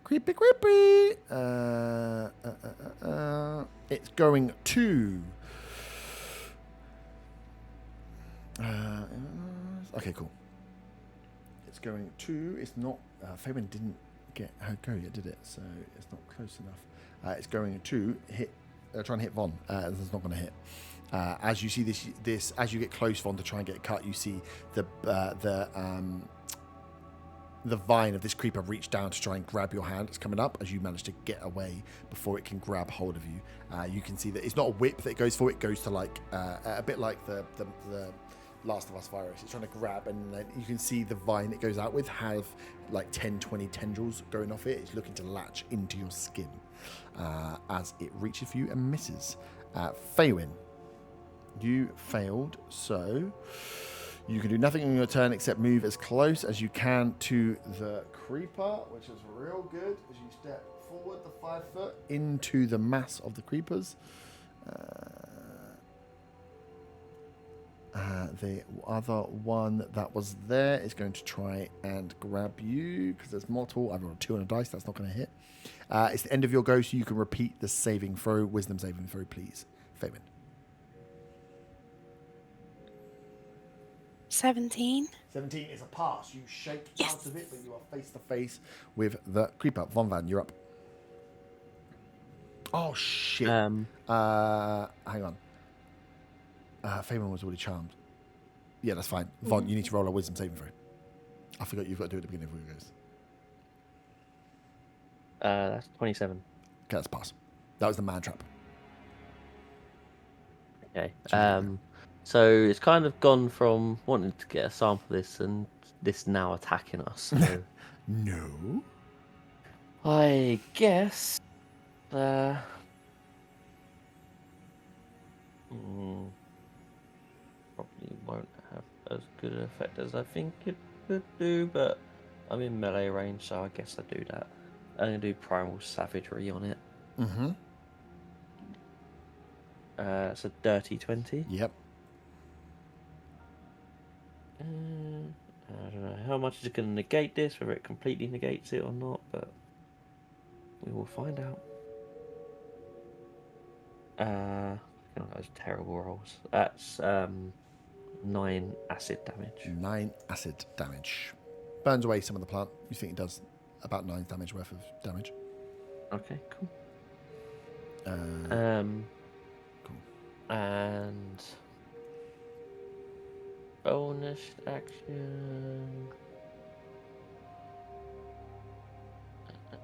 Creepy. It's going to... okay, cool. It's going to... It's not... Fabian didn't get her go yet, did it? So it's not close enough. It's going to hit... try and hit Von. It's not going to hit. As you see this, as you get close, Von, to try and get cut, you see the vine of this creeper reach down to try and grab your hand. It's coming up as you manage to get away before it can grab hold of you. You can see that it's not a whip that it goes for. It goes to like a bit like the Last of Us virus. It's trying to grab, and then you can see the vine it goes out with have like 10-20 tendrils going off it. It's looking to latch into your skin as it reaches for you and misses. Faywin, you failed, so you can do nothing on your turn except move as close as you can to the creeper, which is real good as you step forward the 5 foot into the mass of the creepers. The other one that was there is going to try and grab you because there's multiple. I've rolled 2 on a dice. That's not going to hit. It's the end of your go, so you can repeat the saving throw. Wisdom saving throw, please. Fabian.
17.
17 is a pass. You shake out of it, but you are face to face with the creeper. Von Van, you're up. Oh, shit. Hang on. Fabian was already charmed. Yeah, that's fine. Von, you need to roll a wisdom saving throw. I forgot you've got to do it at the beginning of your goes.
That's 27.
Okay, that's a pass. That was the man trap.
Okay. So it's kind of gone from wanting to get a sample of this and this now attacking us. So
No.
I guess probably won't have as good an effect as I think it could do, but I'm in melee range, so I guess I do that. I'm going to do Primal Savagery on it.
Mm-hmm.
It's a dirty 20.
Yep.
I don't know how much is it going to negate this, whether it completely negates it or not, but we will find out. Those terrible rolls. That's 9 acid damage.
9 acid damage. Burns away some of the plant. You think it does about 9 damage worth of damage.
Okay, cool.
Cool.
And bonus action.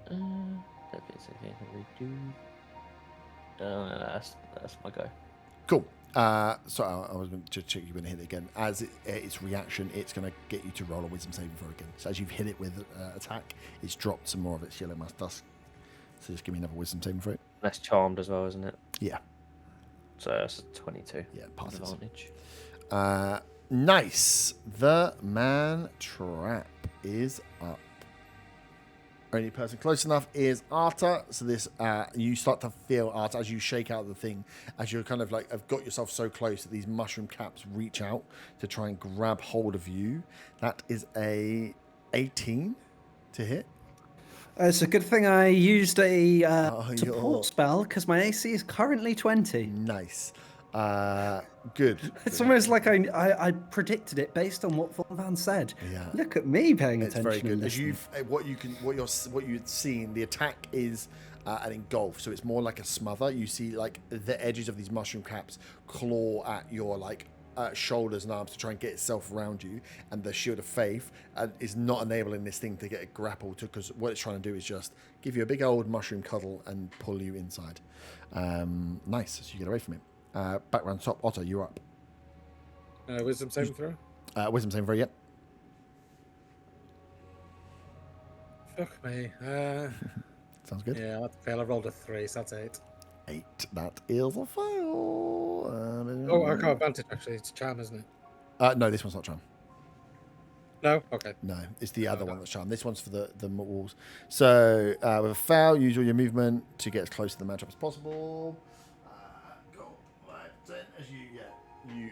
That is anything we do. That's my go.
Cool. So I was going to check you when to hit it again. As its reaction, it's going to get you to roll a wisdom saving throw again. So as you've hit it with attack, it's dropped some more of its yellow mass dust. So just give me another wisdom saving throw.
That's charmed as well, isn't it?
Yeah.
So that's a 22.
Yeah, passes.
Advantage.
Nice. The man trap is up. Only person close enough is Arta. So this, you start to feel, Arta, as you shake out the thing, as you're kind of like, have got yourself so close that these mushroom caps reach out to try and grab hold of you. That is a 18 to hit.
It's a good thing I used a support spell because my AC is currently 20.
Nice. Good.
It's almost like I predicted it based on what Van said.
Yeah.
Look at me paying attention.
It's very good. As you've what you'd seen, the attack is an engulf, so it's more like a smother. You see like the edges of these mushroom caps claw at your like shoulders and arms to try and get itself around you, and the shield of faith is not enabling this thing to get a grapple to, because what it's trying to do is just give you a big old mushroom cuddle and pull you inside. Nice. So you get away from it. Back round top. Otto, you're up.
Wisdom saving throw?
Wisdom saving throw, yep.
Fuck me.
Sounds good.
Yeah, I fail. I rolled a 3, so that's 8.
8. That is a fail.
Oh, I got advantage actually. It's charm, isn't it?
No, this one's not charm.
No? Okay.
No, it's the other one that's charm. This one's for the walls. So with a fail, use all your movement to get as close to the matchup as possible. Go 5, 10. As you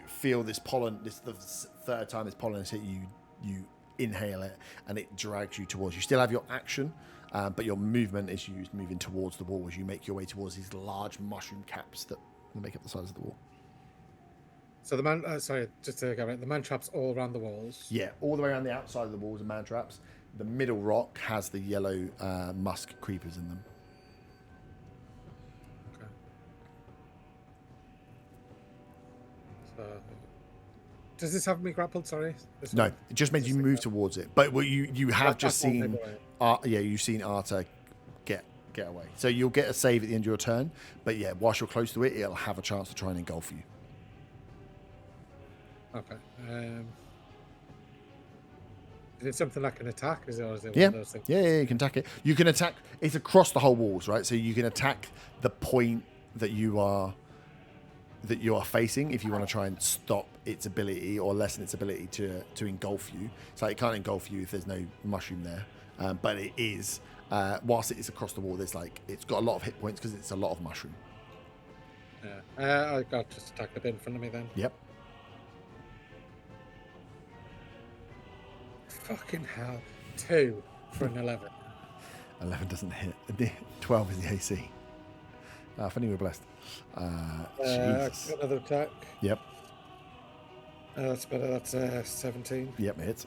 feel this pollen. This is the third time this pollen has hit you. You inhale it, and it drags you towards. You still have your action, but your movement is used moving towards the wall as you make your way towards these large mushroom caps that make up the sides of the wall.
So the man, sorry, just to go right, the man traps all around the walls.
Yeah, all the way around the outside of the walls are man traps. The middle rock has the yellow musk creepers in them.
Okay. So, does this have me grappled? Sorry.
No, it just means you move towards it. But what you have just seen, you've seen Arta get away. So you'll get a save at the end of your turn. But yeah, whilst you're close to it, it'll have a chance to try and engulf you.
Okay. Is it something like an attack? Is it one of those things?
Yeah, you can attack it. You can attack. It's across the whole walls, right? So you can attack the point that you are facing if you want to try and stop its ability or lessen its ability to engulf you. So it can't engulf you if there's no mushroom there. But it is, whilst it is across the wall, it's got a lot of hit points because it's a lot of mushroom.
Yeah. I got just attack the bit in front of me then.
Yep.
Fucking hell. 2 for an 11.
11 doesn't hit. 12 is the AC. If only we're blessed. Jesus.
Another attack.
Yep.
That's better. That's 17.
Yep, it hits.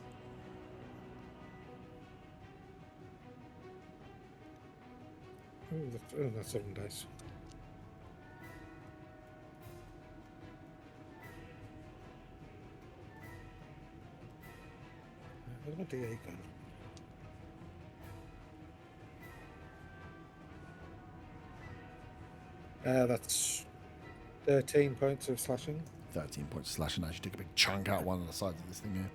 That's 7 dice. Where's my D8 gone? That's 13 points of slashing.
13 points of slashing. As you take a big chunk out one of the sides of this thing here.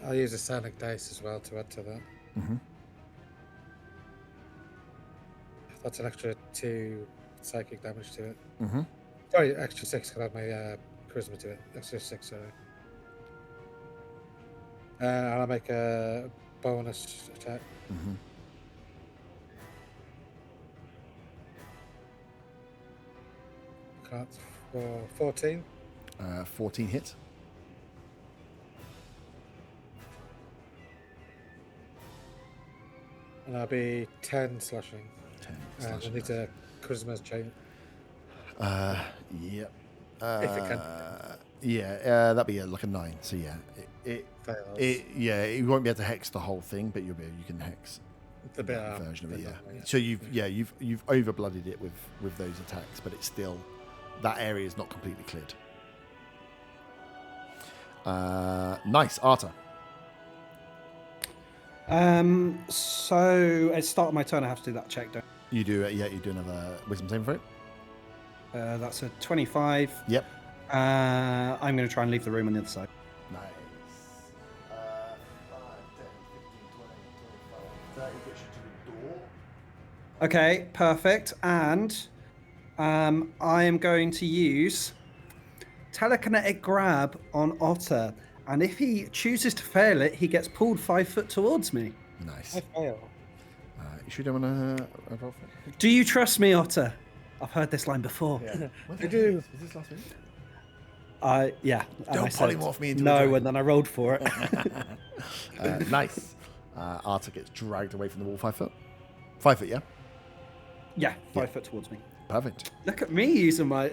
I'll use a sonic dice as well to add to that.
Mm-hmm.
That's an extra 2 psychic damage to it.
Mm-hmm.
Sorry, extra 6 because I have my charisma to it. Extra 6, sorry. And I'll make a bonus attack.
Mm-hmm.
That's for 14.
14 hits.
And that'll be 10 slashing.
10
And
slashing.
I need a charisma's chain.
Yep.
If it can.
Yeah, that'd be like a 9. So yeah, it
Fails.
you won't be able to hex the whole thing, but you can hex
The bit
that version of it.
yeah.
Yeah. So you've overblooded it with those attacks, but it's still, that area is not completely cleared. Nice, Arta.
So at the start of my turn, I have to do that check, don't
You do it. Yeah, you do another wisdom saving for it.
That's a 25.
Yep.
I'm going to try and leave the room on the other side.
Nice. 5, 10, 15, 20, 25, 30 gets you to the door.
Okay, perfect. And I am going to use telekinetic grab on Otter, and if he chooses to fail it, he gets pulled 5 foot towards me.
Nice.
I fail.
You sure don't want to roll for it?
Do you trust me, Otter? I've heard this line before.
Yeah.
I do.
Is this last week?
Yeah. And
Don't
I said
polymorph me into a
no,
dragon.
and then I rolled for it.
Nice. Arta gets dragged away from the wall 5 foot. 5 foot, yeah?
Yeah, 5 foot towards me.
Perfect.
Look at me using my. I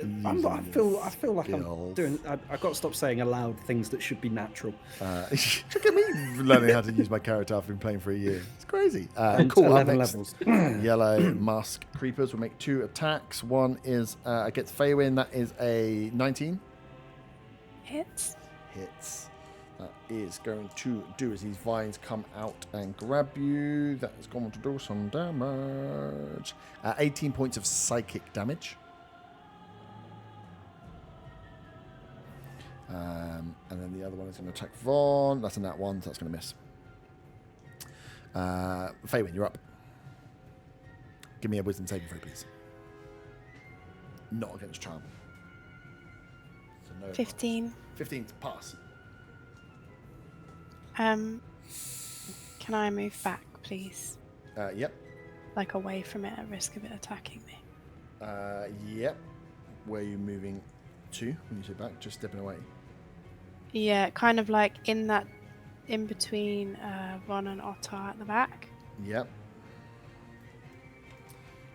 feel like
skills.
I'm doing. I've got to stop saying aloud things that should be natural.
Look at me learning how to use my character after been playing for a year. It's crazy.
And
Cool.
11
Next,
levels.
Yellow Musk Creepers will make 2 attacks. One is against Feywin. That is a 19.
Hits.
Hits. That is going to do as these vines come out and grab you. That is going to do some damage. 18 points of psychic damage. And then the other one is going to attack Vaughn. That's a nat 1, so that's going to miss. Feywin, you're up. Give me a wisdom saving throw, please. Not against charm. So no
15.
15 to pass.
Can I move back, please?
Yep.
Like away from it at risk of it attacking me.
Yep. Where are you moving to when you sit back? Just stepping away.
Yeah, kind of like in between Ron and Otter at the back.
Yep.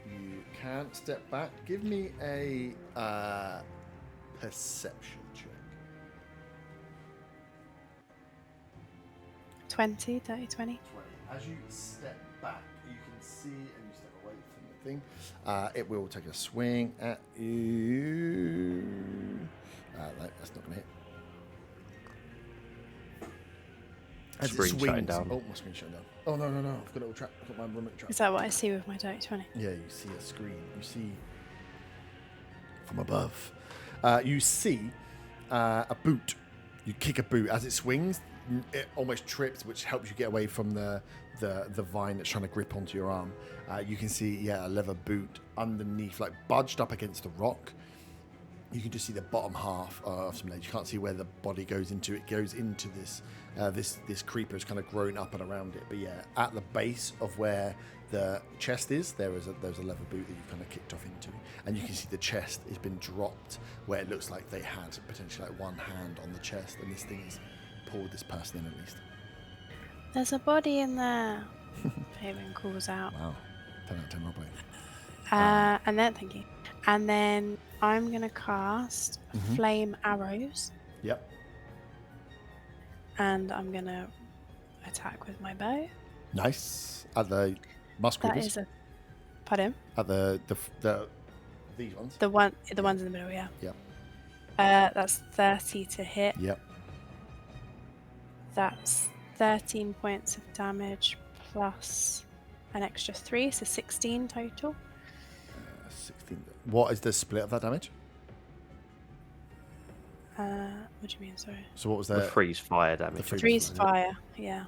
You can step back. Give me a perception check.
20, 30, 20.
As you step back, you can see, and you step away from the thing, it will take a swing at you. No, that's not going to hit. As it
Screen shutting
swings,
down.
oh, my screen shutting down. Oh, no, I've got a little trap. I've got my remote trap.
Is that what I see with my dirty 20?
Yeah, you see a screen. You see from above. You see a boot. You kick a boot as it swings. It almost trips, which helps you get away from the vine that's trying to grip onto your arm. You can see, a leather boot underneath, like budged up against the rock. You can just see the bottom half of some legs. You can't see where the body goes into. It goes into this. This creeper has kind of grown up and around it. But yeah, at the base of where the chest is, there's a leather boot that you've kind of kicked off into, and you can see the chest has been dropped where it looks like they had potentially like one hand on the chest, and this thing has pulled this person in at least.
There's a body in there. Faven calls out.
Wow, 10 out of 10 roleplay.
And then thank you. And then I'm gonna cast flame arrows,
Yep.
and I'm gonna attack with my bow.
Nice. At the musk
That
creepers.
is a. Pardon?
At these ones.
The ones in the middle, yeah.
Yep.
That's 30 to hit.
Yep.
That's 13 points of damage plus an extra 3, so 16 total.
16. What is the split of that damage?
What do you mean? Sorry.
So what was
The
the
freeze fire damage.
the freeze-
3 is fire, yeah,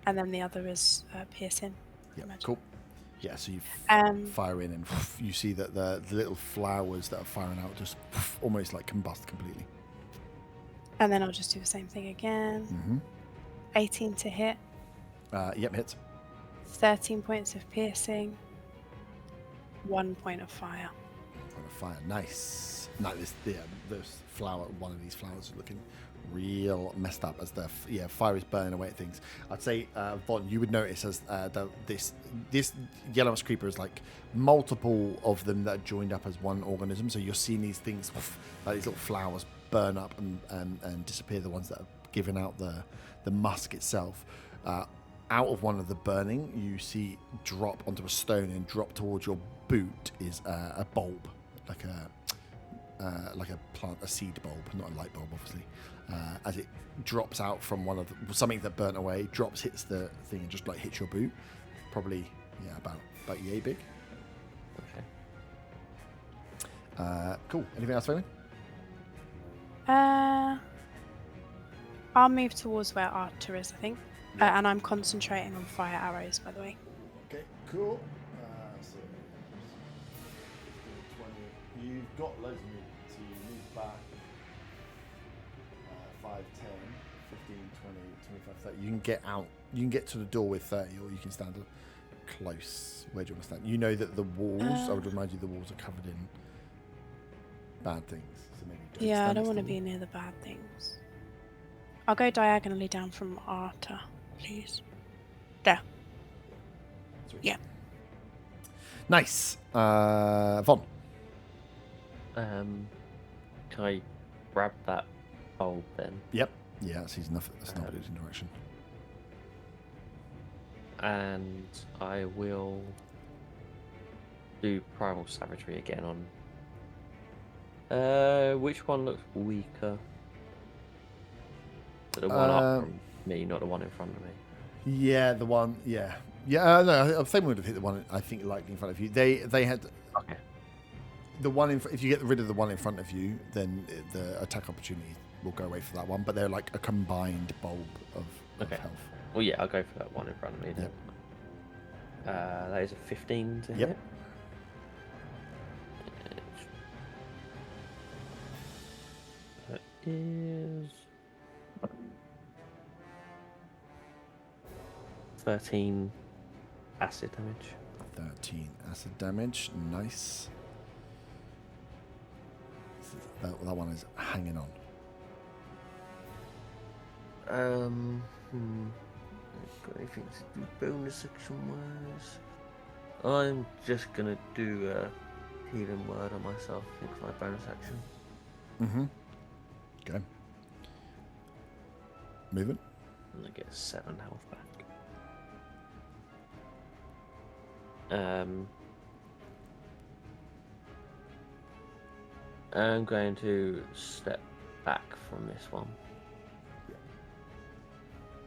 and then the other is piercing. I
Yeah,
imagine.
cool. Yeah, so you
Um,
fire in and you see that the little flowers that are firing out just almost like combust completely.
And then I'll just do the same thing again.
Mm-hmm.
18 to hit,
Yep, hits.
13 points of piercing, 1 point of fire.
On a fire, nice. No, this flower. One of these flowers is looking real messed up as the fire is burning away at things. I'd say, Vaughn, you would notice as this yellow musk creeper is like multiple of them that are joined up as one organism. So you're seeing these things, like these little flowers, burn up and disappear. The ones that are giving out the musk itself. Out of one of the burning, you see drop onto a stone and drop towards your boot is a bulb, like a plant, a seed bulb, not a light bulb, obviously. As it drops out from one of something that burnt away, hits the thing and just like hits your boot. Probably, about yay big.
Okay.
Cool. Anything else, Fabian?
I'll move towards where Archer is, I think. And I'm concentrating on fire arrows, by the way.
Okay, cool. So 20. You've got loads of movement, so you move back 5, 10, 15, 20, 25, 30. You can get out. You can get to the door with 30, or you can stand close. Where do you want to stand? You know that the walls, I would remind you, the walls are covered in bad things. So maybe don't
Yeah, I
stand
don't
next
want to
the
be
wall.
near the bad things. I'll go diagonally down from Arta, please. There.
Sweet.
Yeah.
Nice. Von.
Can I grab that bulb then?
Yep. Yeah, that's easy enough. That's not losing direction.
And I will do Primal Savagery again on. Which one looks weaker? The one up from me, not the one in front of me.
Yeah, the one. Yeah. Yeah. No, I think we would have hit the one. I think likely in front of you. They had.
Okay.
The one in if you get rid of the one in front of you, then the attack opportunity will go away for that one. But they're like a combined bulb of
Okay.
health.
Well, yeah, I'll go for that one in front of me then. That is a 15 to
Yep.
hit. That is 13 acid damage.
13 acid damage. Nice. That one is hanging on.
Got anything to do bonus action wise? I'm just gonna do a healing word on myself, I think, for my bonus action.
Mm-hmm. Okay. Moving.
And I get 7 health back. I'm going to step back from this one.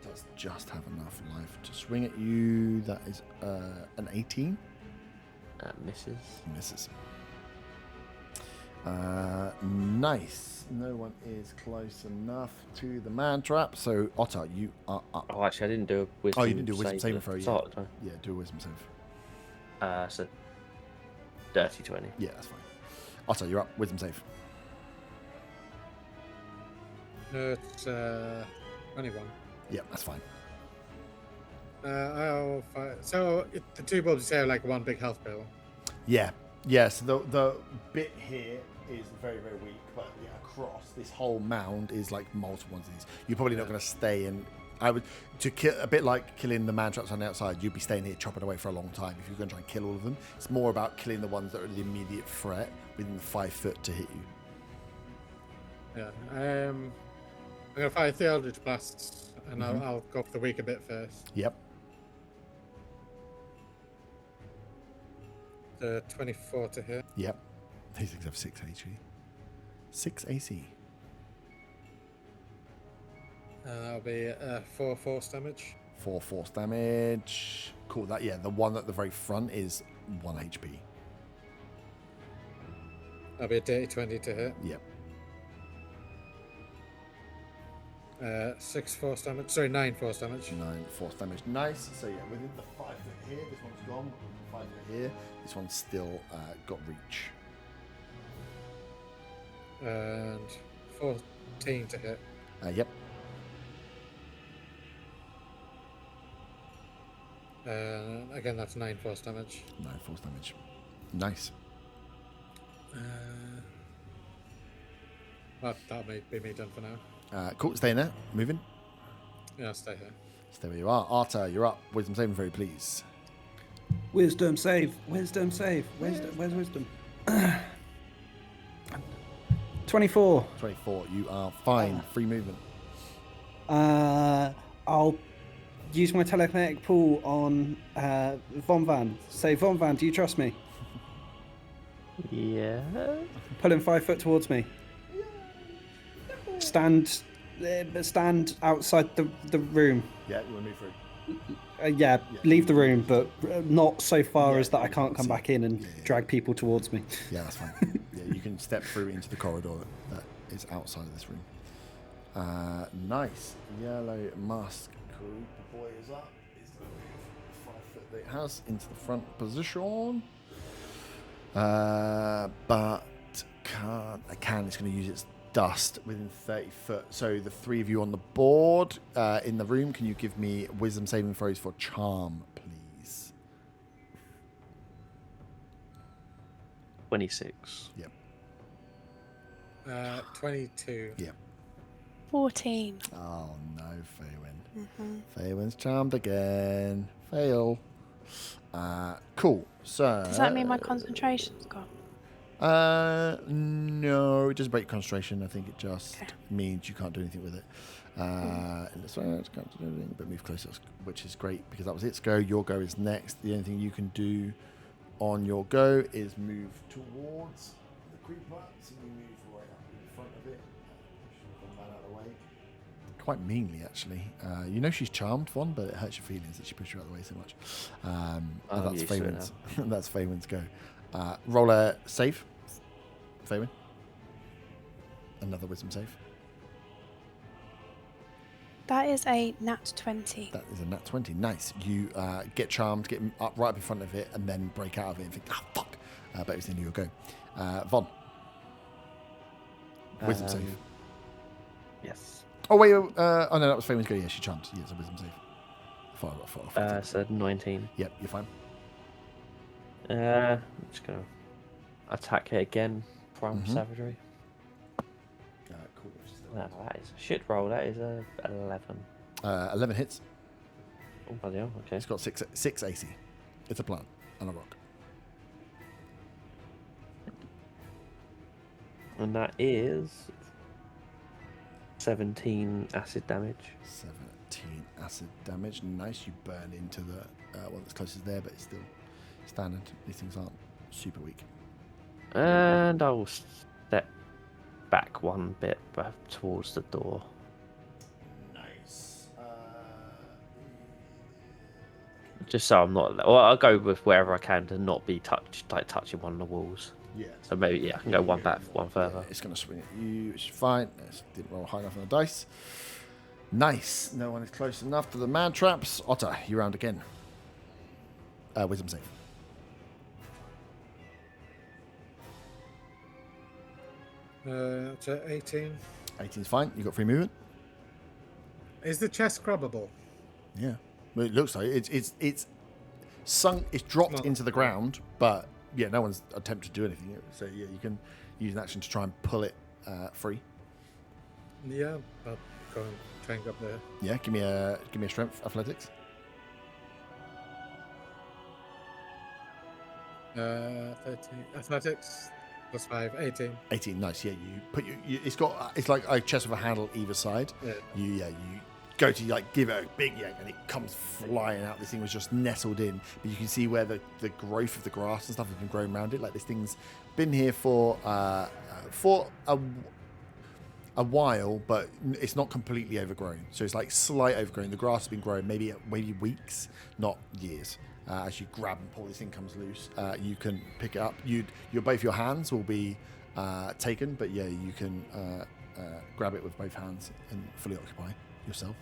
Does just have enough life to swing at you. That is an 18.
That misses.
Misses. Nice. No one is close enough to the man trap. So Otter, you are up.
Oh, actually, I didn't do a wisdom.
Oh, you didn't do a wisdom
save
saving
at the
throw, yeah.
start, did
Yeah, do a wisdom save.
I? So dirty 20.
Yeah, that's fine. Otter, you're up. Wisdom save.
No, it's 21.
Yeah, that's fine.
So the two bulbs say like one big health bill.
Yeah. Yeah, so the bit here is very, very weak, but yeah, across this whole mound is like multiple ones of these. You're probably not going to stay in. I would to kill a bit like killing the man traps on the outside. You'd be staying here chopping away for a long time if you're going to try and kill all of them. It's more about killing the ones that are the immediate threat within the 5 foot to hit you.
Yeah. I'm gonna fire 3 Eldritch Blasts, and I'll go for the weaker bit first.
Yep.
The 24 to hit.
Yep. These things have 6 AC. 6 AC.
That'll be 4 force damage.
4 force damage. Cool. That the one at the very front is 1 HP.
That'll be a dirty 20 to hit.
Yep.
6 force damage. Sorry, 9 force damage.
9 force damage. Nice. So yeah, within the 5 foot here, this one's gone. Within the 5 foot here, this one's still got reach.
And 14 to hit.
Yep.
Again, that's 9 force damage.
9 force damage. Nice.
Well, that'll be me done for now.
Cool. Staying there. Moving.
Yeah, I'll stay here.
Stay where you are. Arta, you're up. Wisdom saving throw, please.
Wisdom save. Wisdom save. Where's wisdom? 24.
24. You are fine. Free movement.
I'll use my telekinetic pull on Von Van. Say, Von Van, do you trust me?
Yeah.
Pull him 5 foot towards me. Stand outside the room.
Yeah, you want to move through.
Yeah, leave the room, but not so far
Yeah,
as that I
you
can't
can't
come
see.
back in and
Yeah.
drag people towards me.
Yeah, that's fine. Yeah, you can step through into the corridor that is outside of this room. Nice. Yellow mask crew. The boy is up. He's going to move 5 foot that it has into the front position. But can't. It's going to use its dust within 30 foot. So the three of you on the board in the room, can you give me wisdom saving throws for charm, please?
26.
Yep.
22.
Yep.
14.
Oh no, Faywin. Faywin's charmed again. Fail. Cool. So.
Does that mean my concentration's gone?
No, it doesn't break concentration. I think it just means you can't do anything with it. In this way, can't do anything but move closer, which is great because that was its go. Your go is next. The only thing you can do on your go is move towards the creeper. So you move right up in front of it. Push that out of the way. Quite meanly, actually. You know she's charmed, Von, but it hurts your feelings that she pushed you out of the way so much. That's Faywin's. That's Faywin's go. Roll a save. Faywin. Another wisdom save.
That is a nat 20.
That is a nat 20. Nice. You get charmed, get up right up in front of it, and then break out of it and think, fuck. But it was the end of your go. Von. Wisdom save.
Yes.
Oh, wait. Oh, no, that was Faywin's go. Yeah, she charmed. Yeah, it's a wisdom save.
So 19.
Yep, you're fine.
I'm just going to attack it again from savagery.
Cool.
That is a shit roll. That is a 11.
11 hits.
Oh, bloody hell. Okay.
It's got 6 AC. It's a plant and a rock.
And that is 17 acid damage.
17 acid damage. Nice. You burn into the one that's closest there, but it's still standard. These things aren't super weak.
And I'll step back one bit towards the door.
Nice.
Just so I'm not... Well, I'll go with wherever I can to not be touching one of the walls.
Yeah.
So maybe, I can go one back, one further.
It's going to swing at you, which is fine. It didn't roll high enough on the dice. Nice. No one is close enough to the man traps. Otter, you're round again. Wisdom save.
To 18.
18's fine. You got free movement.
Is the chest grabbable?
Yeah. Well, it looks like it's sunk. It's dropped into the ground, but yeah, no one's attempted to do anything. So yeah, you can use an action to try and pull it free.
Yeah, I'll go and try and grab there.
Yeah, give me a strength athletics.
13 athletics plus 5, 18.
18, nice. Yeah, you put it's like a chest with a handle either side.
Yeah.
You go to like give it a big yank and it comes flying out. This thing was just nestled in, but you can see where the growth of the grass and stuff has been growing around it. Like this thing's been here for a while, but it's not completely overgrown. So it's like slight overgrown. The grass has been growing maybe weeks, not years. As you grab and pull, this thing comes loose. You can pick it up. Both your hands will be taken, but yeah, you can grab it with both hands and fully occupy yourself.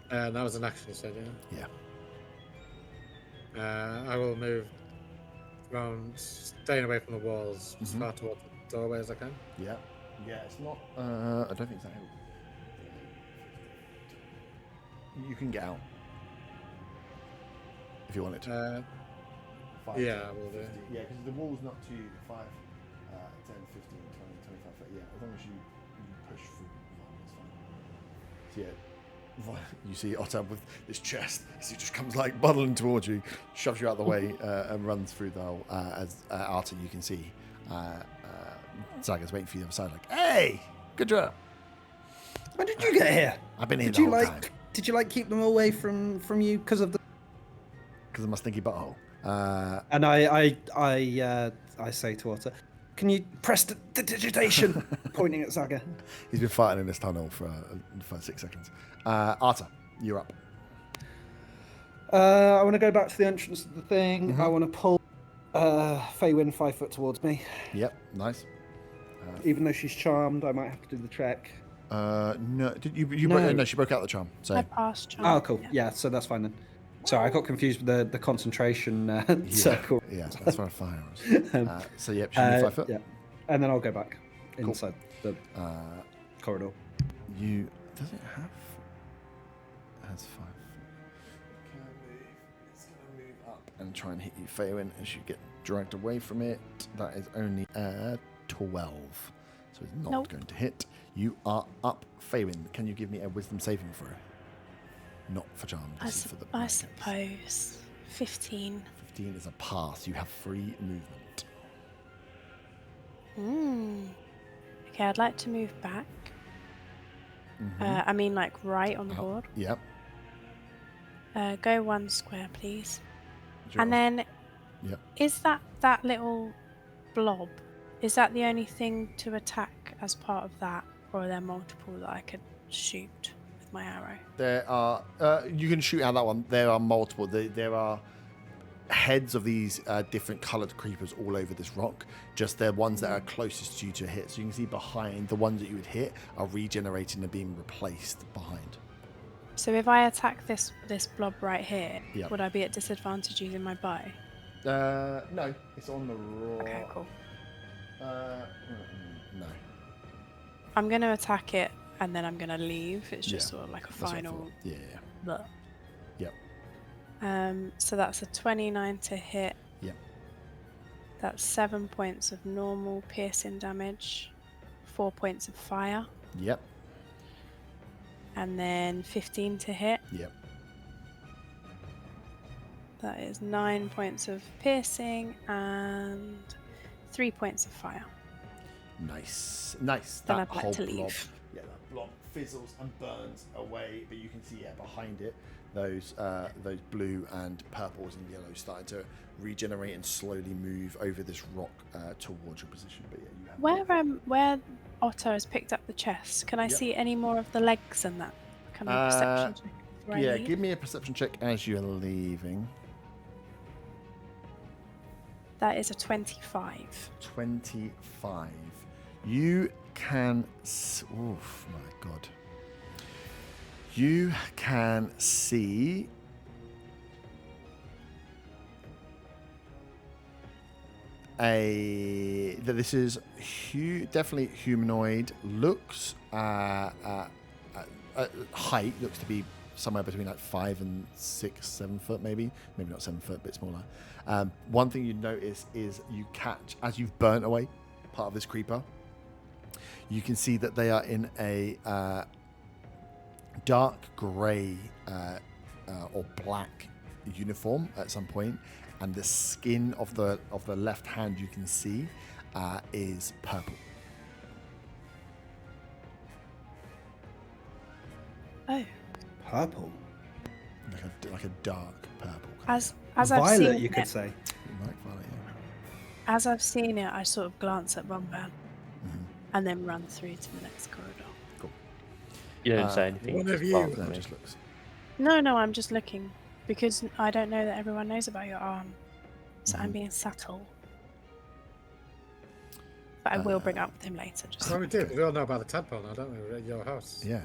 And that was an action, you said,
Yeah.
I will move around, staying away from the walls, as far towards the doorway as I can.
Yeah. Yeah, it's not... I don't think it's that heavy. You can get out. If you want it to. 5,
yeah,
10,
I will do.
15. Yeah, because the wall's not too 5, 10, 15, 20, 25 foot. Yeah, as long as you push through, it's fine. So yeah, you see Otter with this chest. He just comes like buddling towards you, shoves you out the way, and runs through the hole. As Arta, you can see Zaga's waiting for you on the other side, like, hey, good job.
When did you get here?
I've been here the whole time.
Did you keep them away from you because of the?
Because of my stinky butthole.
And I say to Otter, can you press the digitation? Pointing at Zaga.
He's been fighting in this tunnel for 6 seconds. Arta, you're up.
I want to go back to the entrance of the thing. I want to pull Faywin 5 foot towards me.
Yep, nice.
Even though she's charmed, I might have to do the check.
No, did you?
No.
No, she broke out the charm. So.
I passed charm.
Oh, cool. Yeah, so that's fine then. Sorry, I got confused with the concentration circle.
Yeah, that's where fire was. So yep, she moved 5 foot.
Yeah, and then I'll go back. inside the corridor.
Does it have? It has 5 foot. It can move. It's going to move up and try and hit you, Faywin, as you get dragged away from it. That is only 12. So it's not going to hit. You are up, Faywin. Can you give me a wisdom saving throw? Not for charm. This is for the
I suppose. 15.
15 is a pass. You have free movement.
Okay, I'd like to move back. I mean, like right on the board.
Yep.
Go 1 square, please.
Sure.
And then,
Yep.
is that little blob? Is that the only thing to attack as part of that, or are there multiple that I could shoot with my arrow?
There are. You can shoot out that one. There are multiple. There are heads of these different coloured creepers all over this rock. Just they're ones that are closest to you to hit. So you can see behind the ones that you would hit are regenerating and being replaced behind.
So if I attack this blob right here,
Yep.
would I be at disadvantage using my bow?
No, it's on the rock.
Okay, cool.
No.
I'm going to attack it and then I'm going to leave. It's just
Yeah,
sort of like a
That's what I
final.
thought. Yeah.
Look.
Yep.
So that's a 29 to hit.
Yep.
That's 7 points of normal piercing damage, 4 points of fire,
Yep.
and then 15 to hit.
Yep.
That is 9 points of piercing and 3 points of fire.
Nice.
Then
That
I'd like
whole
to
blob.
leave.
Yeah, that blob fizzles and burns away, but you can see behind it those blue and purples and yellows starting to regenerate and slowly move over this rock towards your position. But yeah, you have
Where Otto has picked up the chest, can I
Yep.
see any more of the legs and that? Can I perception check before I leave?
give me a perception check as you're leaving.
That is a 25.
25. You can. Oof, my God. You can see that this is definitely humanoid. Looks height looks to be somewhere between like 5 and 6, 7 foot, maybe not 7 foot, a bit smaller. One thing you notice is you catch as you've burnt away part of this creeper. You can see that they are in a dark grey or black uniform at some point, and the skin of the left hand you can see is purple.
Oh.
Purple.
Like a dark purple.
As I've
Violet,
seen
you
it,
could say.
Like violet, yeah.
As I've seen it, I sort of glance at Rumban and then run through to the next corridor.
Cool.
You don't say anything.
one
you
of
just
you-
glance
No,
at
it
me.
just looks.
No, I'm just looking because I don't know that everyone knows about your arm, so I'm
Mhm.
being subtle. But I will bring it up with him later. Just.
Well, we do. We all know about the tadpole now, don't we? We're at your house.
Yeah.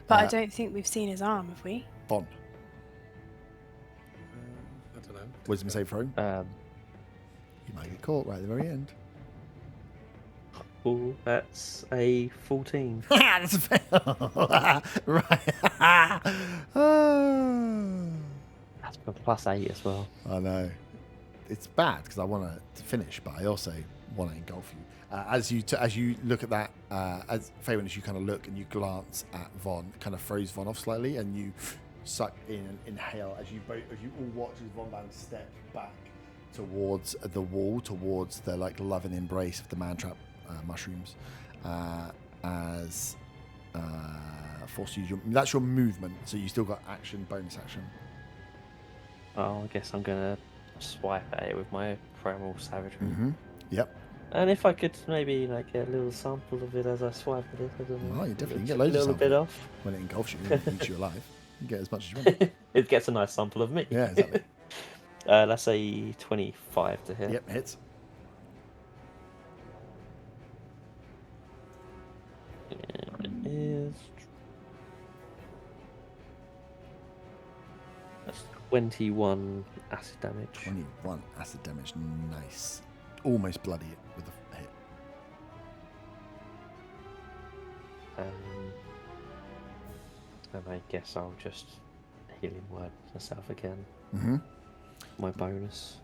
But I don't think we've seen his arm, have we?
Von.
I don't know.
Wisdom save throw. You might get caught right at the very end.
Oh, that's a 14.
That's a fail. Right. Oh.
That's a +8 as well.
I know. It's bad because I want to finish, but I also want to engulf you. As you look at that, as Faywin, as you kind of look and you glance at Von, kind of throws Von off slightly, and you suck in and inhale as you all watch as Von Van step back towards the wall, towards the like loving embrace of the man-trap mushrooms, as force you. That's your movement, so you still got action, bonus action.
Oh, I guess I'm gonna swipe at it with my primal savagery.
Yep.
And if I could maybe like get a little sample of it as I swipe at it, I don't know.
Well, you definitely
Just
get loads
a
of
little bit
sample.
off.
When it engulfs you and eats you alive, you get as much as you want.
It gets a nice sample of me.
Yeah, exactly.
That's a 25 to hit.
Yep, hits.
And it is. That's 21 acid damage.
21 acid damage. Nice. Almost bloody it with a hit.
And I guess I'll just healing word myself again.
Mm-hmm.
My bonus.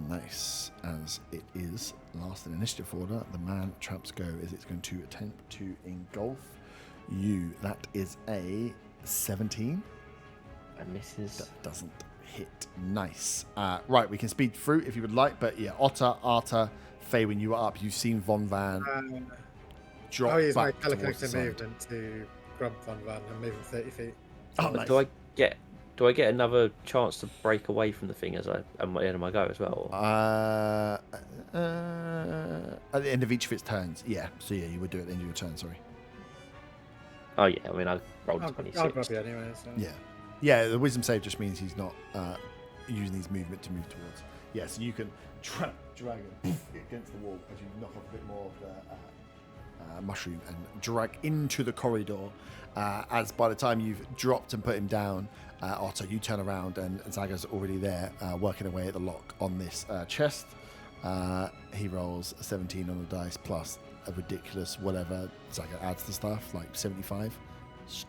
Nice. As it is last in initiative order, the man traps go is it's going to attempt to engulf you. That is a 17.
And misses.
That doesn't hit. Nice. Right, we can speed through if you would like, but yeah, Otter, Arta, Faye, when you were up, you've seen Von Van drop
I'll use my
back towards the
telekinetic
side.
movement to grab Von Van and move him 30 feet.
Oh, nice.
Do I get another chance to break away from the thing as I at the end of my go as well?
At the end of each of its turns, yeah. So yeah, you would do it at the end of your turn. Sorry.
Oh yeah, I mean I rolled 26.
I'll grab you anyway. So.
Yeah, yeah. The wisdom save just means he's not using his movement to move towards. Yeah, so you can drag him against the wall as you knock off a bit more of the mushroom and drag into the corridor. As by the time you've dropped and put him down, Otto, you turn around and Zaga's already there working away at the lock on this chest. He rolls a 17 on the dice plus a ridiculous whatever Zaga adds to stuff, like 75.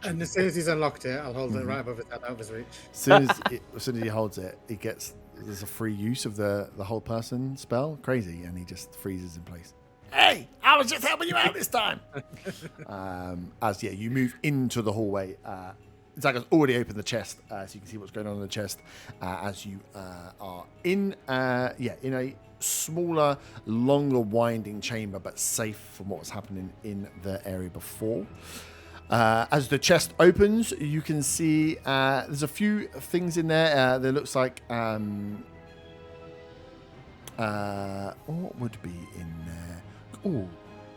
And as soon as he's unlocked it, I'll hold it right above his head out of his reach.
As soon as he holds it, there's a free use of the hold person spell. Crazy, and he just freezes in place. Hey, I was just helping you out this time. You move into the hallway. Zaga's already opened the chest, so you can see what's going on in the chest as you are in a smaller, longer, winding chamber, but safe from what was happening in the area before. As the chest opens, you can see there's a few things in there. There looks like what would be in there? Oh,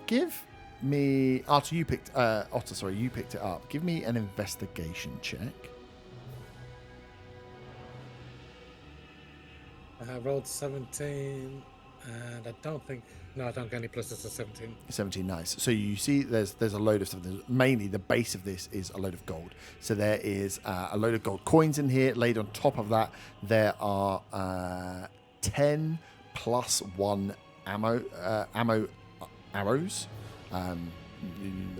give me Otter. You picked you picked it up. Give me an investigation check.
I rolled 17, and I don't get any pluses to 17.
17, nice. So you see there's a load of stuff. Mainly the base of this is a load of gold. So there is a load of gold coins in here. Laid on top of that, there are 10 plus 1 arrows. I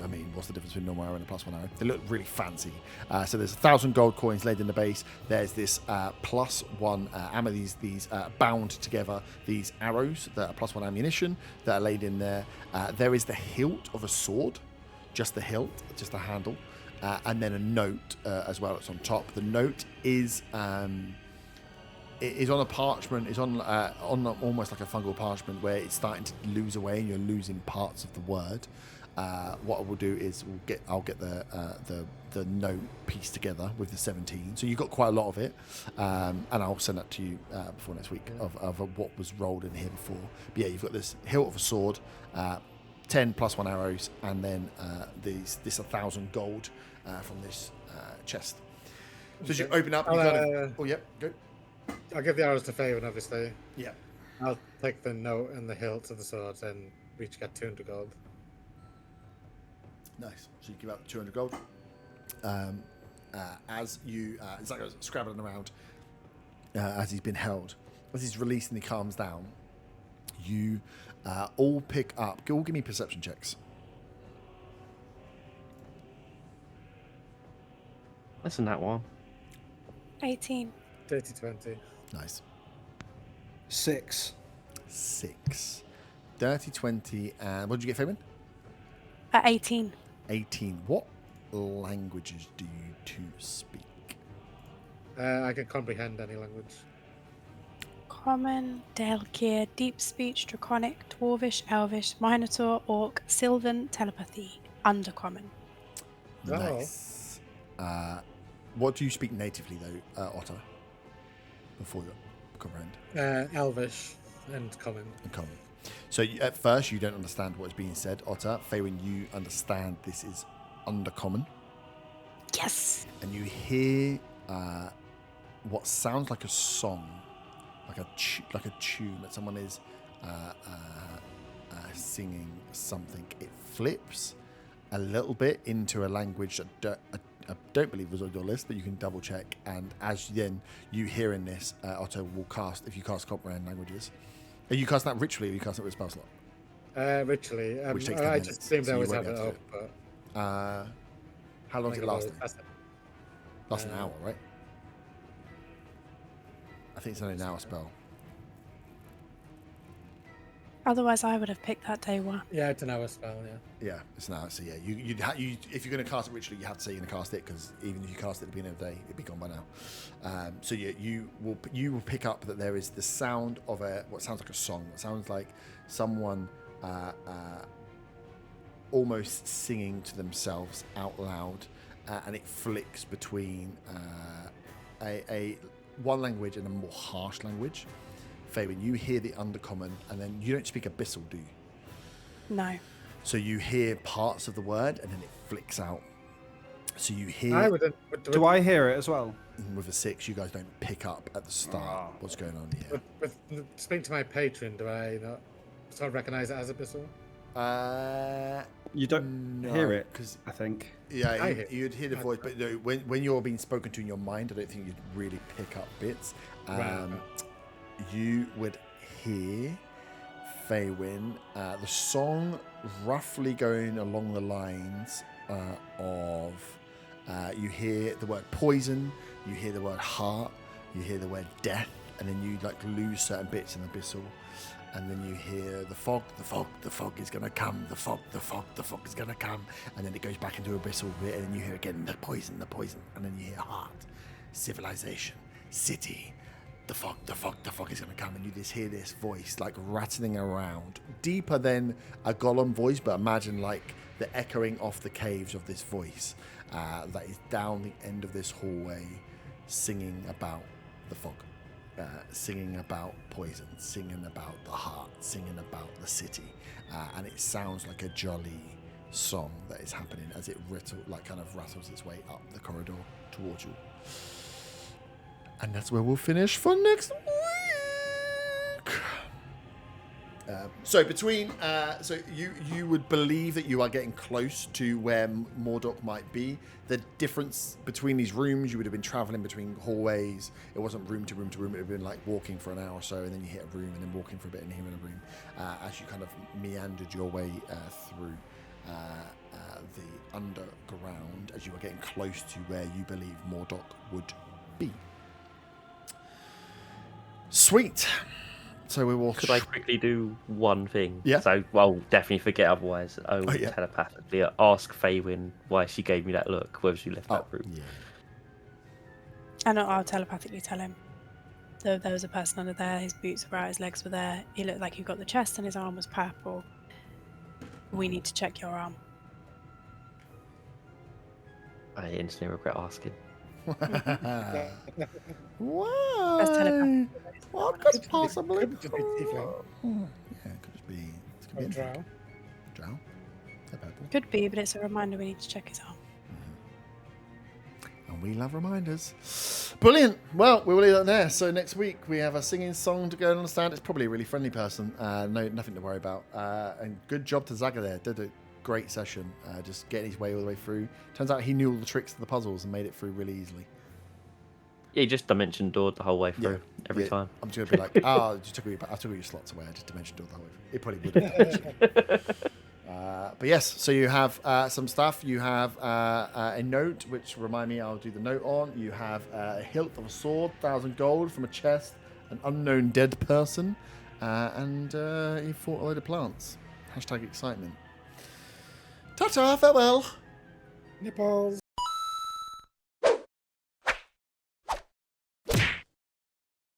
mean, what's the difference between normal arrow and a plus 1 arrow? They look really fancy. So there's 1,000 gold coins laid in the base. There's this plus 1 ammo, these bound together, these arrows that are plus 1 ammunition that are laid in there. There is the hilt of a sword, just the hilt, just the handle, and then a note as well that's on top. The note is it is on a parchment. It's on almost like a fungal parchment where it's starting to lose away and you're losing parts of the word. What I will do is I'll get the note pieced together with the 17. So you've got quite a lot of it, and I'll send that to you before next week of what was rolled in here before. But yeah, you've got this hilt of a sword, 10 plus 1 arrows, and then this 1,000 gold from this chest. So as you open up, go.
I'll give the arrows to Faven, obviously.
Yeah.
I'll take the note and the hilt of the swords, and we each get 200 gold.
Nice. So you give out 200 gold. As you, Zaga's scrabbling around as he's been held. As he's released and he calms down, you all pick up. All give me perception checks.
Listen, that one.
18.
30-20.
Nice.
6.
30, 20, and what did you get, Fabian?
18.
18. What languages do you two speak?
I can comprehend any language.
Common, Daelkir, Deep Speech, Draconic, Dwarvish, Elvish, Minotaur, Orc, Sylvan, Telepathy, Undercommon.
Nice. What do you speak natively, though, Otto? Before you comprehend?
Elvish and common.
And common. So at first you don't understand what is being said, Otter. Faywin, you understand this is undercommon.
Yes.
And you hear what sounds like a song, like a tune that someone is singing something. It flips a little bit into a language that I don't believe was on your list, but you can double check. And as then you hearing this, Otto will cast, if you cast comprehend languages. Are you casting that ritually or are you casting it with a spell slot?
Ritually.
Which takes 10
I
minutes,
just assumed
so
I
you
always
won't
have
be
it
able
up,
to
but
How long did it last? Last an hour, right? I think it's only an hour spell.
Otherwise, I would have picked that day one.
Yeah, it's an hour spell. Yeah.
Yeah, it's an hour. So yeah, you if you're going to cast it ritually, you have to say you're going to cast it, because even if you cast it at the beginning of the day, it'd be gone by now. So yeah, you will pick up that there is the sound of what sounds like a song. It sounds like someone almost singing to themselves out loud, and it flicks between a one language and a more harsh language. Fabian, you hear the undercommon, and then you don't speak Abyssal, do you?
No.
So you hear parts of the word, and then it flicks out. So you hear...
Do I hear it as well?
With a 6, you guys don't pick up at the start what's going on here.
With speaking to my patron, do I not sort of recognise it as Abyssal?
You don't hear it, because I think.
Yeah, you'd hear the voice, but no, when you're being spoken to in your mind, I don't think you'd really pick up bits. You would hear Faywin, the song roughly going along the lines of you hear the word poison, you hear the word heart, you hear the word death, and then you like lose certain bits in Abyssal, and then you hear the fog is gonna come, the fog is gonna come, and then it goes back into Abyssal bit, and then you hear again the poison, and then you hear heart, civilization, city. The fog is going to come, and you just hear this voice like rattling around, deeper than a Gollum voice, but imagine like the echoing off the caves of this voice that is down the end of this hallway, singing about the fog, singing about poison, singing about the heart, singing about the city, and it sounds like a jolly song that is happening as it rattles its way up the corridor towards you. And that's where we'll finish for next week. So between, you would believe that you are getting close to where Mordok might be. The difference between these rooms, you would have been traveling between hallways. It wasn't room to room to room. It would have been like walking for an hour or so, and then you hit a room, and then walking for a bit, and here in a room, as you kind of meandered your way through the underground, as you were getting close to where you believe Mordok would be. Sweet. So we will.
Could I quickly do one thing?
Yeah.
So, well, definitely forget otherwise. I will telepathically ask Faywin why she gave me that look, whether she left that room.
Yeah.
And I'll telepathically tell him. There was a person under there, his boots were out, his legs were there. He looked like he got the chest and his arm was purple. We need to check your arm.
I instantly regret asking.
Why?
That's telepathy.
What could possibly?
Could just be tiefling.
Yeah, it could just be. It could be
Drow.
Drow. They're purple.
Could be, but it's a reminder we need to check his arm.
And we love reminders. Brilliant. Well, we will leave that there. So next week we have a singing song to go and understand. It's probably a really friendly person. Nothing to worry about. And good job to Zaga there. Did a great session. Just getting his way all the way through. Turns out he knew all the tricks of the puzzles and made it through really easily.
Yeah, he just dimension doored the whole way through every time. I
I'm just going to be like, I took all your slots away. I just dimension doored the whole way through. It probably would have. But yes, so you have some stuff. You have a note, which remind me, I'll do the note on. You have a hilt of a sword, 1,000 gold from a chest, an unknown dead person, and you fought a load of plants. #excitement. Ta-ta, farewell.
Nipples.